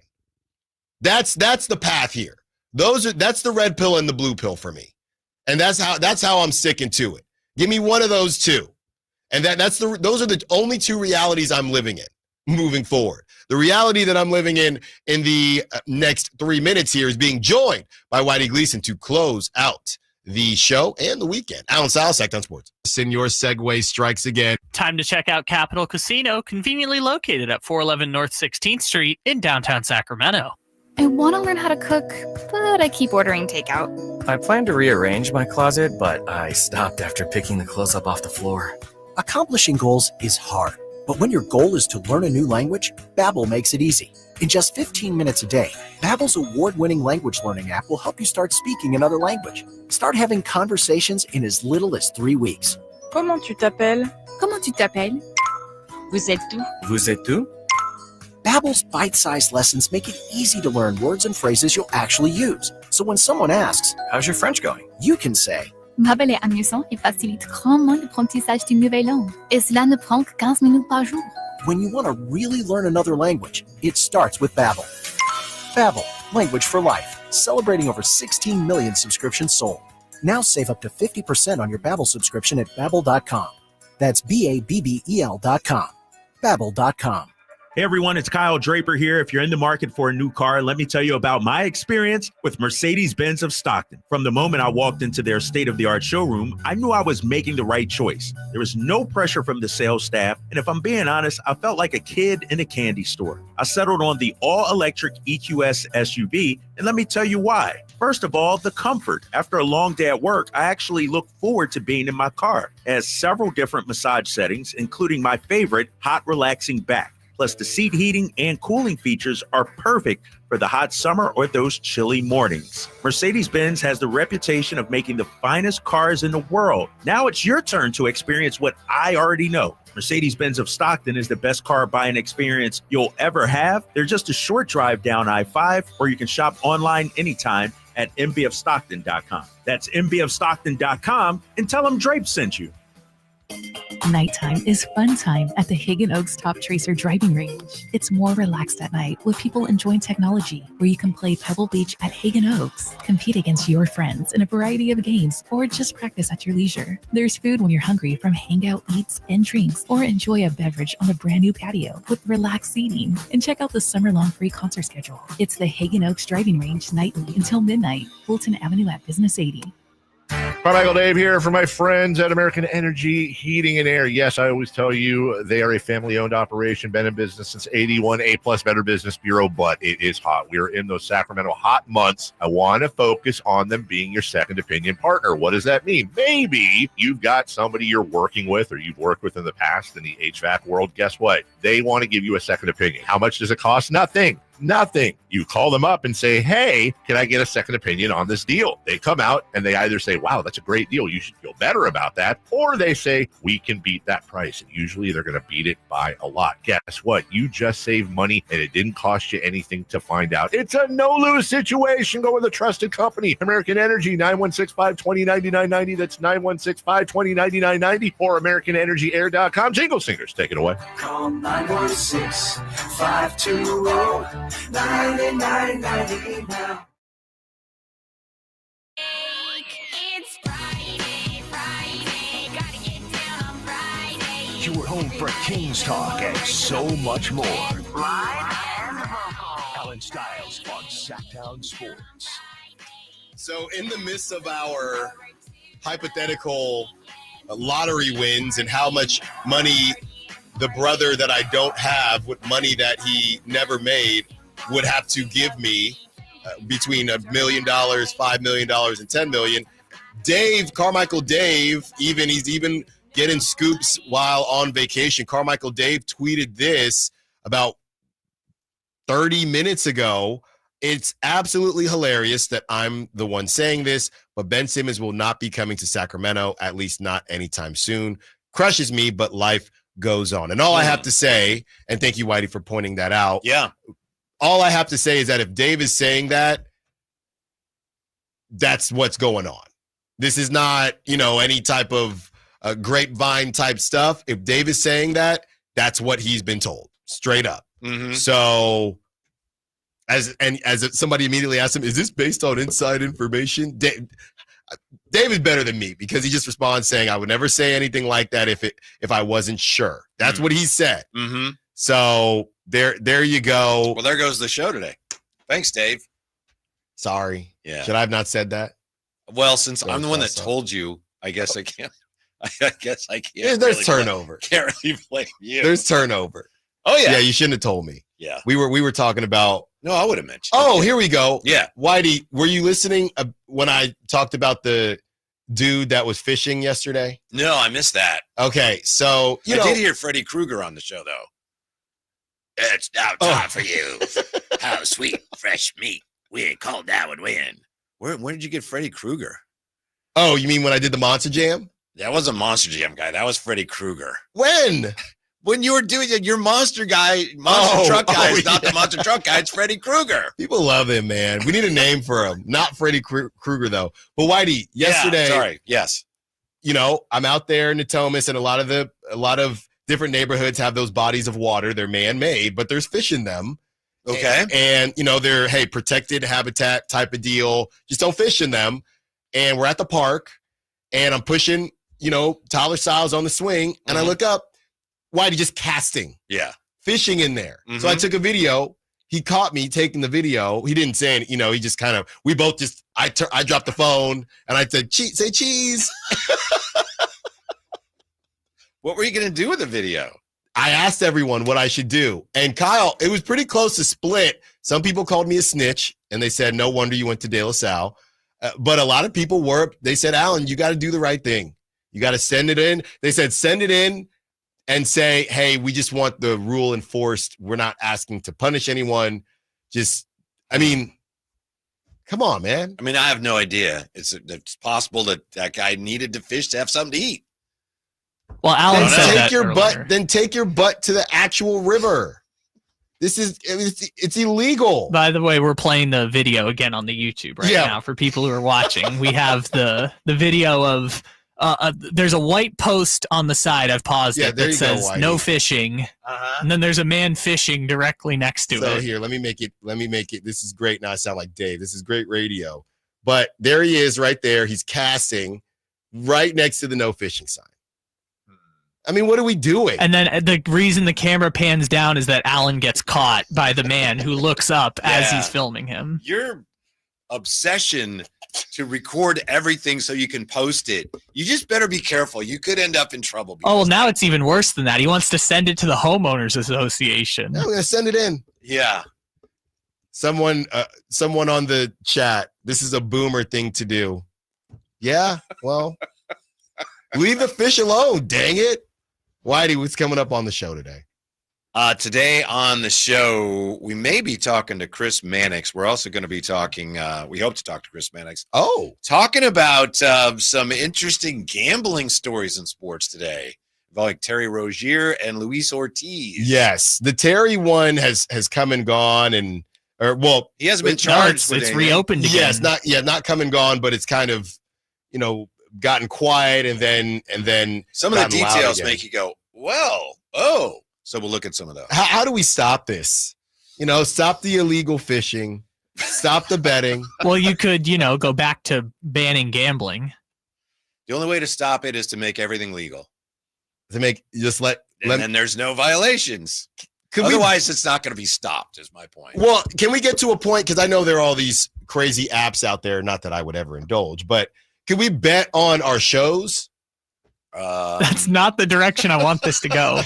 That's the path here. That's the red pill and the blue pill for me. And that's how I'm sticking to it. Give me one of those two. And those are the only 2 realities I'm living in moving forward. The reality that I'm living in the next 3 minutes here is being joined by Whitey Gleason to close out the show and the weekend. Allen Stiles, Sactown Sports. Senor Segway strikes again. Time to check out Capital Casino, conveniently located at 411 North 16th Street in downtown Sacramento. I want to learn how to cook, but I keep ordering takeout. I plan to rearrange my closet, but I stopped after picking the clothes up off the floor. Accomplishing goals is hard, but when your goal is to learn a new language, Babbel makes it easy. In just 15 minutes a day, Babbel's award-winning language learning app will help you start speaking another language. Start having conversations in as little as 3 weeks. Comment tu t'appelles? Comment tu t'appelles? Vous êtes où? Vous êtes où? Babbel's bite-sized lessons make it easy to learn words and phrases you'll actually use. So when someone asks, "How's your French going?" you can say, Babbel est amusant et facilite grandement l'apprentissage d'une nouvelle langue. Et cela ne prend que 15 minutes par jour. When you want to really learn another language, it starts with Babbel. Babbel, language for life. Celebrating over 16 million subscriptions sold. Now save up to 50% on your Babbel subscription at Babbel.com. That's Babbel.com. Babbel.com. Hey everyone, it's Kyle Draper here. If you're in the market for a new car, let me tell you about my experience with Mercedes-Benz of Stockton. From the moment I walked into their state-of-the-art showroom, I knew I was making the right choice. There was no pressure from the sales staff, and if I'm being honest, I felt like a kid in a candy store. I settled on the all-electric EQS SUV, and let me tell you why. First of all, the comfort. After a long day at work, I actually look forward to being in my car. It has several different massage settings, including my favorite, hot relaxing back. Plus, the seat heating and cooling features are perfect for the hot summer or those chilly mornings. Mercedes-Benz has the reputation of making the finest cars in the world. Now it's your turn to experience what I already know. Mercedes-Benz of Stockton is the best car buying experience you'll ever have. They're just a short drive down I-5, or you can shop online anytime at mbfstockton.com. That's mbfstockton.com, and tell them Drape sent you. Nighttime is fun time at the Hagen Oaks Top Tracer driving range. It's more relaxed at night with people enjoying technology, where you can play Pebble Beach at Hagen Oaks, compete against your friends in a variety of games, or just practice at your leisure. There's food when you're hungry from hangout eats and drinks, or enjoy a beverage on the brand new patio with relaxed seating. And check out the summer-long free concert schedule. It's the Hagen Oaks driving range nightly until midnight, Fulton Avenue at Business 80. Michael Dave here for my friends at American Energy Heating and Air. Yes, I always tell you they are a family-owned operation, been in business since 81, A-plus Better Business Bureau, but it is hot. We are in those Sacramento hot months. I want to focus on them being your second opinion partner. What does that mean? Maybe you've got somebody you're working with or you've worked with in the past in the HVAC world. Guess what? They want to give you a second opinion. How much does it cost? Nothing. You call them up and say, hey, can I get a second opinion on this deal? They come out and they either say, wow, that's a great deal, you should feel better about that. Or they say, we can beat that price. And usually they're going to beat it by a lot. Guess what? You just saved money and it didn't cost you anything to find out. It's a no-lose situation. Go with a trusted company. American Energy, 916-520-9990. That's 916-520-9990 or AmericanEnergyAir.com. Jingle Singers, take it away. Call 916-520-9990 now. It's Friday, gotta get down on Friday. You're home for Kings Talk and so much more. Live and vocal. Allen Stiles Sactown Sports. So in the midst of our hypothetical lottery wins and how much money the brother that I don't have with money that he never made would have to give me between $1 million, $5 million, and $10 million. Carmichael Dave, he's even getting scoops while on vacation. Carmichael Dave tweeted this about 30 minutes ago. It's absolutely hilarious that I'm the one saying this, but Ben Simmons will not be coming to Sacramento, at least not anytime soon. Crushes me, but life goes on. And all I have to say, and thank you, Whitey, for pointing that out. Yeah. All I have to say is that if Dave is saying that, that's what's going on. This is not, any type of grapevine type stuff. If Dave is saying that, that's what he's been told, straight up. Mm-hmm. So, as somebody immediately asked him, is this based on inside information? Dave is better than me because he just responds saying, I would never say anything like that if I wasn't sure. That's what he said. Mm-hmm. So there you go. Well, there goes the show today. Thanks, Dave. Sorry. Yeah. Should I have not said that? Well, since I'm the one that told you, I guess I can't. I guess I can't. There's turnover. Can't really blame you. There's turnover. Oh yeah. Yeah, you shouldn't have told me. Yeah. We were talking about. No, I would have mentioned. Oh, here we go. Yeah. Whitey, were you listening when I talked about the dude that was fishing yesterday? No, I missed that. Okay, so I did hear Freddy Krueger on the show though. It's now time for you. How sweet, fresh meat. We ain't called now and win. Where did you get Freddy Krueger? Oh, you mean when I did the Monster Jam? That wasn't Monster Jam guy. That was Freddy Krueger. When? When you were doing it, your monster truck guy is not the monster truck guy. It's Freddy Krueger. People love him, man. We need a name for him. Not Freddy Krueger, though. But Whitey, yesterday. Yeah, sorry. Yes. I'm out there in Natomas, and a lot of different neighborhoods have those bodies of water. They're man-made, but there's fish in them. Okay. And they're, protected habitat type of deal. Just don't fish in them. And we're at the park, and I'm pushing, Tyler Stiles on the swing, and I look up. Whitey just casting. Yeah. Fishing in there. So I took a video. He caught me taking the video. He didn't say anything, he just kind of, we both just, I dropped the phone and I said, say cheese. What were you going to do with the video? I asked everyone what I should do. And Kyle, it was pretty close to split. Some people called me a snitch and they said, no wonder you went to De La Salle. But a lot of people they said, Allen, you got to do the right thing. You got to send it in. They said, send it in. And say, hey, we just want the rule enforced. We're not asking to punish anyone. Come on, man. I have no idea. It's possible that guy needed to fish to have something to eat. Well, Allen said that earlier. Then take your butt to the actual river. It's illegal. By the way, we're playing the video again on the YouTube now for people who are watching. We have the video of there's a white post on the side. I've paused it that says no fishing. And then there's a man fishing directly next to it. So here, let me make it. This is great. Now I sound like Dave. This is great radio. But there he is right there. He's casting right next to the no fishing sign. What are we doing? And then the reason the camera pans down is that Allen gets caught by the man who looks up as he's filming him. Your obsession to record everything so you can post it. You just better be careful. You could end up in trouble. Oh, well, now it's even worse than that. He wants to send it to the homeowners association. I'm going to send it in. Yeah. Someone on the chat. This is a boomer thing to do. Yeah. Well, leave the fish alone. Dang it. Whitey, what's coming up on the show today? Today on the show, we may be talking to Chris Mannix. We're also going to be talking, we hope to talk to Chris Mannix. Oh. Talking about some interesting gambling stories in sports today, involving Terry Rozier and Luis Ortiz. Yes. The Terry one has come and gone, he hasn't been charged. It's reopened again. Yes, not come and gone, but it's kind of, gotten quiet and then some of the details make you go, well, oh. So we'll look at some of those. How do we stop this? Stop the illegal fishing, stop the betting. Well, you could, go back to banning gambling. The only way to stop it is to make everything legal. And then there's no violations. Otherwise, it's not going to be stopped, is my point. Well, can we get to a point? Because I know there are all these crazy apps out there, not that I would ever indulge, but can we bet on our shows? That's not the direction I want this to go.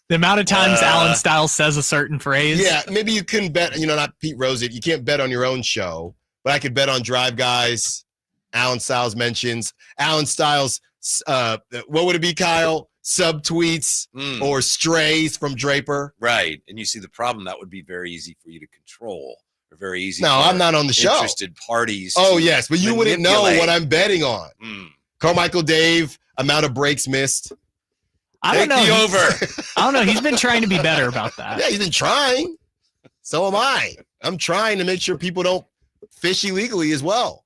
The amount of times Allen Stiles says a certain phrase. Yeah, maybe you couldn't bet, not Pete Rose it. You can't bet on your own show, but I could bet on Drive Guys, Allen Stiles mentions, Allen Stiles, what would it be, Kyle? Subtweets or strays from Draper. Right. And you see the problem, that would be very easy for you to control. Or very easy. No, I'm not on the show. Interested parties. Oh, yes, but you wouldn't know what I'm betting on. Carmichael Dave, amount of breaks missed. I don't know. Take the over. I don't know. He's been trying to be better about that. Yeah, he's been trying. So am I. I'm trying to make sure people don't fish illegally as well.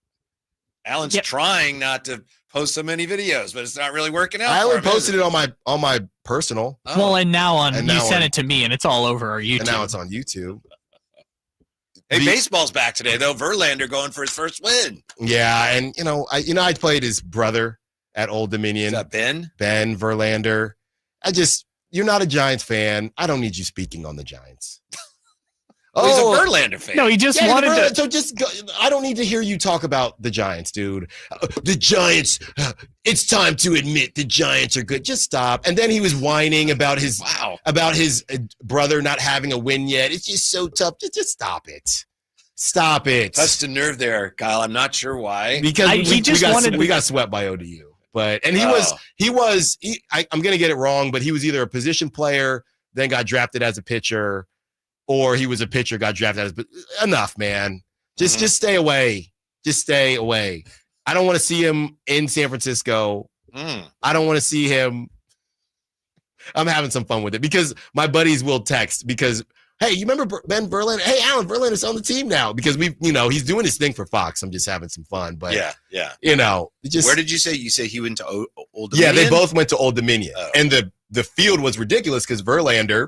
Allen's trying not to post so many videos, but it's not really working out. I only posted it on my personal. Oh. Well, and now you sent it to me, and it's all over our YouTube. And now it's on YouTube. Hey, baseball's back today though. Verlander going for his first win. Yeah, and I played his brother at Old Dominion. Is that Ben? Ben Verlander. You're not a Giants fan. I don't need you speaking on the Giants. He's a Verlander fan. No, he just wanted to. So just go, I don't need to hear you talk about the Giants, dude. The Giants. It's time to admit the Giants are good. Just stop. And then he was whining about his brother not having a win yet. It's just so tough. Just stop it. Stop it. Touched a nerve there, Kyle. I'm not sure why. Because we got swept by ODU. But I'm gonna get it wrong, but he was either a position player, then got drafted as a pitcher. Or he was a pitcher, got drafted as, but enough, man. Just stay away. Just stay away. I don't want to see him in San Francisco. I don't want to see him. I'm having some fun with it because my buddies will text because, hey, you remember Ben Verlander? Hey, Allen Verlander's on the team now because he's doing his thing for Fox. I'm just having some fun, but yeah. Where did you say? You say he went to Old Dominion? Yeah, they both went to Old Dominion, and the field was ridiculous because Verlander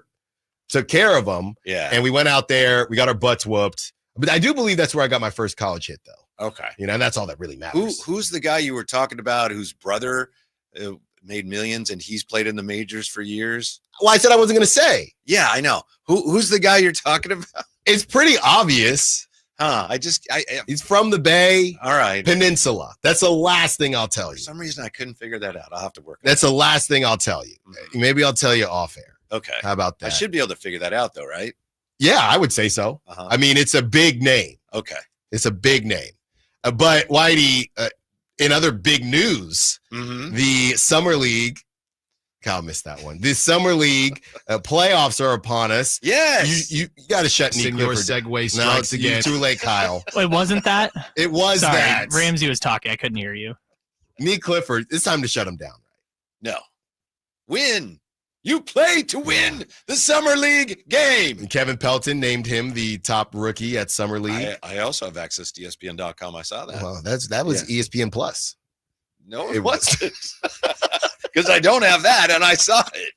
took care of them. Yeah. And we went out there. We got our butts whooped. But I do believe that's where I got my first college hit, though. Okay. And that's all that really matters. Who's the guy you were talking about whose brother made millions and he's played in the majors for years? Well, I said I wasn't going to say. Yeah, I know. Who's the guy you're talking about? It's pretty obvious. Huh. He's from the Bay. All right. Peninsula. That's the last thing I'll tell you. For some reason, I couldn't figure that out. I'll have to work. That's the last thing I'll tell you. Maybe I'll tell you off air. Okay. How about that? I should be able to figure that out, though, right? Yeah, I would say so. I mean, it's a big name. Okay. It's a big name. But, Whitey, in other big news, the Summer League, Kyle missed that one. The Summer League playoffs are upon us. Yes. You got to shut Nick Senor Clifford. segue No, strikes it's again. too late, Kyle. Wait, wasn't that? It was Sorry, that. Ramsey was talking. I couldn't hear you. Nick Clifford, it's time to shut him down. No. Win. You play to win the Summer League game. And Kevin Pelton named him the top rookie at Summer League. I also have access to ESPN.com. I saw that. Well, that was ESPN Plus. No, it wasn't. Because I don't have that, and I saw it.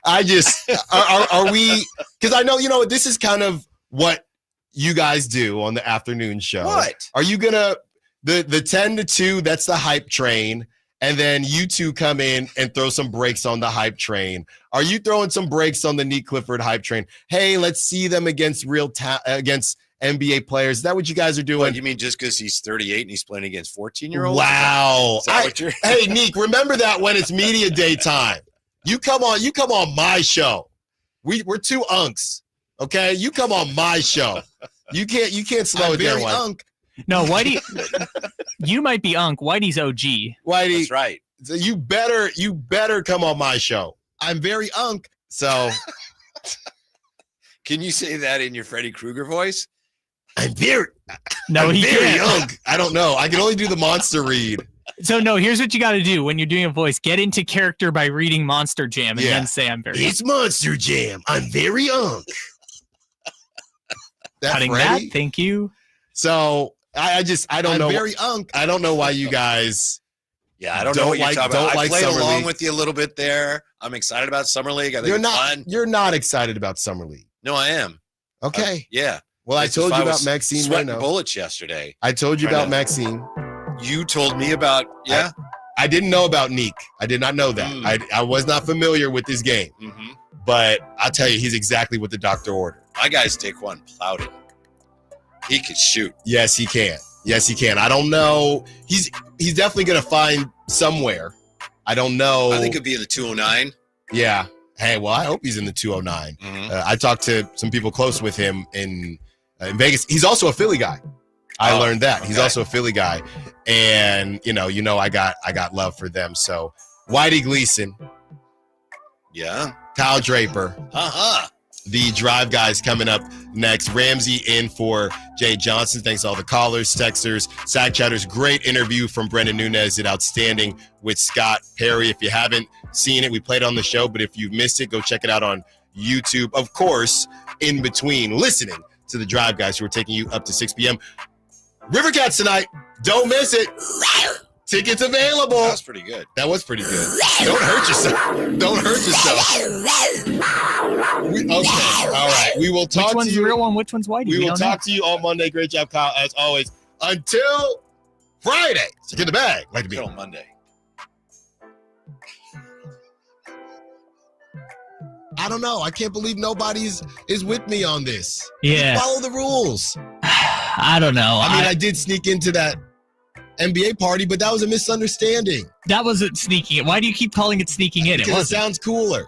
I just are we? Because I know this is kind of what you guys do on the afternoon show. What are you gonna the 10 to 2? That's the hype train. And then you two come in and throw some brakes on the hype train. Are you throwing some brakes on the Nick Clifford hype train? Hey, let's see them against against NBA players. Is that what you guys are doing? What, you mean just because he's 38 and he's playing against 14-year-olds? Wow. Hey, Nick, remember that when it's media day time. You come on my show. We're two unks. Okay? You come on my show. You can't slow it down. Unk. No, Whitey, you might be Unk. Whitey's OG. Whitey, that's right. So you better come on my show. I'm very Unk. So, can you say that in your Freddy Krueger voice? I'm very. No, I'm he very can't. Unk. I don't know. I can only do the monster read. So no, here's what you got to do when you're doing a voice: get into character by reading Monster Jam, and then say, "I'm very." It's Monster Jam. I'm very Unk. Cutting that. Thank you. So. I don't know. Very Unk. I don't know why you guys. Yeah, I don't know what you're talking about. I played Summer along League. with you a little bit there. I'm excited about Summer League. I think You're it's not. fun. You're not excited about Summer League. No, I am. Okay. Yeah. Well, I It's told just you I about was Maxine. Sweating bullets yesterday. I told you about Maxine. You told me about I didn't know about Neek. I did not know that. I was not familiar with this game. but I'll tell you, he's exactly what the doctor ordered. My guy's Daquan Plowden. He can shoot. Yes, he can. Yes, he can. I don't know. He's definitely going to find somewhere. I don't know. I think he'll be in the 209. Yeah. Hey, well, I hope he's in the 209. I talked to some people close with him in Vegas. He's also a Philly guy. I learned that. He's also a Philly guy. And, I got love for them. So, Whitey Gleason. Yeah. Kyle Draper. Uh-huh. The drive guys coming up next. Ramsey in for Jay Johnson. Thanks to all the callers, texters, Sack Chatters. Great interview from Brenden Nunes at Outstanding with Scott Perry. If you haven't seen it, we played on the show, but if you missed it, go check it out on YouTube. Of course, in between listening to the drive guys who are taking you up to 6 p.m. River Cats tonight. Don't miss it. Tickets available. That was pretty good. That was pretty good. Don't hurt yourself. Don't hurt yourself. Okay. All right. We will talk to you. Which one's the real one? Which one's Whitey? We will talk to you on Monday. Great job, Kyle, as always. Until Friday. So get the bag. Like to be on Monday. I don't know. I can't believe nobody's is with me on this. Yeah. Follow the rules. I don't know. I mean, I did sneak into that NBA party, but that was a misunderstanding. That wasn't sneaking in. Why do you keep calling it sneaking in? Because it sounds cooler.